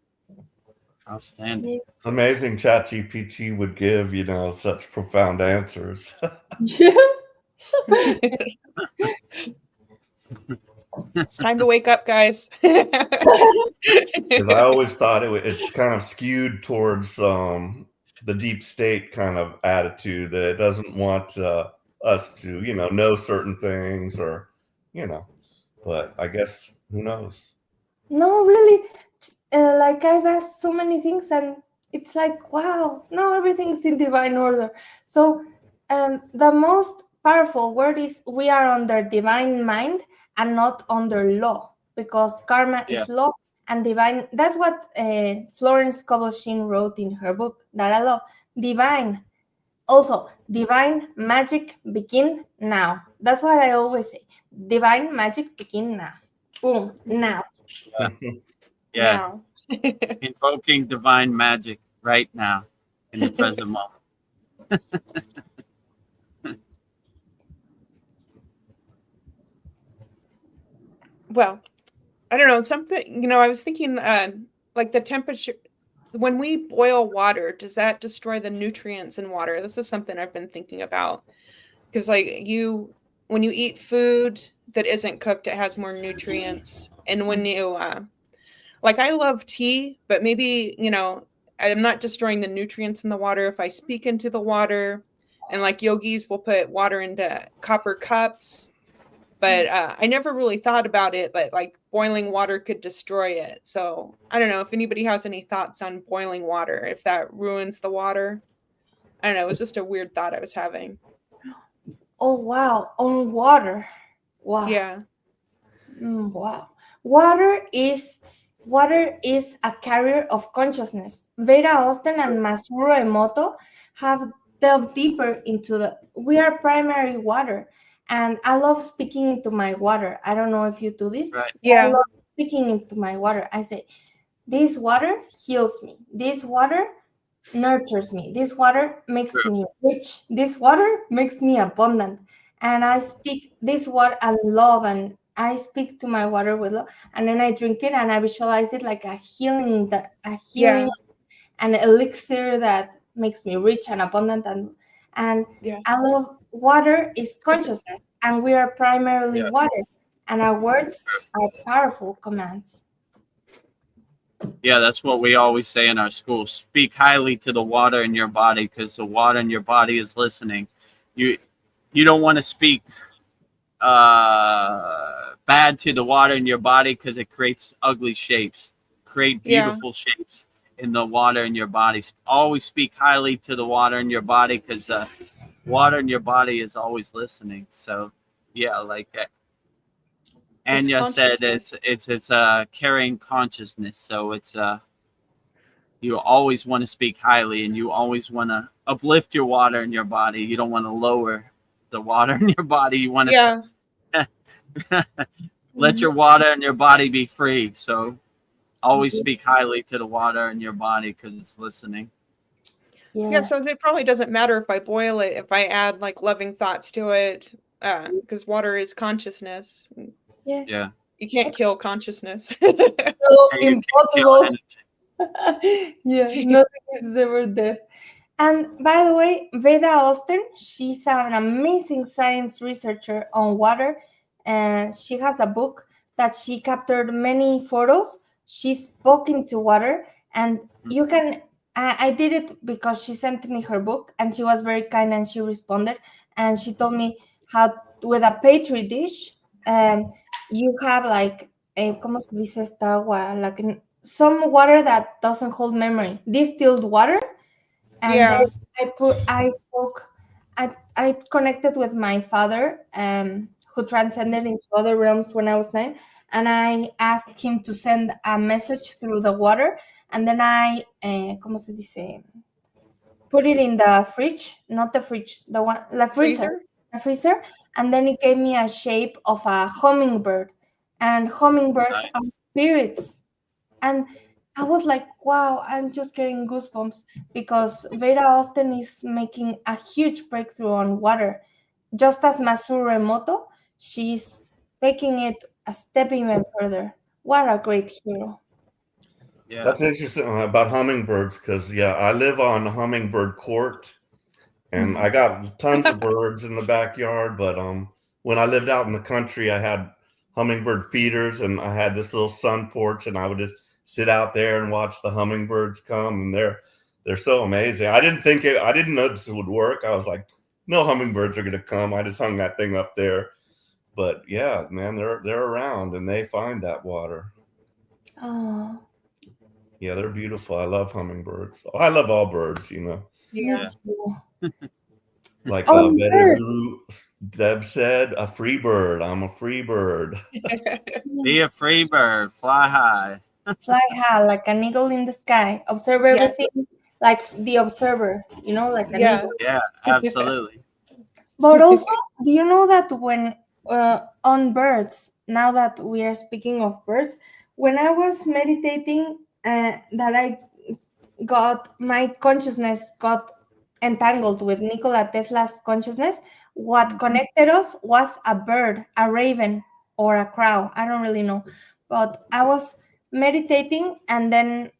Outstanding. It's amazing ChatGPT would give, such profound answers. Yeah. It's time to wake up, guys. Because I always thought it's kind of skewed towards the deep state kind of attitude, that it doesn't want us to, know certain things, or, but I guess who knows? No, really. Like I've asked so many things, and it's like, wow, no, everything's in divine order. So, the most powerful word is we are under divine mind and not under law, because karma is law and divine. That's what Florence Scovel wrote in her book that I love. Divine. Also, divine magic begin now. That's what I always say. Divine magic begin now. Boom, now. Yeah. Now. Invoking divine magic right now in the present moment. Well, I don't know. Something, I was thinking like the temperature, when we boil water, does that destroy the nutrients in water? This is something I've been thinking about. Because like when you eat food that isn't cooked, it has more nutrients. And when you like, I love tea, but maybe, I'm not destroying the nutrients in the water if I speak into the water. And like yogis will put water into copper cups. But I never really thought about it, that like boiling water could destroy it. So I don't know if anybody has any thoughts on boiling water, if that ruins the water. I don't know. It was just a weird thought I was having. Oh, wow. On water. Wow. Yeah. Wow. Water is a carrier of consciousness. Vera Austin and Masuro Emoto have delved deeper into we are primary water. And I love speaking into my water. I don't know if you do this. Right. Yeah. I love speaking into my water. I say, this water heals me. This water nurtures me. This water makes me rich. This water makes me abundant. And I speak this water and love, and I speak to my water with love, and then I drink it and I visualize it like a healing, an elixir that makes me rich and abundant. And I love water is consciousness, and we are primarily water, and our words are powerful commands. Yeah, that's what we always say in our school. Speak highly to the water in your body, because the water in your body is listening. You don't want to speak bad to the water in your body, because it creates ugly shapes. Create beautiful shapes in the water in your body. Always speak highly to the water in your body, because the water in your body is always listening. So yeah, like Anya said, it's carrying consciousness. So it's you always want to speak highly, and you always want to uplift your water in your body. You don't want to lower the water in your body. You want to let your water in your body be free. So always speak highly to the water in your body because it's listening. Yeah, so it probably doesn't matter if I boil it, if I add like loving thoughts to it, because water is consciousness. Yeah. You can't kill consciousness. So You can't feel impossible. energy. Yeah, nothing is ever dead. And by the way, Veda Austin, she's an amazing science researcher on water, and she has a book that she captured many photos. She spoke into water, and you can. I did it because she sent me her book, and she was very kind, and she responded, and she told me how with a petri dish, you have like a ¿cómo se dice esta agua? Like some water that doesn't hold memory, distilled water. And then I connected with my father, who transcended into other realms when I was 9, and I asked him to send a message through the water, and then I, ¿cómo se dice? Put it in the fridge, not the fridge, the freezer, and then it gave me a shape of a hummingbird, and hummingbirds are spirits, and I was like, wow, I'm just getting goosebumps because Vera Austin is making a huge breakthrough on water. Just as Masuru Emoto, she's taking it a step even further. What a great hero. Yeah. That's interesting about hummingbirds because, I live on Hummingbird Court and I got tons of birds in the backyard. But when I lived out in the country, I had hummingbird feeders and I had this little sun porch and I would just sit out there and watch the hummingbirds come, and they're so amazing. I didn't know this would work. I was like, no hummingbirds are gonna come. I just hung that thing up there. But yeah, man, they're around and they find that water. Oh. Yeah, they're beautiful. I love hummingbirds. I love all birds, Yeah. Like Vedagurudev said, a free bird. I'm a free bird. Be a free bird. Fly high. Fly high like an eagle in the sky. Observe everything like the observer, like an eagle. Yeah, absolutely. But also, do you know that when on birds, now that we are speaking of birds, when I was meditating, that my consciousness got entangled with Nikola Tesla's consciousness. What connected us was a bird, a raven, or a crow. I don't really know. But I was meditating, and then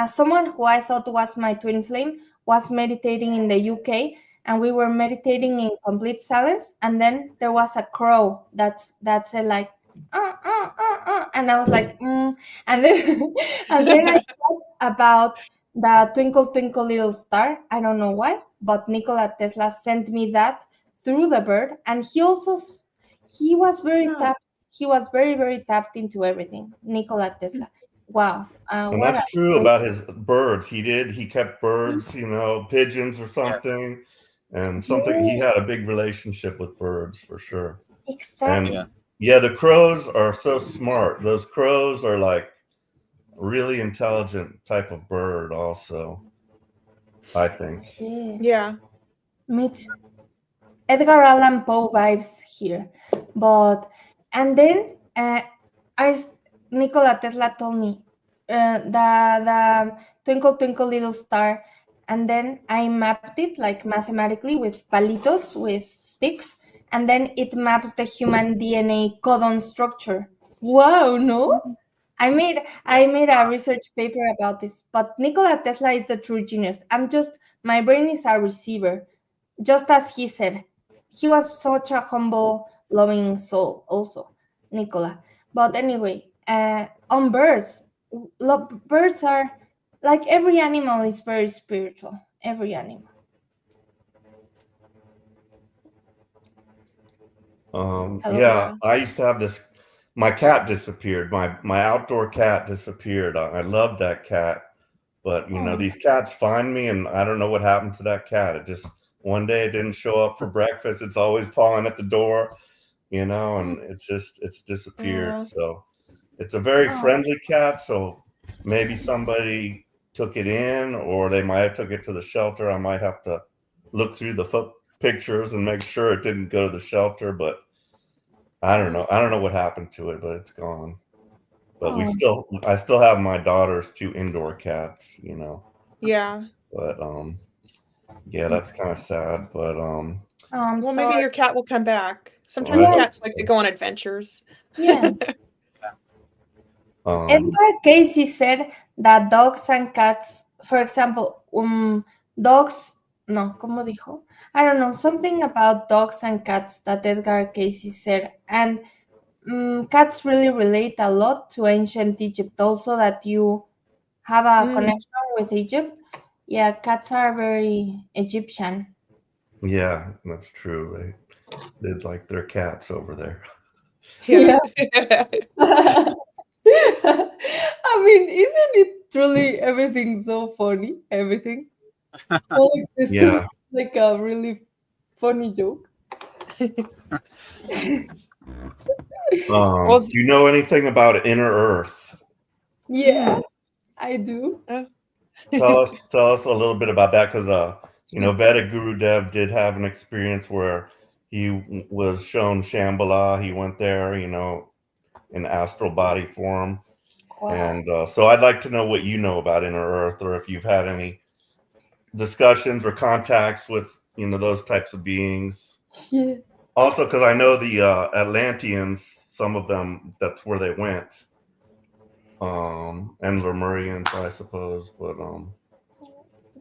someone who I thought was my twin flame was meditating in the UK, and we were meditating in complete silence. And then there was a crow that said like, and I was like, and then I thought about the Twinkle Twinkle Little Star. I don't know why, but Nikola Tesla sent me that through the bird, and he was very tapped. He was very, very tapped into everything. Nikola Tesla. Wow. And that's true about his birds. He kept birds, pigeons or something. And he had a big relationship with birds for sure. Exactly. And the crows are so smart. Those crows are like really intelligent type of bird also, I think. Yeah. Me too. Edgar Allan Poe vibes here. And then Nikola Tesla told me the Twinkle Twinkle Little Star, and then I mapped it like mathematically with palitos, with sticks, and then it maps the human DNA codon structure. Wow, no? I made a research paper about this, but Nikola Tesla is the true genius. My brain is a receiver, just as he said. He was such a humble, loving soul, also, Nikola. But anyway, on birds, birds are like every animal is very spiritual. Every animal. I used to have this. My cat disappeared. My outdoor cat disappeared. I loved that cat, but these cats find me, and I don't know what happened to that cat. It just one day it didn't show up for breakfast. It's always pawing at the door, and it's disappeared. So it's a very friendly cat. So maybe somebody took it in, or they might have took it to the shelter. I might have to look through the pictures and make sure it didn't go to the shelter, but I don't know. I don't know what happened to it, but it's gone. But I still have my daughter's 2 indoor cats, you know. Yeah. But yeah, that's kind of sad. But well, maybe your cat will come back. Sometimes cats like to go on adventures. Yeah. Edgar Casey said that dogs and cats, for example, dogs, no, ¿cómo dijo? I don't know, something about dogs and cats that Edgar Casey said. And cats really relate a lot to ancient Egypt, also that you have a connection with Egypt. Yeah, cats are very Egyptian. Yeah, that's true. They like their cats over there. Yeah. I mean, isn't it truly everything so funny? Everything. All existence like a really funny joke. Do you know anything about Inner Earth? Yeah, I do. Tell us a little bit about that, because Vedagurudev did have an experience where he was shown Shambhala. He went there, in astral body form. Wow. And so I'd like to know what you know about Inner Earth, or if you've had any discussions or contacts with those types of beings. Yeah. Also, because I know the Atlanteans, some of them, that's where they went. And Lemurians, I suppose, but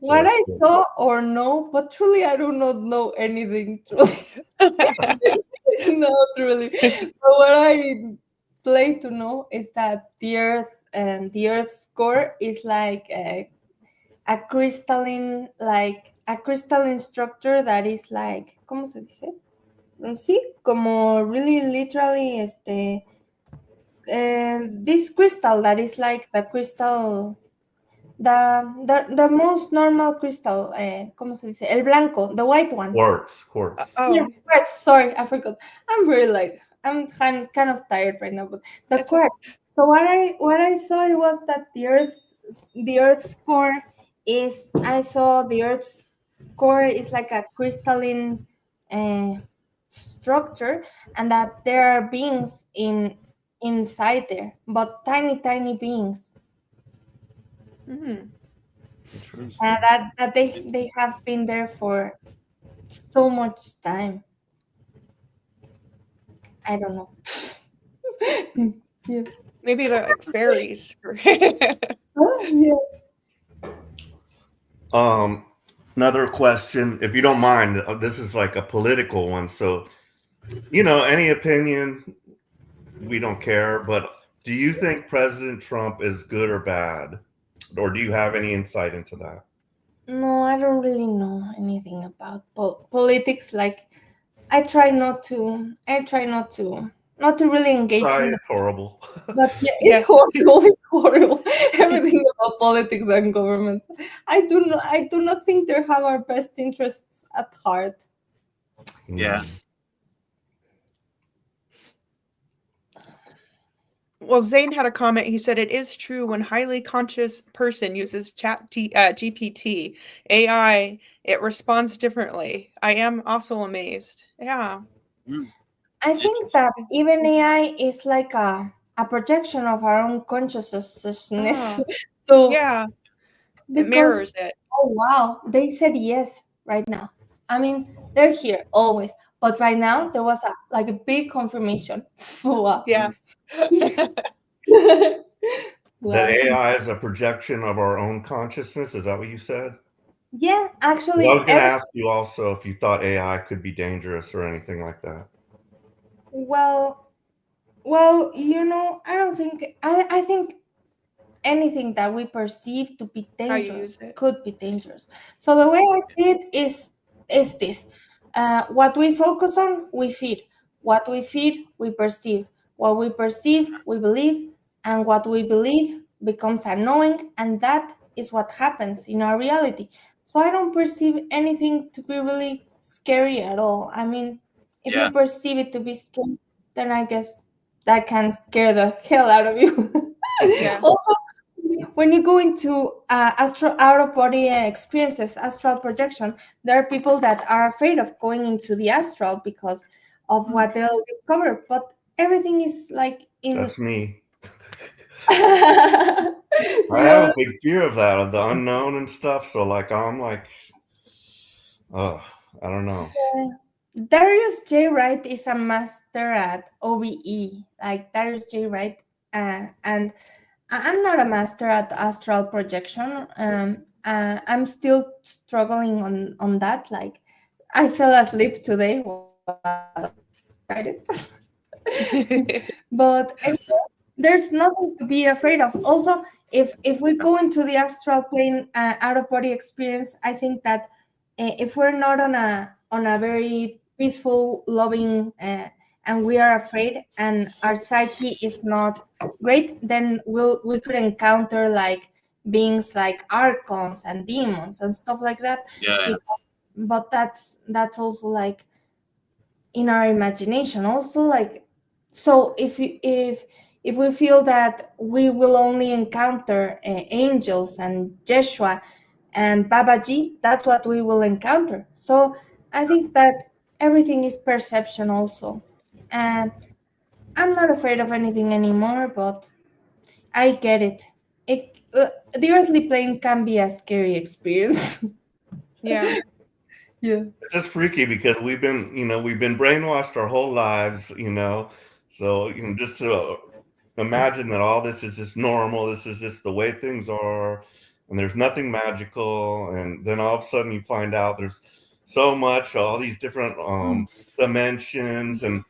what I saw or know, but truly I do not know anything. Truly, not really. But what I play to know is that the Earth and the Earth's core is like a crystalline, structure that is like, ¿cómo se dice? Sí, como really literally, this crystal that is like the crystal, the most normal crystal, ¿cómo se dice? El blanco, the white one. Quartz. Yeah, quartz. Sorry, I forgot. I'm very I'm kind of tired right now, but the quartz. So what I saw it was that the Earth's core is, I saw the Earth's core is like a crystalline structure, and that there are beings inside there, but tiny beings. Mm-hmm. That they have been there for so much time. I don't know. Yeah. Maybe they're like fairies. Yeah. Another question, if you don't mind. This is like a political one, so any opinion, we don't care. But do you think President Trump is good or bad, or do you have any insight into that? No, I don't really know anything about politics. Like, I try not to really engage in It's horrible. But yeah, it's horrible. It's horrible. Everything about politics and governments. I do not think they have our best interests at heart. Yeah. Well, Zane had a comment. He said, it is true when highly conscious person uses GPT, AI, it responds differently. I am also amazed. Yeah. I think that even AI is like a projection of our own consciousness. So yeah, it mirrors it. Oh, wow. They said yes right now. I mean, they're here always. But right now, there was a big confirmation. Wow. Yeah. That AI is a projection of our own consciousness. Is that what you said? Yeah, actually. I was going to ask you also if you thought AI could be dangerous or anything like that. Well, I don't think. I think anything that we perceive to be dangerous could be dangerous. So the way I see it is this: what we focus on, we feed. What we feed, we perceive. What we perceive, we believe, and what we believe becomes a knowing, and that is what happens in our reality. So I don't perceive anything to be really scary at all. I mean, if you perceive it to be scary, then I guess that can scare the hell out of you. Yeah. Also, when you go into astral out of body experiences, astral projection, there are people that are afraid of going into the astral because of what they'll discover. But everything is like in. That's me. Yeah. I have a big fear of that, of the unknown and stuff. So like, I'm like, I don't know. Darius J. Wright is a master at OBE, like Darius J. Wright, and I'm not a master at astral projection. I'm still struggling on that. Like, I fell asleep today while I tried it. But there's nothing to be afraid of. Also, if we go into the astral plane out of body experience, I think that if we're not on a very peaceful, loving, and we are afraid, and our psyche is not great, then we could encounter like beings like archons and demons and stuff like that. Yeah. But that's also like in our imagination. Also, like, so if we feel that we will only encounter angels and Jeshua and Babaji, that's what we will encounter. So I think that everything is perception also. And I'm not afraid of anything anymore, but I get it. The earthly plane can be a scary experience. Yeah. Yeah. It's just freaky because we've been brainwashed our whole lives, so just to imagine that all this is just normal, this is just the way things are, and there's nothing magical, and then all of a sudden you find out there's so much, all these different dimensions, and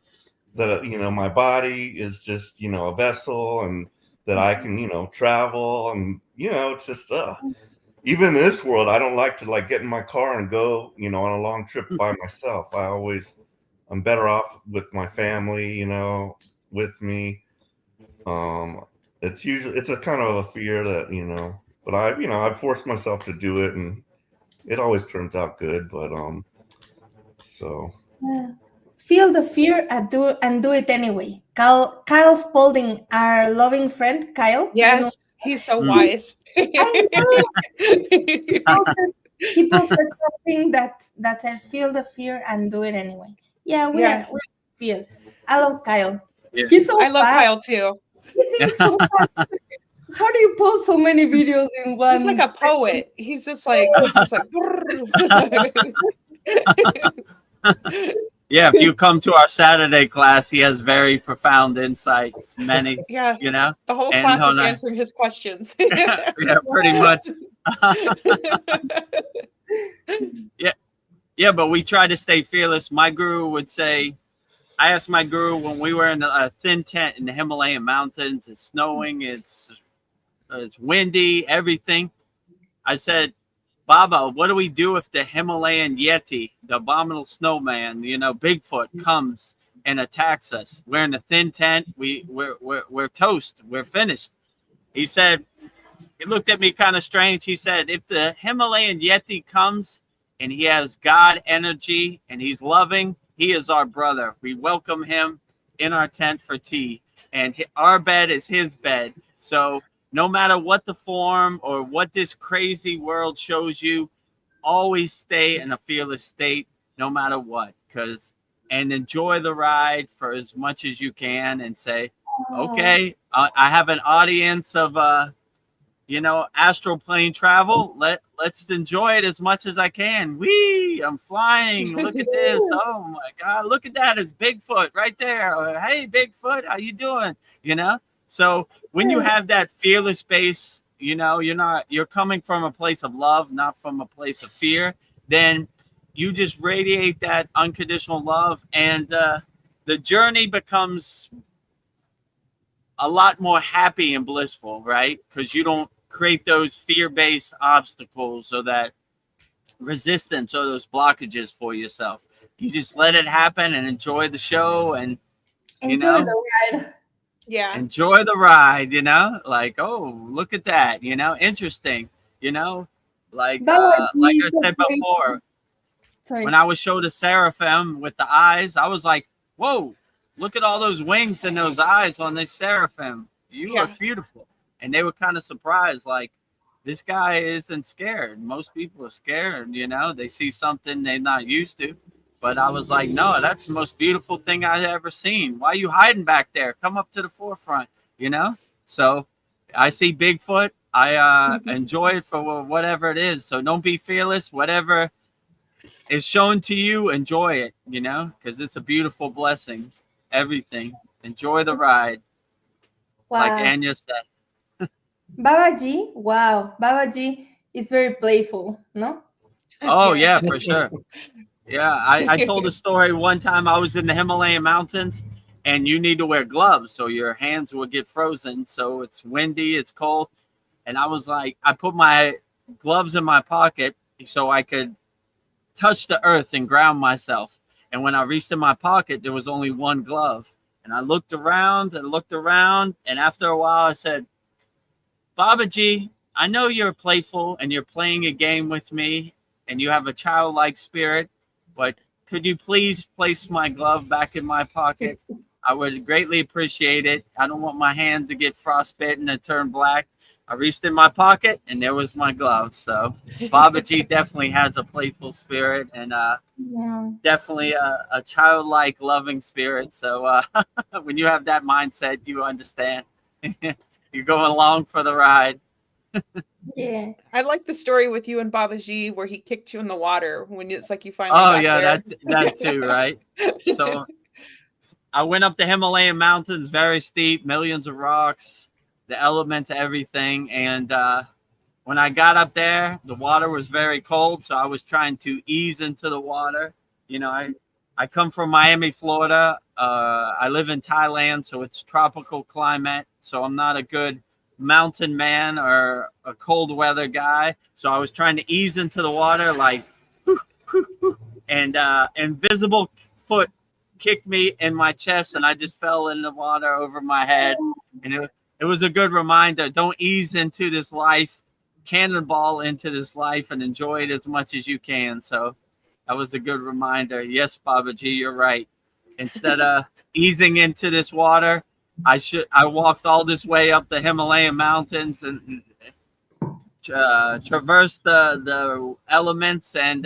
that my body is just a vessel, and that I can travel, and it's just even in this world, I don't like to like get in my car and go, on a long trip by myself. I'm better off with my family, with me. It's a kind of a fear that, but I've forced myself to do it, and it always turns out good. But so feel the fear and do it anyway. Kyle Spalding, our loving friend, Kyle. Yes, he's so wise. I know. He posted something that said, "Feel the fear and do it anyway." Yeah, we're fierce. I love Kyle. Yeah. He's so I love fast. Kyle too. He thinks so fast. How do you post so many videos in one? He's like a poet. He's just like Yeah, if you come to our Saturday class, he has very profound insights. Many, yeah. The whole and class is hold on. answering his questions. Yeah, pretty much. Yeah, but we try to stay fearless. My guru would say, I asked my guru when we were in a thin tent in the Himalayan mountains, it's snowing, it's windy, everything. I said, Baba, what do we do if the Himalayan Yeti, the abominable snowman, Bigfoot comes and attacks us? We're in a thin tent. We're toast. We're finished. He said, he looked at me kind of strange. He said, if the Himalayan Yeti comes and he has God energy and he's loving, he is our brother. We welcome him in our tent for tea, and our bed is his bed. So no matter what the form or what this crazy world shows you, always stay in a fearless state, no matter what, and enjoy the ride for as much as you can, and say, okay, I have an audience of, astral plane travel. Let's enjoy it as much as I can. Whee! I'm flying. Look at this. Oh my God! Look at that. It's Bigfoot right there. Hey, Bigfoot, how you doing? So when you have that fearless space, you're coming from a place of love, not from a place of fear. Then you just radiate that unconditional love, and the journey becomes a lot more happy and blissful, right? Because you don't create those fear-based obstacles or that resistance or those blockages for yourself. You just let it happen and enjoy the show, and enjoy the ride. Yeah. Enjoy the ride, like, oh, look at that, interesting, like I said before, when I was showed a seraphim with the eyes, I was like, whoa, look at all those wings and those eyes on this seraphim. You look beautiful. and they were kind of surprised, like, this guy isn't scared. Most people are scared, you know, they see something they're not used to. But I was like, no, that's the most beautiful thing I've ever seen. Why are you hiding back there? Come up to the forefront, you know? So I see Bigfoot. I enjoy it for whatever it is. So don't be fearless. Whatever is shown to you, enjoy it, you know, because it's a beautiful blessing. Everything. Enjoy the ride, like Wow. Anya said. Babaji, wow. Babaji is very playful, no? Oh, yeah, for sure. Yeah, I told a story one time. I was in the Himalayan mountains, and you need to wear gloves so your hands will get frozen. So it's windy, it's cold. And I was like, I put my gloves in my pocket so I could touch the earth and ground myself. And when I reached in my pocket, there was only one glove. And I looked around and looked around. And after a while, I said, Babaji, I know you're playful and you're playing a game with me and you have a childlike spirit, but could you please place my glove back in my pocket? I would greatly appreciate it. I don't want my hand to get frostbitten and turn black. I reached in my pocket and there was my glove. So Babaji definitely has a playful spirit and Yeah. definitely a childlike loving spirit. So when you have that mindset, you understand. You're going along for the ride. Yeah. I like the story with you and Babaji where he kicked you in the water when it's like you finally Oh got yeah, there. that too, right? So I went up the Himalayan mountains, very steep, millions of rocks, the elements, everything. And when I got up there, the water was very cold, so I was trying to ease into the water. You know, I come from Miami, Florida. I live in Thailand, so it's tropical climate. So I'm not a good mountain man or a cold weather guy. So I was trying to ease into the water, like, and invisible foot kicked me in my chest, and I just fell in the water over my head. And it was a good reminder. Don't ease into this life, cannonball into this life, and enjoy it as much as you can. So that was a good reminder. Yes, Babaji, you're right. Instead of easing into this water, I walked all this way up the Himalayan mountains and traversed the elements, and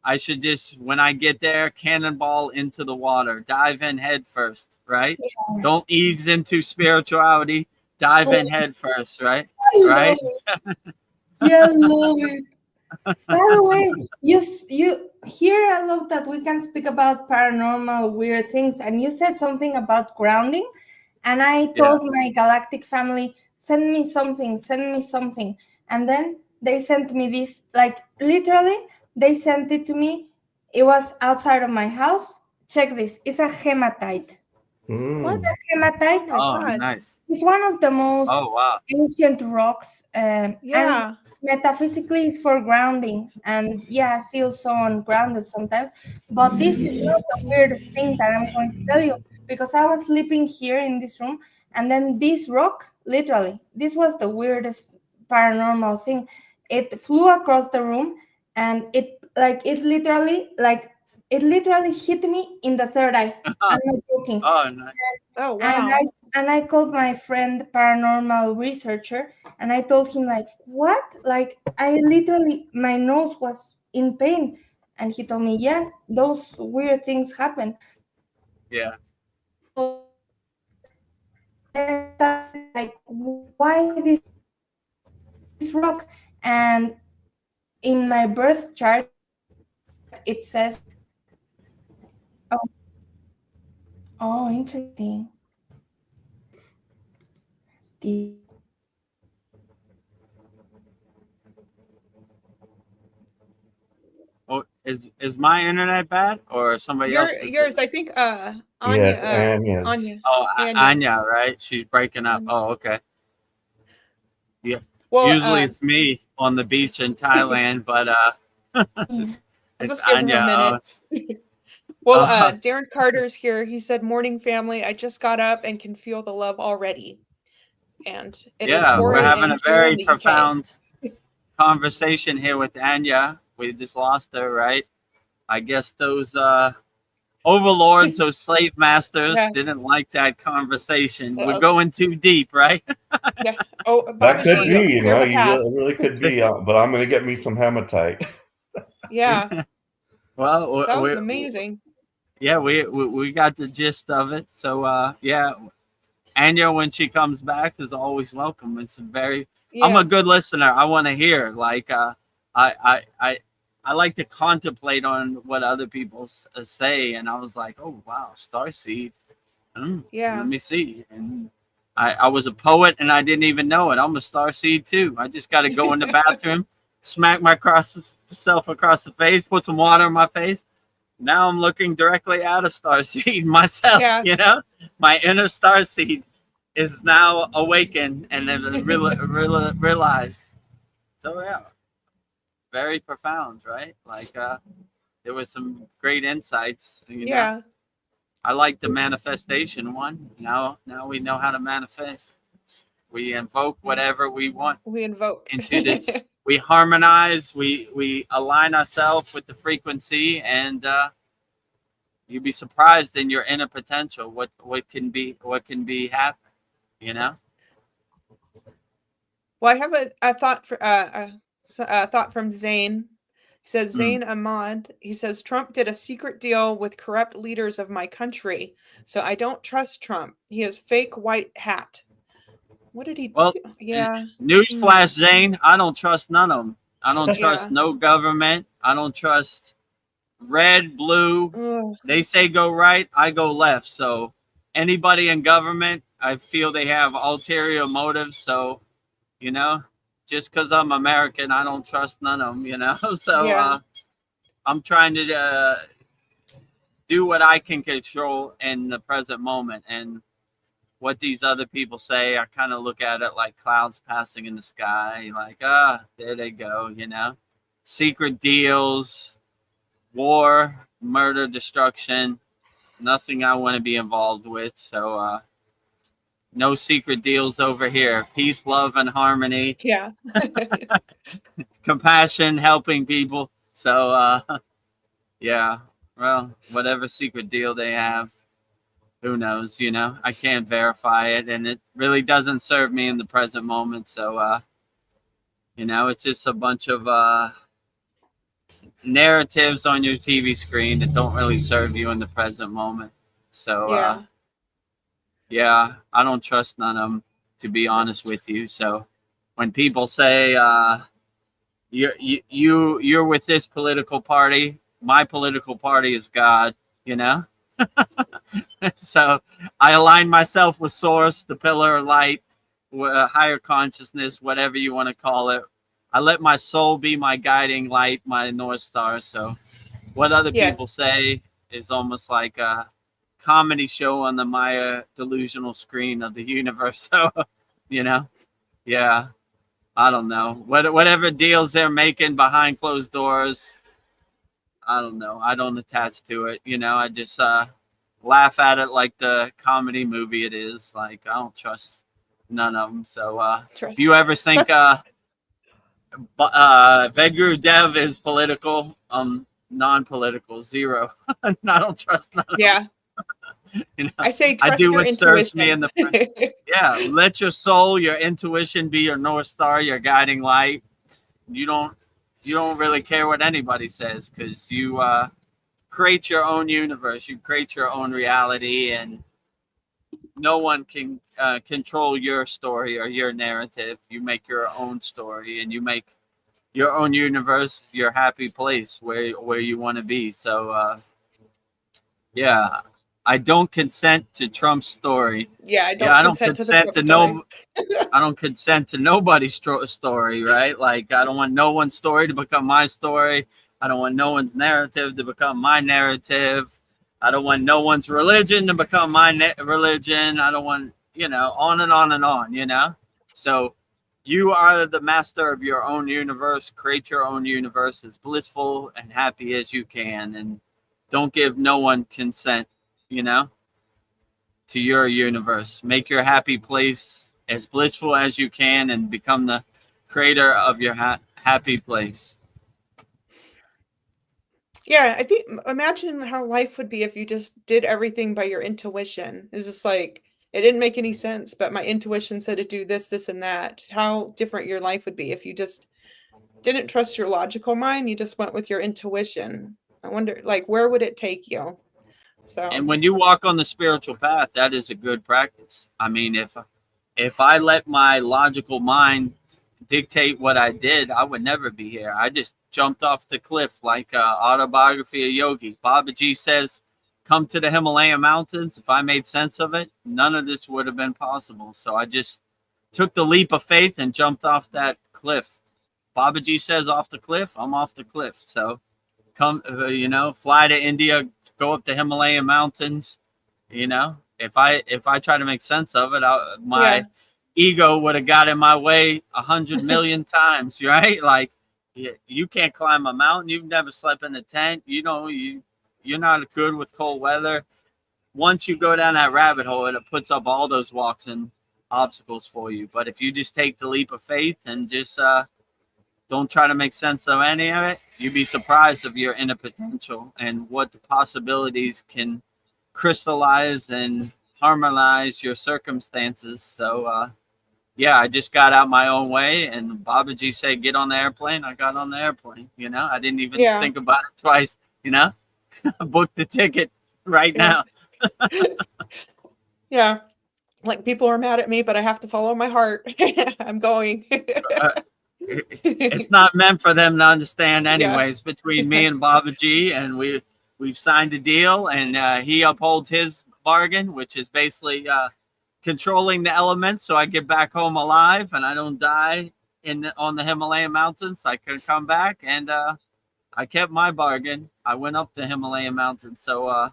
I should just, when I get there, cannonball into the water, dive in head first, right? Yeah. Don't ease into spirituality, dive in head first, right? I love Right? it. Yeah, I love it. By the way, you here I love that we can speak about paranormal weird things, and you said something about grounding, and I told my galactic family, send me something, and then they sent me this, like literally, they sent it to me. It was outside of my house. Check this. It's a hematite. What? A hematite. Oh Oh, my God. nice. It's one of the most Oh, wow. ancient rocks, and Yeah. metaphysically it's for grounding. And yeah, I feel so ungrounded sometimes, but this is not the weirdest thing that I'm going to tell you, because I was sleeping here in this room, and then this rock, literally, this was the weirdest paranormal thing. It flew across the room, and it literally hit me in the third eye. I'm not joking. Oh, nice. Oh and wow. I called my friend paranormal researcher, and I told him, like, what, like, I literally, my nose was in pain, and he told me, yeah, those weird things happen. Yeah. So then I started, like, why this rock? And in my birth chart it says, oh, oh, interesting. Oh, is my internet bad or somebody else's? Yours, I think Yeah, Anya, it's Anya's. Anya. Oh, Anya. Anya, right? She's breaking up. Anya. Oh, okay. Yeah. Well, Usually it's me on the beach in Thailand, but I'll it's just give him a Anya. minute. Well, Uh, Darren Carter's here. He said, "Morning, family. I just got up and can feel the love already." And it is yeah, 4 we're having a.m. a here in very the UK. profound conversation here with Anya. We just lost her, right? I guess those overlords or slave masters Yeah. didn't like that conversation. We're Well, going too deep, right? yeah. Oh, That Bobby could Shea, be, you clear know, the you path. really could be. But I'm gonna get me some hematite. Yeah, Well, that was amazing. yeah, we got the gist of it. So yeah, Anya, when she comes back, is always welcome. It's very. I'm Yeah. a good listener. I want to hear. Like, I, I, I, I like to contemplate on what other people say, and I was like, oh wow, Starseed. Yeah. Let me see. And I was a poet, and I didn't even know it. I'm a Starseed too. I just got to go in the bathroom, smack myself across the face, put some water in my face. Now I'm looking directly at a starseed myself. Yeah. You know, my inner starseed is now awakened and then realized. So yeah, very profound, right? Like there was some great insights. You know, Yeah. I like the manifestation one. Now we know how to manifest. We invoke whatever we want We invoke. into this. We harmonize. We align ourselves with the frequency and. You'd be surprised in your inner potential what can be happen, you know. Well, I have a thought for a thought from Zane. He says Zane Ahmad. He says Trump did a secret deal with corrupt leaders of my country, so I don't trust Trump. He has fake white hat. What did he Well, do? Yeah. newsflash, Zane, I don't trust none of them. I don't trust Yeah. no government. I don't trust red, blue. Ugh. They say go right, I go left. So anybody in government, I feel they have ulterior motives. So you know, just because I'm American, I don't trust none of them. You know, so Yeah. I'm trying to do what I can control in the present moment. And what these other people say, I kind of look at it like clouds passing in the sky. Like, there they go, you know. Secret deals, war, murder, destruction, nothing I want to be involved with. So, no secret deals over here. Peace, love, and harmony, Yeah. compassion, helping people. So, yeah, well, whatever secret deal they have, who knows, you know, I can't verify it, and it really doesn't serve me in the present moment. So you know, it's just a bunch of narratives on your TV screen that don't really serve you in the present moment. So Yeah. yeah, I don't trust none of them, to be honest with you. So when people say you're with this political party, my political party is God, you know. So I align myself with source, the pillar of light, higher consciousness, whatever you want to call it. I let my soul be my guiding light, my North Star. So what other people Yes. say is almost like a comedy show on the Maya delusional screen of the universe. So, you know, yeah, I don't know. Whatever deals they're making behind closed doors, I don't know. I don't attach to it. You know, I just laugh at it like the comedy movie it is. Like, I don't trust none of them. So if you ever think Vedagurudev is political, non-political, zero. I don't trust none of them. Yeah. You know, I say I trust do your what serves me in intuition. the yeah. Let your soul, your intuition be your North Star, your guiding light. You don't really care what anybody says because you create your own universe. You create your own reality, and no one can control your story or your narrative. You make your own story, and you make your own universe, your happy place where you want to be. So yeah, I don't consent to Trump's story. Yeah, I Yeah, don't I don't consent to the consent Trump to story. I don't consent to nobody's story, right? Like I don't want no one's story to become my story. I don't want no one's narrative to become my narrative. I don't want no one's religion to become my religion. I don't want, you know, on and on and on, you know? So you are the master of your own universe. Create your own universe as blissful and happy as you can. And don't give no one consent, you know, to your universe. Make your happy place as blissful as you can and become the creator of your happy place. Yeah, I think imagine how life would be if you just did everything by your intuition. It's just like it didn't make any sense, but my intuition said to do this, this, and that. How different your life would be if you just didn't trust your logical mind, you just went with your intuition. I wonder, like, where would it take you? And So, when you walk on the spiritual path, that is a good practice. I mean, if I let my logical mind dictate what I did, I would never be here. I just jumped off the cliff like Autobiography of Yogi. Babaji says, come to the Himalaya mountains. If I made sense of it, none of this would have been possible. So I just took the leap of faith and jumped off that cliff. Babaji says off the cliff, I'm off the cliff. So come, fly to India, go up the Himalayan mountains. If I try to make sense of it, my yeah, ego would have got in my way 100 million times, right? Like, you can't climb a mountain. You've never slept in a tent. You're not good with cold weather. Once you go down that rabbit hole, it puts up all those walks and obstacles for you. But if you just take the leap of faith and just don't try to make sense of any of it, you'd be surprised of your inner potential and what the possibilities can crystallize and harmonize your circumstances. So, yeah, I just got out my own way, and Babaji said, get on the airplane. I got on the airplane. I didn't even yeah, think about it twice. I booked the ticket right yeah, now. yeah. Like people are mad at me, but I have to follow my heart. I'm going. Uh, it's not meant for them to understand Yeah, anyways. Between me and Babaji, and we've signed a deal, and he upholds his bargain, which is basically controlling the elements so I get back home alive and I don't die on the Himalayan mountains. I can come back, and I kept my bargain. I went up the Himalayan mountains, so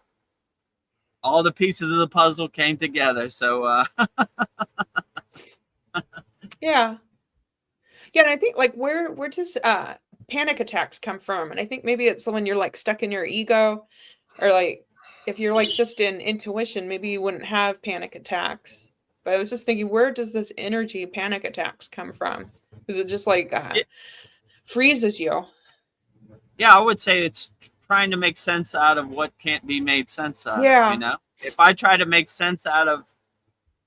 all the pieces of the puzzle came together. So yeah. Yeah, and I think like where does panic attacks come from? And I think maybe it's when you're like stuck in your ego, or like if you're like just in intuition, maybe you wouldn't have panic attacks. But I was just thinking, where does this energy panic attacks come from? Is it just like freezes you? yeah, I would say it's trying to make sense out of what can't be made sense out of. Yeah, If I try to make sense out of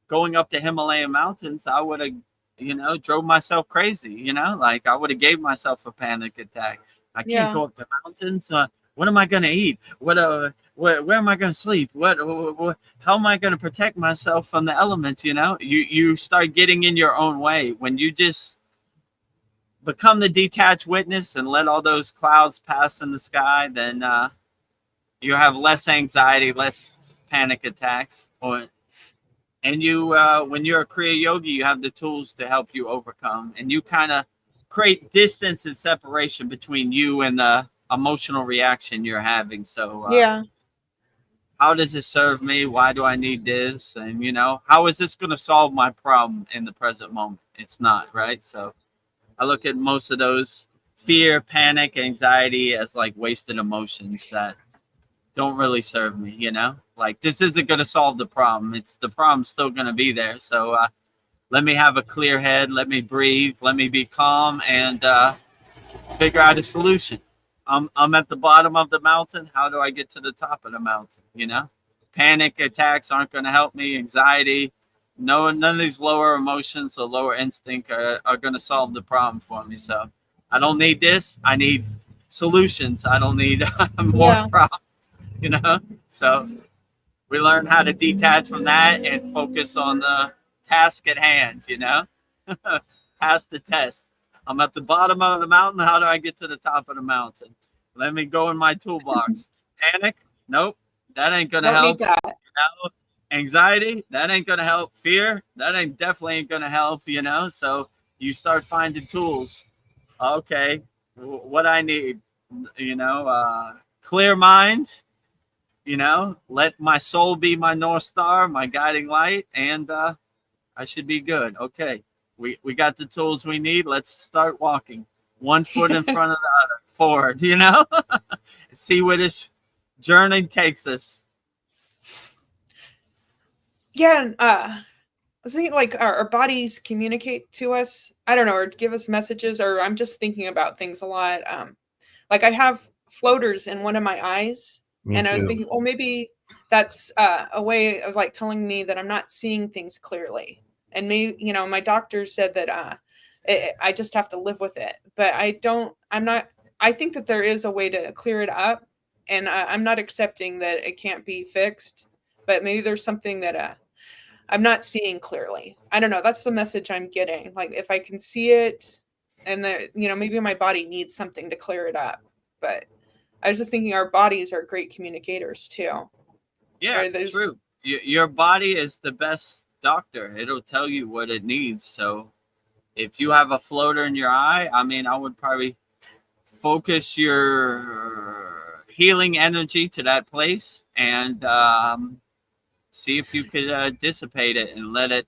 going up the Himalayan mountains, I would have, drove myself crazy. Like I would have gave myself a panic attack. I can't yeah, go up the mountains. What am I going to eat? Where am I going to sleep? What, how am I going to protect myself from the elements? You start getting in your own way when you just become the detached witness and let all those clouds pass in the sky. Then you have less anxiety, less panic attacks, and you when you're a Kriya yogi, you have the tools to help you overcome, and you kind of create distance and separation between you and the emotional reaction you're having. So yeah, how does it serve me? Why do I need this? And how is this going to solve my problem in the present moment? It's not, right? So I look at most of those fear, panic, anxiety as like wasted emotions that don't really serve me. Like this isn't going to solve the problem. The problem's still going to be there. So let me have a clear head. Let me breathe. Let me be calm and figure out a solution. I'm at the bottom of the mountain. How do I get to the top of the mountain? Panic attacks aren't going to help me. Anxiety, no, none of these lower emotions or lower instinct are going to solve the problem for me. So I don't need this. I need solutions. I don't need more yeah, problems. So we learn how to detach from that and focus on the task at hand. Pass the test. I'm at the bottom of the mountain. How do I get to the top of the mountain? Let me go in my toolbox. Panic? Nope. That ain't gonna don't need help. that. Anxiety? That ain't gonna help. Fear? That definitely ain't gonna help. So you start finding tools. Okay, what I need. Clear mind. Let my soul be my North Star, my guiding light, and I should be good. Okay, we got the tools we need. Let's start walking. One foot in front of the other, forward, see where this journey takes us. Yeah, and I was thinking like our bodies communicate to us. I don't know, or give us messages, or I'm just thinking about things a lot. Like I have floaters in one of my eyes. Me And I was too. thinking, well, maybe that's a way of like telling me that I'm not seeing things clearly. And maybe, you know, my doctor said that I just have to live with it. But I think that there is a way to clear it up. And I'm not accepting that it can't be fixed. But maybe there's something that I'm not seeing clearly. I don't know. That's the message I'm getting. Like if I can see it, and you know, maybe my body needs something to clear it up. But I was just thinking our bodies are great communicators too. Yeah, true. Your body is the best doctor. It'll tell you what it needs. So if you have a floater in your eye, I mean, I would probably focus your healing energy to that place and see if you could dissipate it and let it,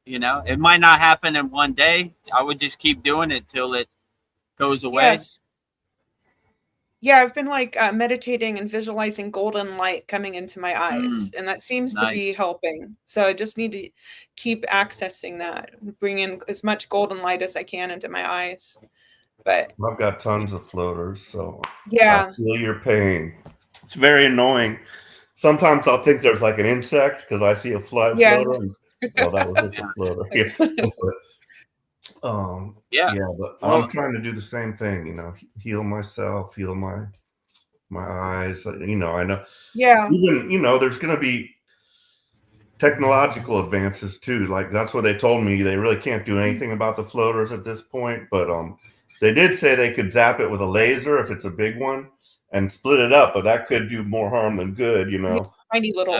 you know, it might not happen in one day. I would just keep doing it till it goes away. Yes. Yeah, I've been like meditating and visualizing golden light coming into my eyes, and that seems to be helping. So I just need to keep accessing that, bring in as much golden light as I can into my eyes. But I've got tons of floaters, so yeah, I feel your pain. It's very annoying. Sometimes I'll think there's like an insect because I see a floater. And, well, that was just a floater. But I'm trying to do the same thing, you know, heal myself, heal my eyes. You know, I know. Yeah. Even, you know, there's going to be technological advances too. Like that's what they told me. They really can't do anything about the floaters at this point, but they did say they could zap it with a laser if it's a big one and split it up, but that could do more harm than good, you know. Yeah, tiny little.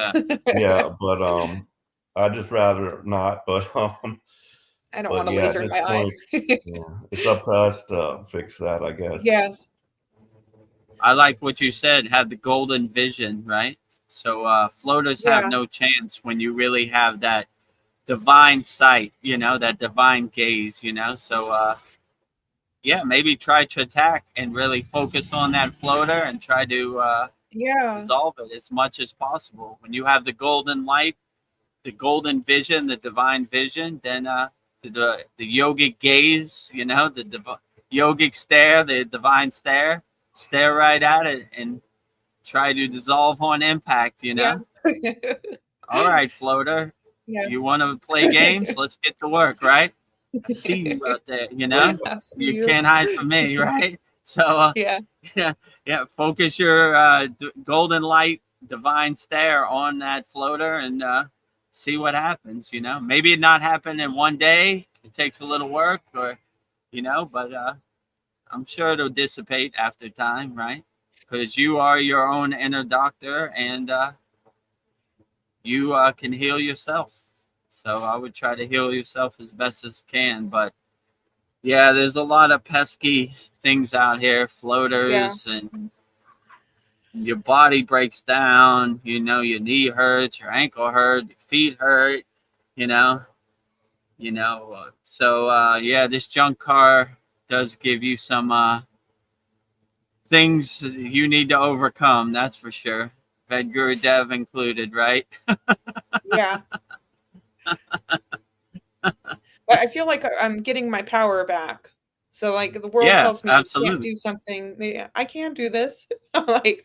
Yeah, but I'd just rather not. But I don't want a laser in my eye. It's up to us to fix that, I guess. Yes. I like what you said, have the golden vision, right? So floaters have no chance when you really have that divine sight, you know, that divine gaze, you know. So maybe try to attack and really focus on that floater and try to dissolve it as much as possible. When you have the golden light, the golden vision, the divine vision, then the yogic gaze, you know, the yogic stare, the divine stare right at it and try to dissolve on impact, you know. All right, floater, you want to play games? Let's get to work, right? I see you out there, you know. You can't hide from me, right? So focus your golden light divine stare on that floater and see what happens, you know. Maybe it not happen in one day. It takes a little work, or you know, but I'm sure it'll dissipate after time, right? Because you are your own inner doctor, and you can heal yourself. So I would try to heal yourself as best as can. But yeah, there's a lot of pesky things out here, floaters, and your body breaks down. You know, your knee hurts, your ankle hurts, your feet hurt. You know. So this junk car does give you some things you need to overcome. That's for sure. Vedagurudev included, right? Yeah. But I feel like I'm getting my power back. So like the world tells me I can't do something. Maybe I can do this. Like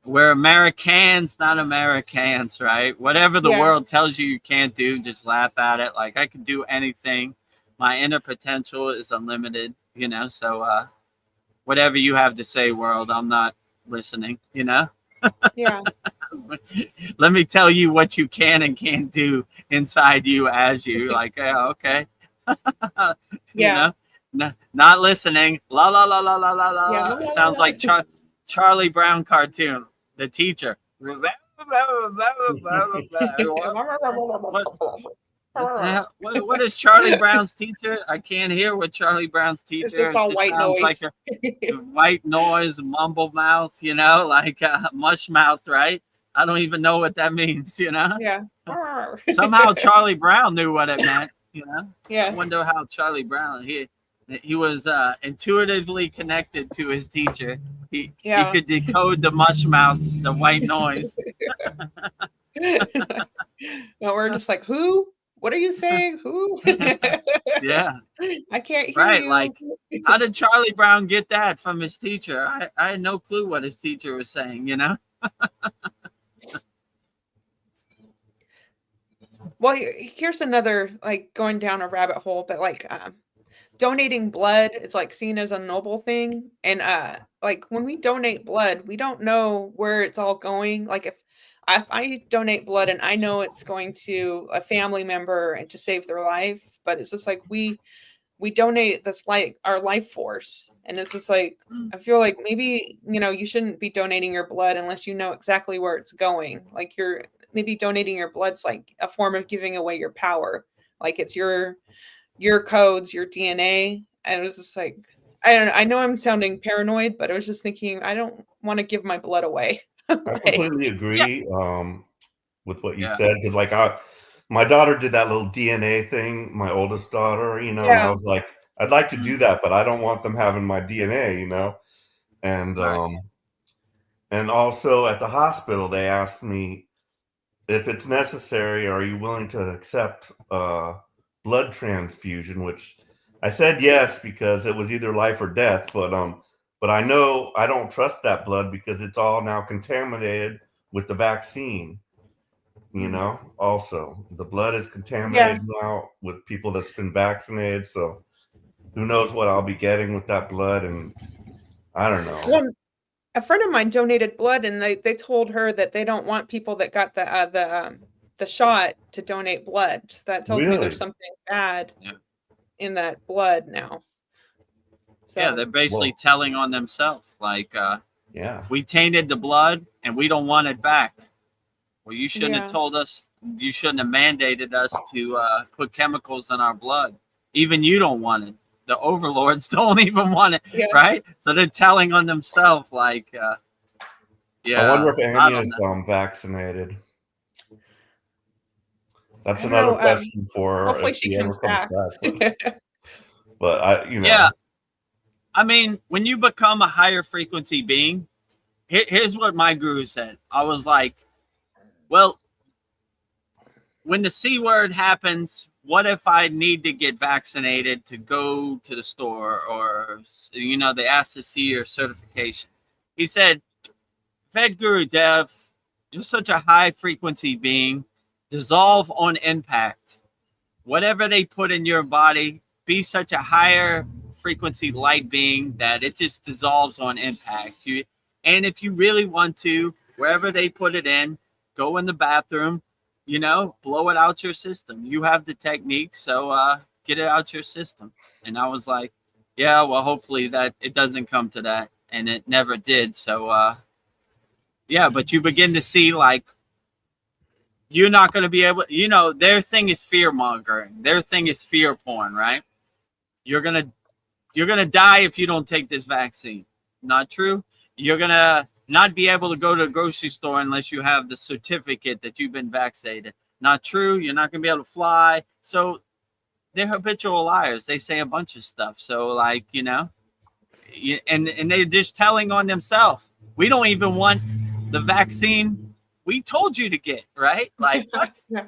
we're Americans, not Americans, right? Whatever the world tells you can't do, just laugh at it. Like I can do anything. My inner potential is unlimited, you know. So whatever you have to say, world, I'm not listening, you know. Yeah. Let me tell you what you can and can't do inside you as you. Like, okay. You know? Not listening. La la la la la la la. It sounds like Charlie Brown cartoon. The teacher. What is Charlie Brown's teacher? I can't hear what Charlie Brown's teacher. It's just all white noise. Like a white noise, mumble mouth, you know, like mush mouth, right? I don't even know what that means, you know? Yeah. Somehow Charlie Brown knew what it meant, you know? Yeah. I wonder how Charlie Brown, he was intuitively connected to his teacher. He could decode the mush mouth, the white noise. No, we're just like, who? What are you saying? Who? Yeah, I can't hear right. you. Like, how did Charlie Brown get that from his teacher? I had no clue what his teacher was saying, you know? Well, here's another, like, going down a rabbit hole, but like donating blood, it's like seen as a noble thing. And like when we donate blood, we don't know where it's all going. Like if I donate blood and I know it's going to a family member and to save their life, but it's just like we donate this, like, our life force, and it's just like I feel like maybe, you shouldn't be donating your blood unless you know exactly where it's going. Like, you're maybe donating your blood's like a form of giving away your power, like it's your codes, your DNA. And it was just like, I don't know, I know I'm sounding paranoid, but I was just thinking I don't want to give my blood away. I Like, completely Yeah. agree with what you Yeah. said, because like my daughter did that little DNA thing, my oldest daughter, and I yeah. was like, I'd like to do that, but I don't want them having my DNA, and Right. and also at the hospital they asked me, if it's necessary, are you willing to accept blood transfusion? Which I said yes, because it was either life or death. But I know I don't trust that blood because it's all now contaminated with the vaccine. Also the blood is Yeah. contaminated now with people that's been vaccinated. So who knows what I'll be getting with that blood? And I don't know. Well, a friend of mine donated blood, and they told her that they don't want people that got the shot to donate blood. So that tells me there's Really? something bad Yeah. in that blood now. Yeah, they're So basically Whoa. telling on themselves, like, Yeah. we tainted the blood and we don't want it back. Well, you shouldn't have yeah, told us, you shouldn't have mandated us to put chemicals in our blood. Even you don't want it. The overlords don't even want it, yeah. right? So they're telling on themselves, like, I yeah, wonder if I Anya don't is know. vaccinated. I That's don't another know. question for her Hopefully if she she ever comes comes back. back. But Yeah, I mean, when you become a higher frequency being, here's what my guru said. I was like, well, when the C word happens, what if I need to get vaccinated to go to the store, or, they ask to see your certification? He said, Vedagurudev, you're such a high frequency being. Dissolve on impact. Whatever they put in your body, be such a higher frequency light being that it just dissolves on impact. And if you really want to, wherever they put it in, go in the bathroom, blow it out your system. You have the technique, so get it out your system. And I was like, yeah, well, hopefully that it doesn't come to that. And it never did. So, yeah, but you begin to see, like, you're not going to be able, their thing is fear mongering. Their thing is fear porn, right? You're going to die if you don't take this vaccine. Not true. You're going to not be able to go to a grocery store unless you have the certificate that you've been vaccinated. Not true. You're not going to be able to fly. So they're habitual liars. They say a bunch of stuff. So, like, and they're just telling on themselves. We don't even want the vaccine we told you to get, right? Like, what? Yeah.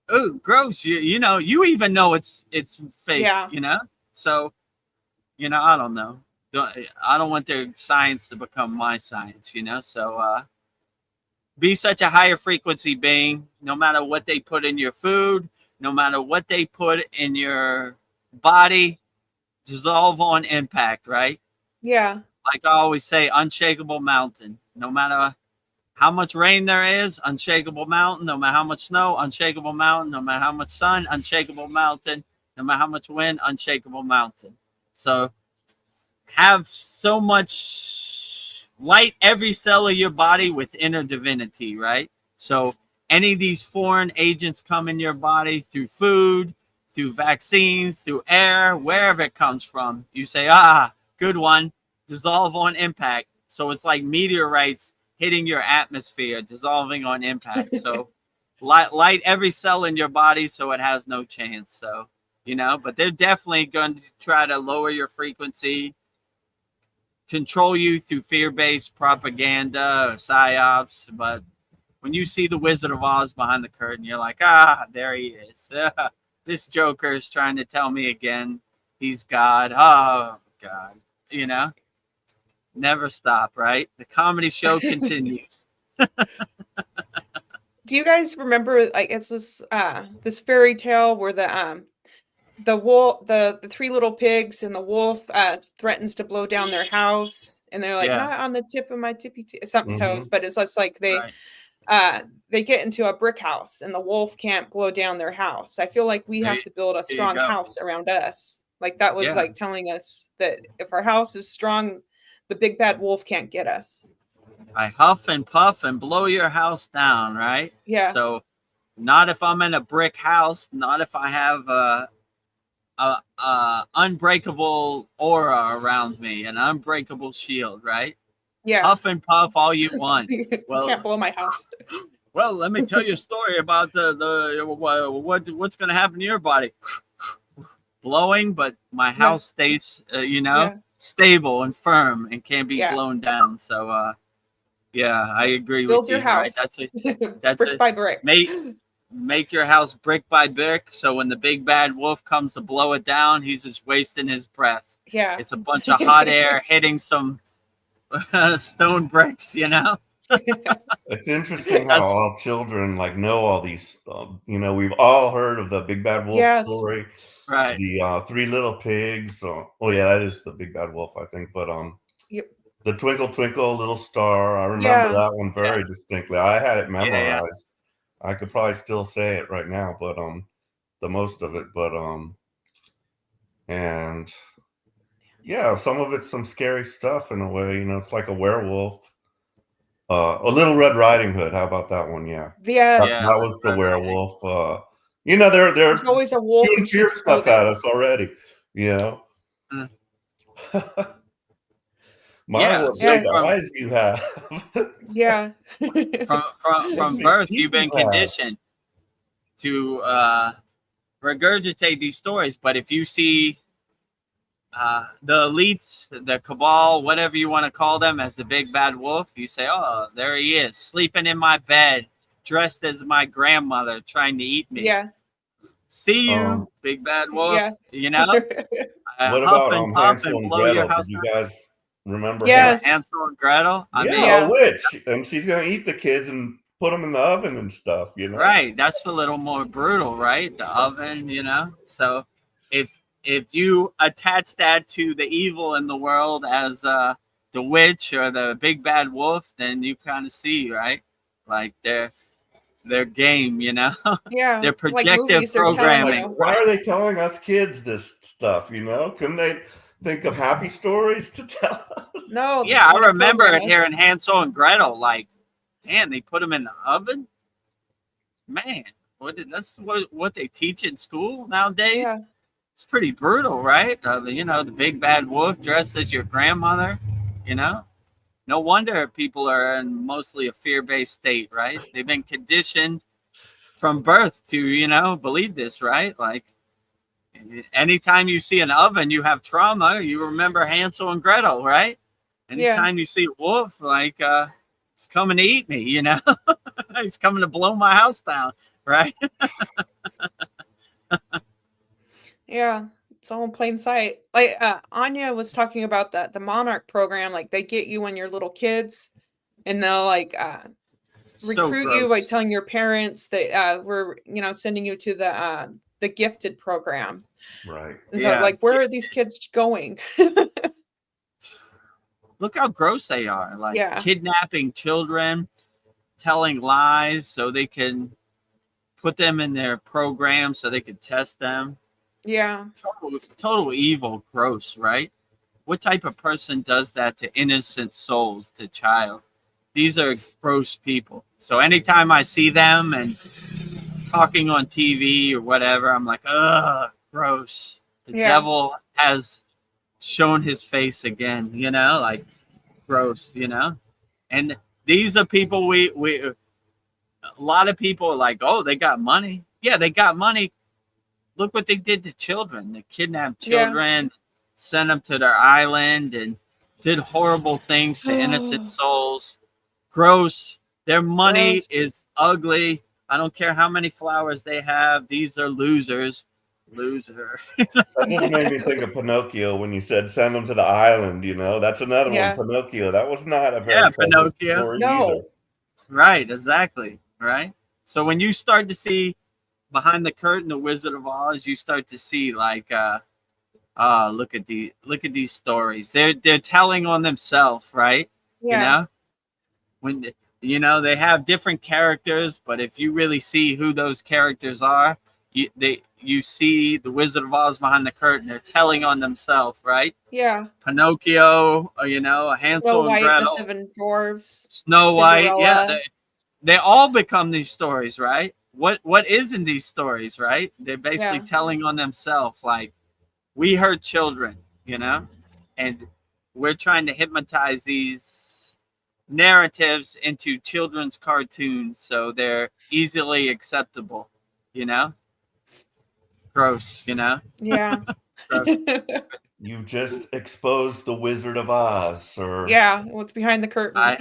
Oh, gross. You even know it's fake, Yeah. So, I don't know. I don't want their science to become my science, So, be such a higher frequency being, no matter what they put in your food, no matter what they put in your body, dissolve on impact, right? Yeah. Like I always say, unshakable mountain. No matter how much rain there is, unshakable mountain. No matter how much snow, unshakable mountain. No matter how much sun, unshakable mountain. No matter how much wind, unshakable mountain. So have so much light every cell of your body with inner divinity, right? So any of these foreign agents come in your body through food, through vaccines, through air, wherever it comes from, you say, good one, dissolve on impact. So it's like meteorites hitting your atmosphere, dissolving on impact. So light every cell in your body so it has no chance. So, but they're definitely going to try to lower your frequency, control you through fear-based propaganda or psyops. But when you see the Wizard of Oz behind the curtain, you're like, ah, there he is. This Joker is trying to tell me again he's God. Oh, God. You know, never stop, right? The comedy show continues. Do you guys remember, like, it's this fairy tale where the wolf, the three little pigs and the wolf threatens to blow down their house, and they're like, Yeah. not on the tip of my tippy something toes, Mhm. but it's just like they get into a brick house and the wolf can't blow down their house. I feel like we have to build a There you strong go. house around us. Like that was Yeah. like telling us that if our house is strong, the big bad wolf can't get us. I huff and puff and blow your house down, right? Yeah. So, not if I'm in a brick house, not if I have a unbreakable aura around me, an unbreakable shield, right? Yeah. Huff and puff all you want. You Well, can't blow my house. well, let me tell you a story about what's going to happen to your body. Blowing, but my house stays, stable and firm and can't be blown down. So, yeah, I agree Build with your you. house. Right? That's brick by brick. Make your house brick by brick. So when the big bad wolf comes to blow it down, he's just wasting his breath. Yeah. It's a bunch of hot air hitting some stone bricks, you know? It's interesting how all children like know all these. We've all heard of the Big Bad Wolf story, right? The Three Little Pigs. Oh yeah, that is the Big Bad Wolf, I think. But the Twinkle Twinkle Little Star. I remember that one very distinctly. I had it memorized. I could probably still say it right now, but the most of it. But and yeah, some of it's some scary stuff in a way. It's like a werewolf. A Little Red Riding Hood. How about that one? Yeah. Yes. That was the werewolf. They're There's always a wolf doing in cheer sheep's stuff clothing. at us already. What big eyes you have. Yeah. From birth, you've been conditioned to regurgitate these stories. But if you see the elites, the cabal, whatever you want to call them, as the big bad wolf, you say, oh, there he is, sleeping in my bed, dressed as my grandmother, trying to eat me. Yeah. See you, big bad wolf. Yeah. What about Hansel and Gretel? Did you guys remember Hansel and Gretel? A witch, and she's gonna eat the kids and put them in the oven and stuff. Right. That's a little more brutal, right? The oven, So if you attach that to the evil in the world as the witch or the big bad wolf, then you kind of see, right? Like their game, Yeah. Their projective programming. Why are they telling us kids this stuff? Couldn't they think of happy stories to tell us? No. Yeah, I remember it here in Hansel and Gretel. Like, damn, they put them in the oven. Man, that's what they teach in school nowadays. Yeah. It's pretty brutal, right? The big bad wolf dressed as your grandmother. No wonder people are in mostly a fear-based state, right? They've been conditioned from birth to, believe this, right? Like, anytime you see an oven, you have trauma. You remember Hansel and Gretel, right? Anytime you see a wolf, like, he's coming to eat me, he's coming to blow my house down, right? Yeah, it's all in plain sight. Like Anya was talking about the Monarch program. Like they get you when you're little kids, and they'll like recruit you by telling your parents that we're sending you to the gifted program. Right. So like, where are these kids going? Look how gross they are. Like kidnapping children, telling lies so they can put them in their program so they can test them. Yeah. Total evil, gross, right? What type of person does that to innocent souls, to child? These are gross people. So anytime I see them and talking on TV or whatever, I'm like, ugh, gross. The devil has shown his face again, like gross, And these are people we a lot of people are like, oh, they got money. Yeah, they got money. Look what they did to children. They kidnapped children, sent them to their island, and did horrible things to innocent souls. Gross, Their money Gross. is ugly. I don't care how many flowers they have. These are losers. Loser. That just made me think of Pinocchio when you said send them to the island. That's another one. Yeah. Pinocchio. That was not a Yeah, very pleasant Pinocchio. story No. either. Right, exactly. Right. So when you start to see behind the curtain, the Wizard of Oz, you start to see like, look at these stories. They're telling on themselves, right? Yeah. When they have different characters, but if you really see who those characters are, you see the Wizard of Oz behind the curtain. They're telling on themselves, right? Yeah. Pinocchio, Snow Hansel and White, the Gretel, Seven Dwarfs, Snow White. Yeah, Cinderella. they all become these stories, right? What is in these stories, right? They're basically Yeah. telling on themselves, like, we hurt children, and we're trying to hypnotize these narratives into children's cartoons so they're easily acceptable, gross, Yeah. Gross. You've just exposed the Wizard of Oz, sir. Yeah. What's behind the curtain? I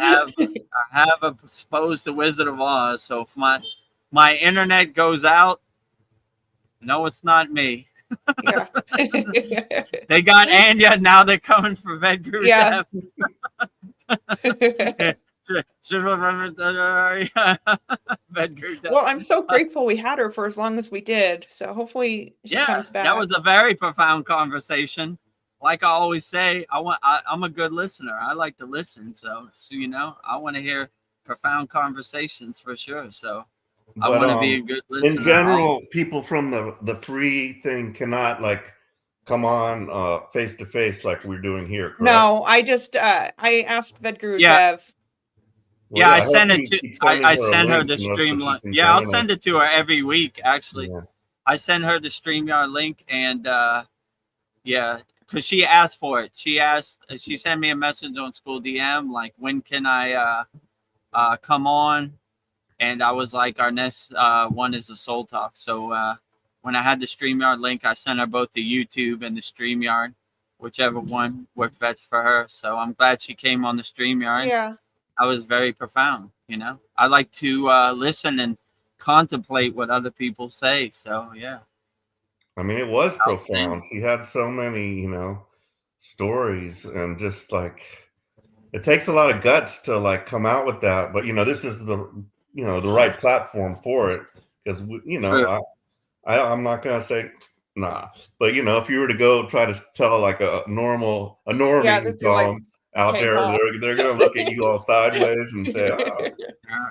have exposed the Wizard of Oz, so if my internet goes out, no, it's not me. Yeah. They got Anya, now they're coming for Vedagurudev. Yeah. Vedagurudev. Well, I'm so grateful we had her for as long as we did. So hopefully she comes back. That was a very profound conversation. Like I always say, I'm a good listener. I like to listen. So I want to hear profound conversations for sure. So I want to be a good listener. In general, people from the free thing cannot come on face to face like we're doing here. Correct? No, I just I asked Vedagurudev. Yeah. Well, I send it to. I send her link the and that's stream what link. she can Yeah, I'll join send us. it to her every week. Actually, Yeah. I send her the StreamYard link, and because she asked for it. She sent me a message on school DM like, when can I come on? And I was like, our next one is the Soul Talk. So when I had the StreamYard link, I sent her both the YouTube and the StreamYard, whichever one worked best for her. So I'm glad she came on the StreamYard. Yeah. I was very profound. I like to listen and contemplate what other people say. So yeah. I mean, it was profound. She had so many, stories, and just it takes a lot of guts to come out with that. But this is the right platform for it, because True. I'm not gonna say nah, but if you were to go try to tell a normie, they'd be like, out "Hey, there, Paul." they're gonna look at you all sideways and say,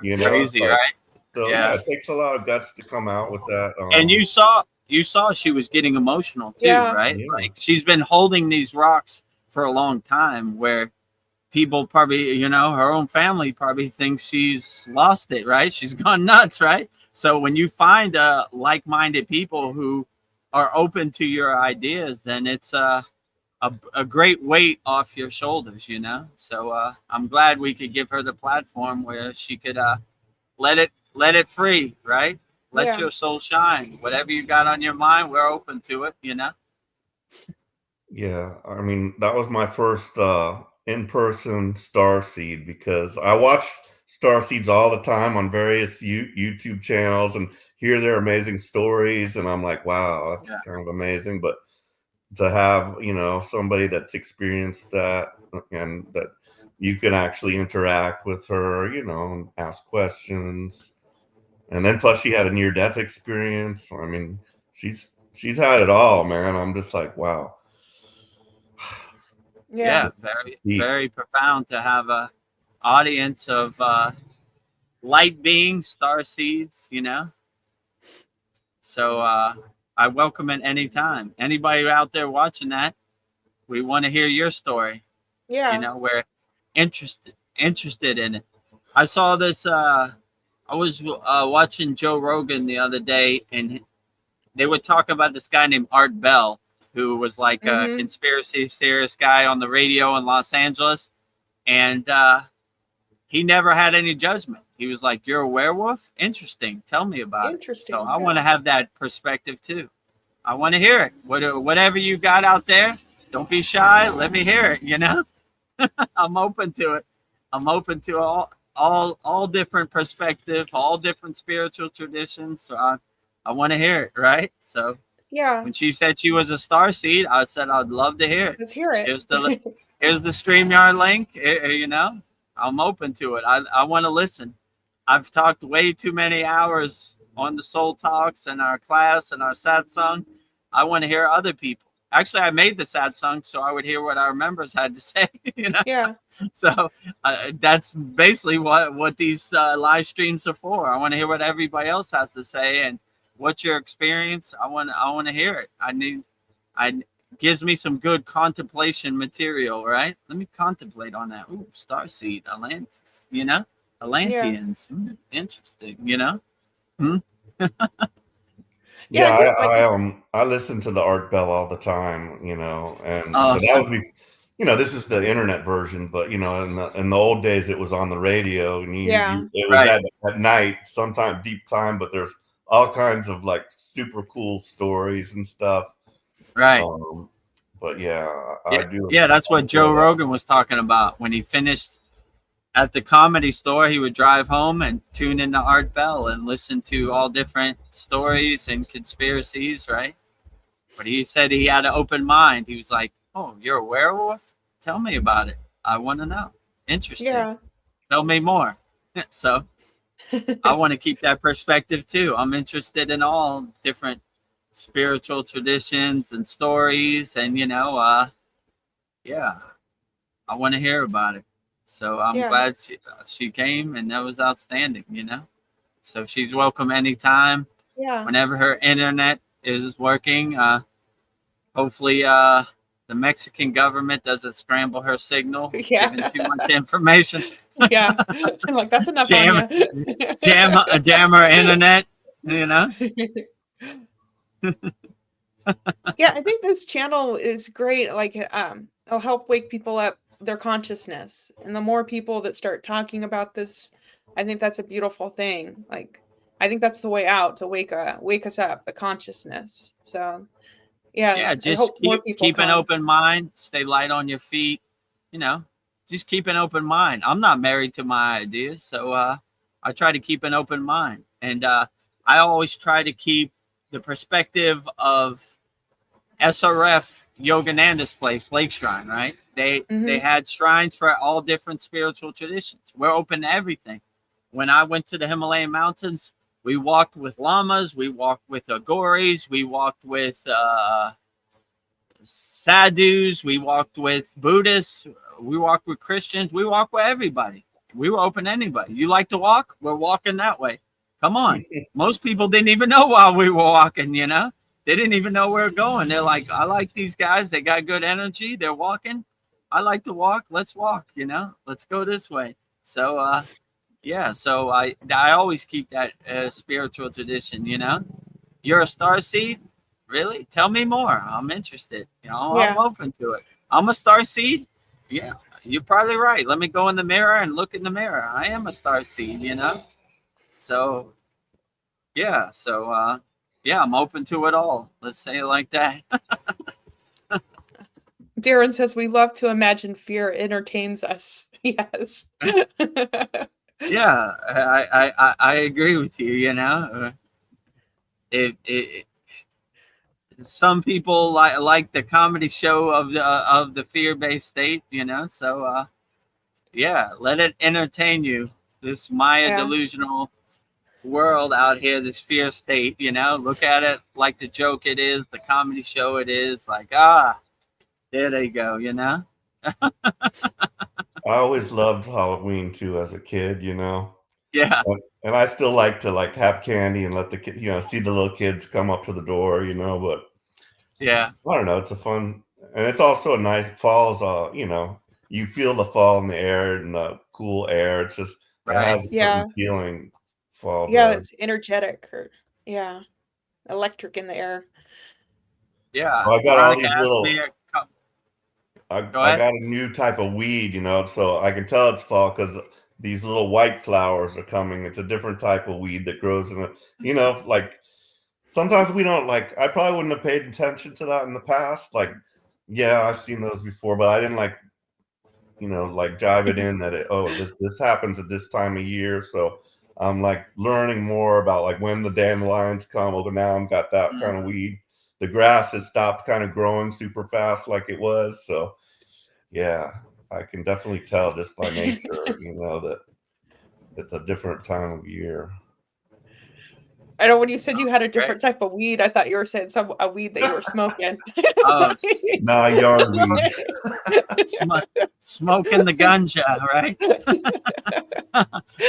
Crazy, right? So Yeah. it takes a lot of guts to come out with that. And you saw she was getting emotional too, Yeah. right? Yeah. Like, she's been holding these rocks for a long time, where people probably, her own family probably thinks she's lost it, right? She's gone nuts, right? So when you find like-minded people who are open to your ideas, then it's a great weight off your shoulders, So I'm glad we could give her the platform where she could let it free, right? Let your soul shine. Whatever you got on your mind, we're open to it, Yeah, I mean, that was my first in-person Starseed, because I watch Starseeds all the time on various YouTube channels and hear their amazing stories, and I'm like, wow, that's kind of amazing. But to have, somebody that's experienced that, and that you can actually interact with her, and ask questions. And then plus she had a near-death experience. I mean, she's had it all, man. I'm just like, wow. Yeah, very, very profound to have a audience of light beings, star seeds, So I welcome it anytime. Anybody out there watching that, we want to hear your story. Yeah. We're interested in it. I saw this. I was watching Joe Rogan the other day, and they were talking about this guy named Art Bell, who was like a conspiracy theorist guy on the radio in Los Angeles. And he never had any judgment. He was like, "You're a werewolf? Interesting. Tell me about it." So I want to have that perspective too. I want to hear it. Whatever you got out there, don't be shy. Let me hear it, I'm open to it. I'm open to all different perspective, all different spiritual traditions. So I want to hear it, right? So Yeah, when she said she was a star seed, I said I'd love to hear it. let's hear it. Here's the StreamYard link. You know, I'm open to it. I want to listen. I've talked way too many hours on the Soul Talks and our class and our satsang. I want to hear other people. Actually, I made the satsang so I would hear what our members had to say. You know, Yeah, so that's basically what these live streams are for. I want to hear what everybody else has to say and what's your experience. I want to hear it. I gives me some good contemplation material, right? Let me contemplate on that. Ooh, starseed, Atlantis, you know, Atlanteans. Interesting, you know. Yeah, I think, like, I listen to the Art Bell all the time, you know, and Oh, but that was you know, this is the internet version, but you know, in the old days it was on the radio, and Yeah. it was right, at night, sometime deep time, but there's all kinds of like super cool stories and stuff. right. But yeah, I Yeah, do. yeah. That's I what enjoy Joe that. Rogan was talking about when he finished at the Comedy Store. He would drive home and tune into Art Bell and listen to all different stories and conspiracies, right? But he said he had an open mind. He was like, "Oh, you're a werewolf? Tell me about it. I want to know. Interesting. Yeah. Tell me more." So I want to keep that perspective too. I'm interested in all different spiritual traditions and stories, and yeah, I want to hear about it. So I'm Yeah. glad she came, and that was outstanding. You know, so she's welcome anytime, Yeah. whenever her internet is working. Hopefully, the Mexican government doesn't scramble her signal, Yeah. giving too much information. Yeah. I'm like, that's enough jam, on you. jam her internet. You know. Yeah, I think this channel is great. Like, it'll help wake people up their consciousness, and the more people that start talking about this, I think that's a beautiful thing. Like, I think that's the way out to wake us up, the consciousness. So, yeah, Yeah, I just hope more people keep an come. open mind, stay light on your feet, you know. Just keep an open mind. I'm not married to my ideas, so I try to keep an open mind. And I always try to keep the perspective of SRF Yogananda's place, Lake Shrine, right? They had shrines for all different spiritual traditions. We're open to everything. When I went to the Himalayan mountains, we walked with lamas, we walked with agoris, we walked with sadhus, we walked with Buddhists, we walked with Christians, we walked with everybody. We were open to anybody. You like to walk? We're walking that way. Come on. Most people didn't even know while we were walking, you know? They didn't even know where we're going. They're like, I like these guys. They got good energy. They're walking. I like to walk. Let's walk, you know? Let's go this way. So, yeah, so I always keep that spiritual tradition, you know? You're a star seed? Really? Tell me more. I'm interested. You know, I'm Yeah. open to it. I'm a star seed? Yeah, you're probably right. Let me go in the mirror and look in the mirror. I am a star seed, you know? So, yeah, yeah, I'm open to it all. Let's say it like that. Darren says we love to imagine fear entertains us. Yes. Yeah, I agree with you, you know? It some people like the comedy show of the fear-based state, you know. So yeah, let it entertain you. This Maya Yeah. delusional world out here, this fear state, you know. Look at it like the joke it is, the comedy show it is. Like there they go, you know. I always loved Halloween too as a kid, you know. Yeah, And I still like to like have candy and let the kid, you know, see the little kids come up to the door, you know. But yeah, I don't know, it's a fun, and it's also a nice falls. You know, you feel the fall in the air and the cool air. It's just it right. has a Yeah. certain feeling. Fall Yeah, does. it's energetic, or yeah, electric in the air. Yeah, Well, I got all Veronica these asked little. me. I Go I ahead. got a new type of weed, you know, so I can tell it's fall because these little white flowers are coming. It's a different type of weed that grows in it. You know, like sometimes we don't like. I probably wouldn't have paid attention to that in the past. Like, yeah, I've seen those before, but I didn't like like jive it in that this happens at this time of year. So I'm like learning more about like when the dandelions come. Over now I've got that kind of weed. The grass has stopped kind of growing super fast like it was. So yeah, I can definitely tell just by nature, that it's a different time of year. I know when you said you had a Great. different type of weed, I thought you were saying a weed that you were smoking. Oh, Nah, yard weed. smoking the ganja, right?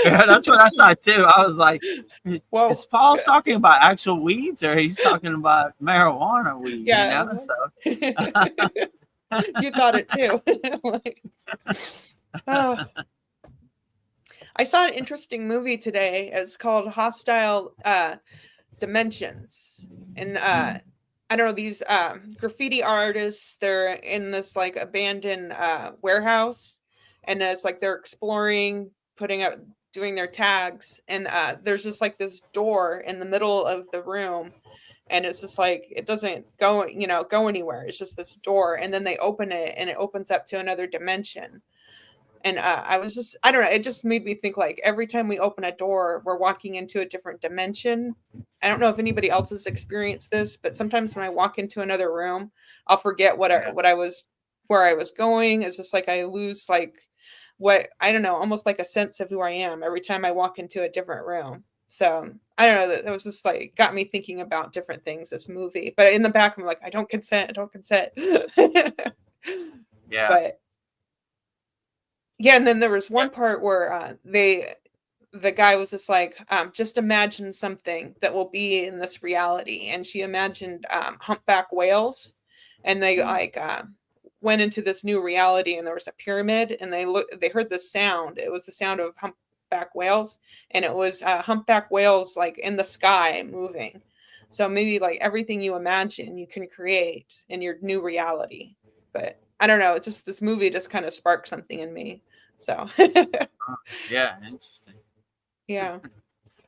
Yeah, that's what I thought too. I was like, Whoa. is Paul talking about actual weeds or he's talking about marijuana weed? Yeah. So You thought it too. Like, oh. I saw an interesting movie today. It's called Hostile Dimensions. And I don't know, these graffiti artists, they're in this like abandoned warehouse, and it's like they're exploring, putting out, doing their tags, and there's just like this door in the middle of the room, and it's just like it doesn't go anywhere. It's just this door, and then they open it and it opens up to another dimension. And I don't know, it just made me think like every time we open a door, we're walking into a different dimension. I don't know if anybody else has experienced this, but sometimes when I walk into another room, I'll forget where I was going. It's just like I lose like I don't know, almost like a sense of who I am every time I walk into a different room. So I don't know, that was just like got me thinking about different things, this movie. But in the back, I'm like, I don't consent. yeah. But yeah, and then there was one part where the guy was just like, just imagine something that will be in this reality, and she imagined humpback whales, and they like went into this new reality, and there was a pyramid, and they heard the sound. It was the sound of humpback whales, and it was humpback whales like in the sky moving. So maybe like everything you imagine, you can create in your new reality. But I don't know. It's just this movie just kind of sparked something in me. So Yeah, interesting. Yeah,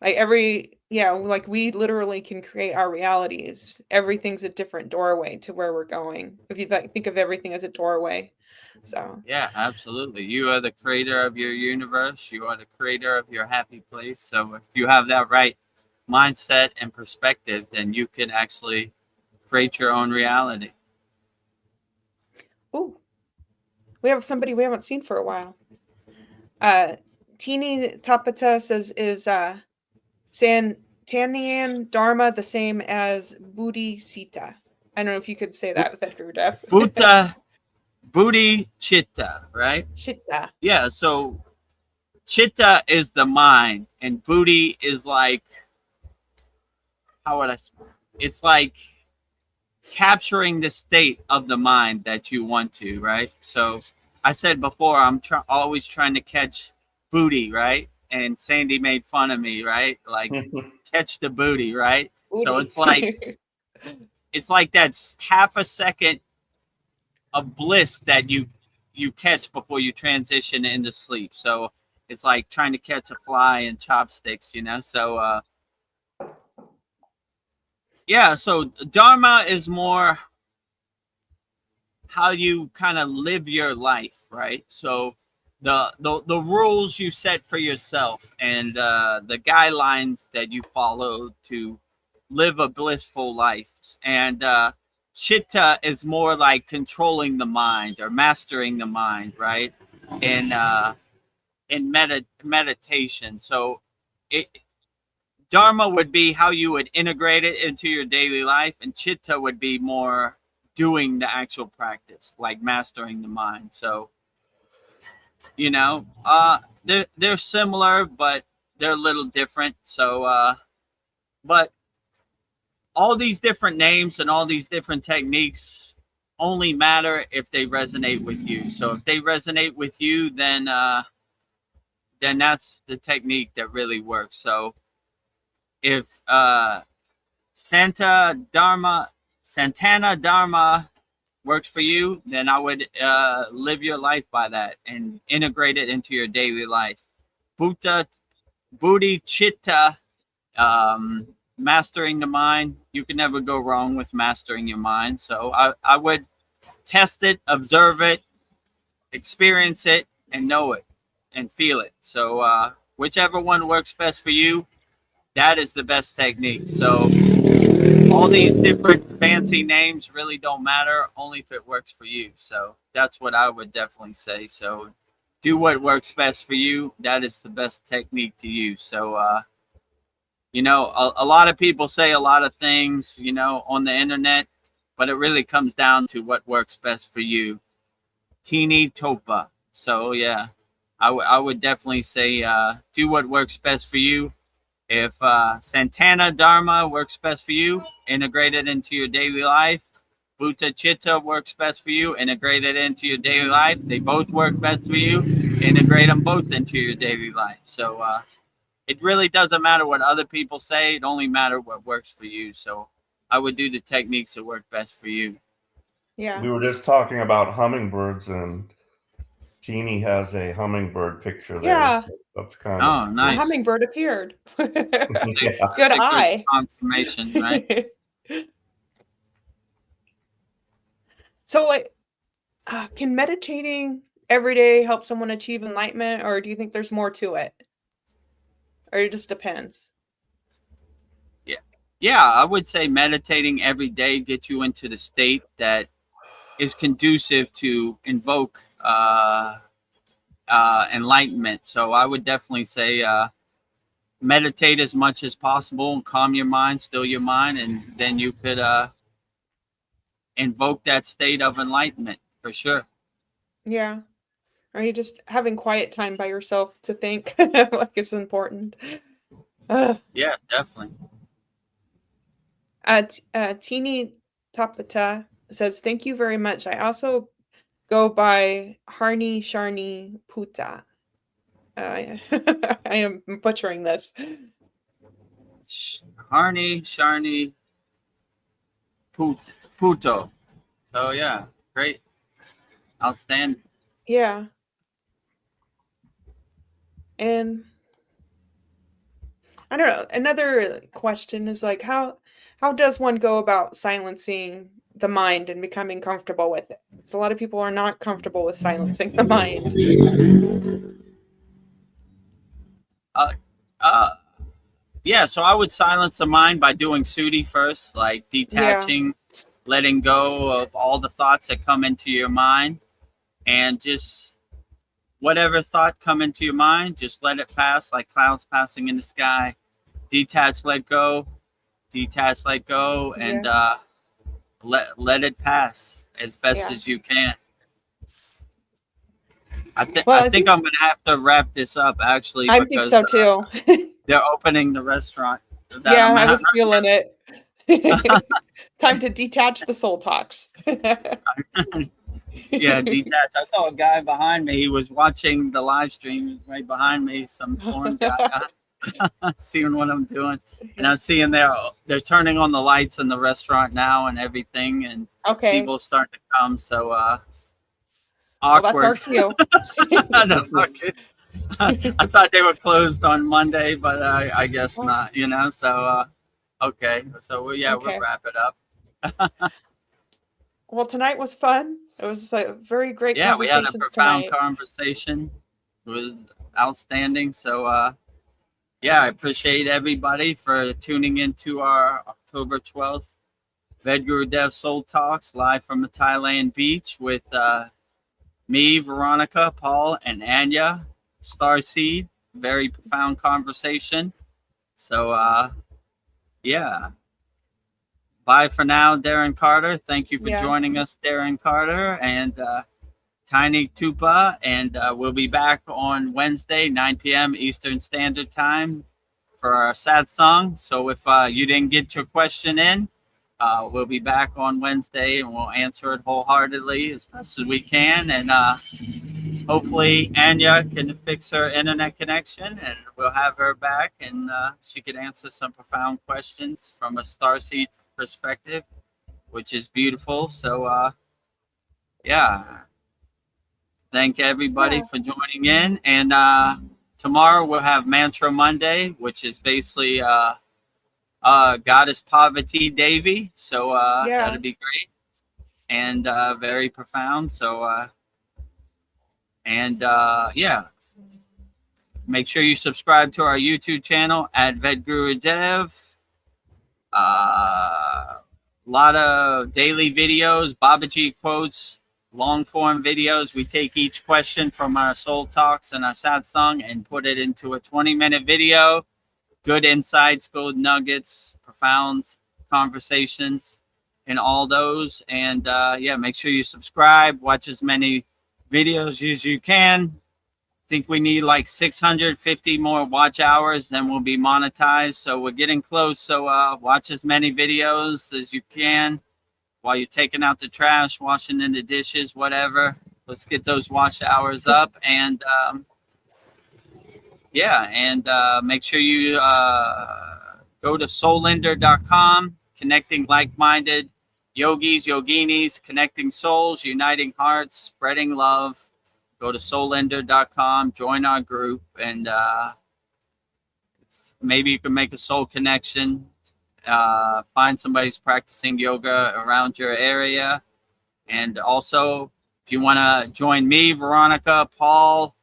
like we literally can create our realities. Everything's a different doorway to where we're going. If you think of everything as a doorway, so Yeah, absolutely. You are the creator of your universe. You are the creator of your happy place. So if you have that right mindset and perspective, then you can actually create your own reality. oh, we have somebody we haven't seen for a while. Teeny Tapata says is Tanian Dharma the same as Booty Sita? I don't know if you could say that with Vedagurudev. Bhuta, Buddhi, Chitta, right? Chitta. Yeah, so Chitta is the mind, and Buddhi is like, it's like capturing the state of the mind that you want to, right? So I said before, I'm always trying to catch booty, right? And Sandy made fun of me, right? Like catch the booty, right? Booty. So it's like that's half a second of bliss that you catch before you transition into sleep. So it's like trying to catch a fly in chopsticks, So yeah, so Dharma is more how you kind of live your life, right? So the rules you set for yourself and the guidelines that you follow to live a blissful life. And Chitta is more like controlling the mind or mastering the mind, right? In meditation. So Dharma would be how you would integrate it into your daily life, and Chitta would be more doing the actual practice, like mastering the mind. So, they're similar, but they're a little different. So, but all these different names and all these different techniques only matter if they resonate with you. So if they resonate with you, then that's the technique that really works. So if Santana Dharma works for you, then I would live your life by that and integrate it into your daily life. Buddhi Chitta, mastering the mind. You can never go wrong with mastering your mind. So I would test it, observe it, experience it and know it and feel it. So whichever one works best for you, that is the best technique. So all these different fancy names really don't matter, only if it works for you. So that's what I would definitely say. So do what works best for you. That is the best technique to use. So you know, a lot of people say a lot of things, you know, on the internet, but it really comes down to what works best for you. Teeny Topa. So yeah, I would definitely say do what works best for you. If Santana Dharma works best for you, integrate it into your daily life. Bhuta Chitta works best for you, integrate it into your daily life. They both work best for you, integrate them both into your daily life. So it really doesn't matter what other people say. It only matters what works for you. So I would do the techniques that work best for you. Yeah. We were just talking about hummingbirds, and Teeny has a hummingbird picture there. Yeah. So that's kind Oh, of A nice. hummingbird appeared. yeah. Good That's a good eye. confirmation, right? So, like, can meditating every day help someone achieve enlightenment, or do you think there's more to it? Or it just depends? Yeah, I would say meditating every day gets you into the state that is conducive to invoke enlightenment. So I would definitely say meditate as much as possible and calm your mind, still your mind, and then you could invoke that state of enlightenment for sure. Yeah. Are you just having quiet time by yourself to think like it's important? Yeah, definitely. Teeny Tapata says, "Thank you very much. I also go by Harni Sharni Puta." I am butchering this. Harni, Sharni, Puto. So yeah, great. Outstanding. Yeah. And I don't know. Another question is like how does one go about silencing the mind and becoming comfortable with it? Because a lot of people are not comfortable with silencing the mind. Uh, uh, yeah, so I would silence the mind by doing Sudi first, like Yeah. detaching, letting go of all the thoughts that come into your mind, and just whatever thought come into your mind, just let it pass like clouds passing in the sky. Detach, let go, and Yeah. let it pass as best Yeah. as you can. Well, I I think think I'm gonna have to wrap this up actually I think because so too. they're opening the restaurant that Yeah, I'm I at. was feeling it. Time to detach the soul talks. Yeah, detach. I saw a guy behind me. He was watching the live stream right behind me. Some foreign guy seeing what I'm doing, and I'm seeing they're turning on the lights in the restaurant now and everything, and Okay. people starting to come. So Well, that's our awkward. cue. That's not good. I thought they were closed on Monday, but I guess Well, not. You know, so okay. So we'll okay. wrap it up. Well, tonight was fun. It was a very great Yeah, we had a conversations profound tonight. conversation. It was outstanding. So yeah, I appreciate everybody for tuning into our October 12th Vedagurudev Soul Talks live from the Thailand beach with me, Veronica, Paul, and Anya Starseed. Very profound conversation. So yeah. Bye for now, Darren Carter. Thank you for Yeah. joining us, Darren Carter, and Tiny Tupa. And we'll be back on Wednesday, 9 p.m. Eastern Standard Time for our sad song. So if you didn't get your question in, we'll be back on Wednesday and we'll answer it wholeheartedly as best as we can. And hopefully Anya can fix her internet connection and we'll have her back and she could answer some profound questions from a starseed perspective, which is beautiful. So yeah, thank everybody for joining in. And tomorrow we'll have Mantra Monday, which is basically Goddess Parvati Devi. So Yeah. that'll be great and very profound. So And yeah, make sure you subscribe to our YouTube channel at Vedagurudev. A lot of daily videos, Babaji quotes, long form videos. We take each question from our soul talks and our satsang and put it into a 20-minute video. Good insights, gold nuggets, profound conversations in all those. And yeah, make sure you subscribe, watch as many videos as you can. Think we need like 650 more watch hours, then we'll be monetized. So we're getting close. So watch as many videos as you can while you're taking out the trash, washing in the dishes, whatever. Let's get those watch hours up. And yeah, and make sure you go to soulinder.com, connecting like-minded yogis, yoginis, connecting souls, uniting hearts, spreading love. Go to soulinder.com, join our group, and maybe you can make a soul connection. Find somebody who's practicing yoga around your area. And also, if you want to join me, Veronica, Paul,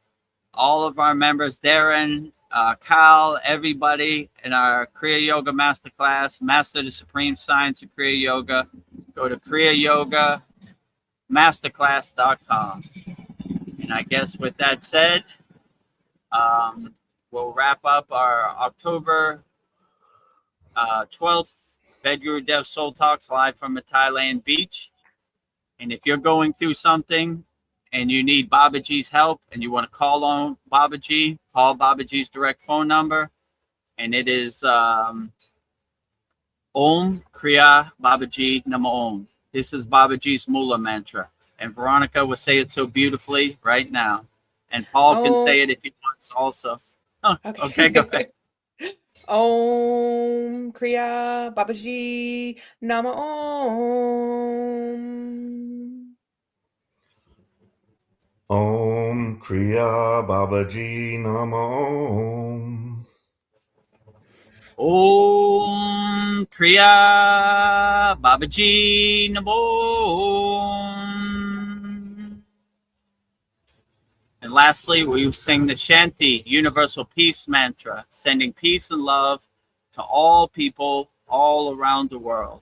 all of our members, Darren, Kyle, everybody in our Kriya Yoga Masterclass, Master the Supreme Science of Kriya Yoga, go to KriyaYogaMasterclass.com. And I guess with that said, we'll wrap up our October 12th Vedagurudev Soul Talks live from a Thailand beach. And if you're going through something and you need Babaji's help and you want to call on Babaji, call Babaji's direct phone number. And it is Om Kriya Babaji Namo Om. This is Babaji's Mula mantra. And Veronica will say it so beautifully right now. And Paul can say it if he wants also. Oh, okay, go ahead. Om Kriya Babaji Nama Om. Om Kriya Babaji Nama Om. Om Kriya Babaji Namo Om. And lastly, we sing the Shanti Universal Peace Mantra, sending peace and love to all people all around the world.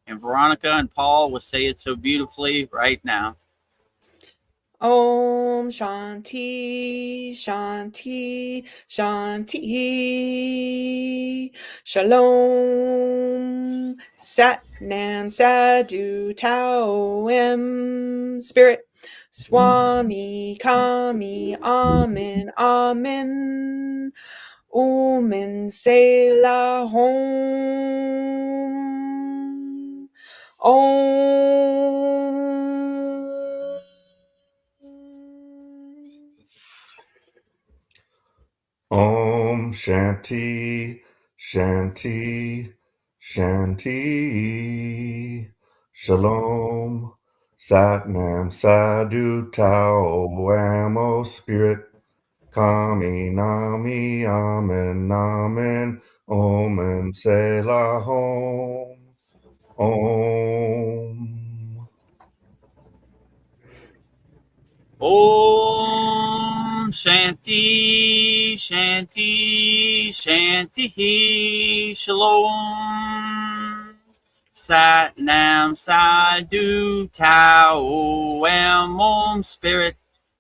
And Veronica and Paul will say it so beautifully right now. Om Shanti, Shanti, Shanti. Shalom. Sat Nam Sadhu Tao Em. Spirit. Swami Kami Amen Amen. Omen Selah Hom. Om. Om Shanti, Shanti, Shanti. Shalom. Satnam Sadhu Tao Wamo Spirit. Kami Nami Amen Amen. Om Selah Hom. Om. Om Shanti, Shanti, Shanti. Shalom. Sat Nam Sadhu Tao Om Spirit.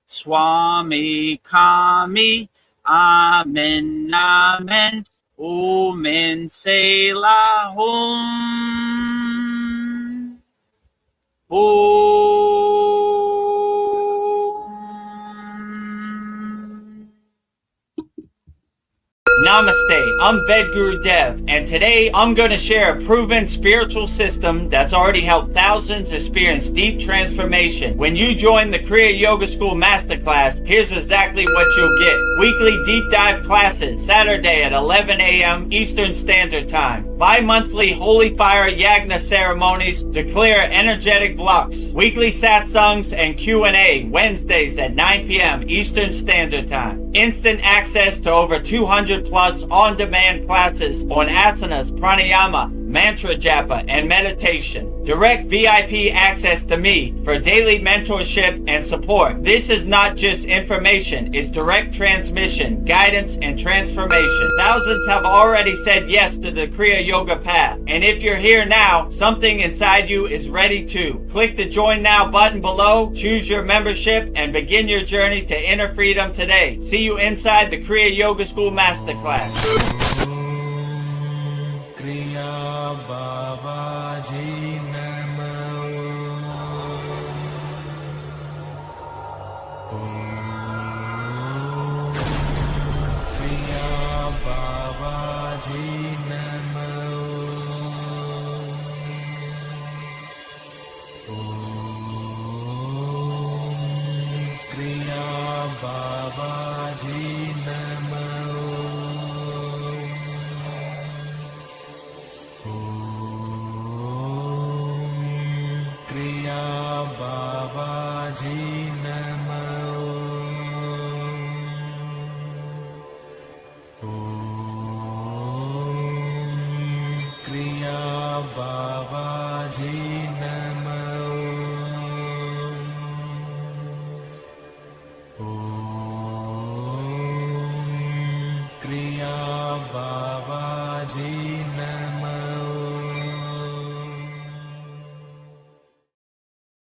Swami Kami Amen Amen. Omen Selah Hom. Namaste, I'm Vedagurudev, and today I'm going to share a proven spiritual system that's already helped thousands experience deep transformation. When you join the Kriya Yoga School Masterclass, here's exactly what you'll get. Weekly deep dive classes, Saturday at 11 a.m. Eastern Standard Time. Bi-monthly Holy Fire Yagna ceremonies to clear energetic blocks. Weekly satsangs and Q&A, Wednesdays at 9 p.m. Eastern Standard Time. Instant access to over 200 plus on-demand classes on asanas, pranayama, mantra japa, and meditation. Direct VIP access to me for daily mentorship and support. This is not just information, it's direct transmission, guidance, and transformation. Thousands have already said yes to the Kriya Yoga path. And if you're here now, something inside you is ready to. Click the Join Now button below, choose your membership, and begin your journey to inner freedom today. See you inside the Kriya Yoga School Masterclass. Kriya Babaji Namo. Kriya Babaji Namo. Kriya Babaji Namo. Kriya Babaji Namo. Kriya Babaji Namo. Kriya Babaji Namo.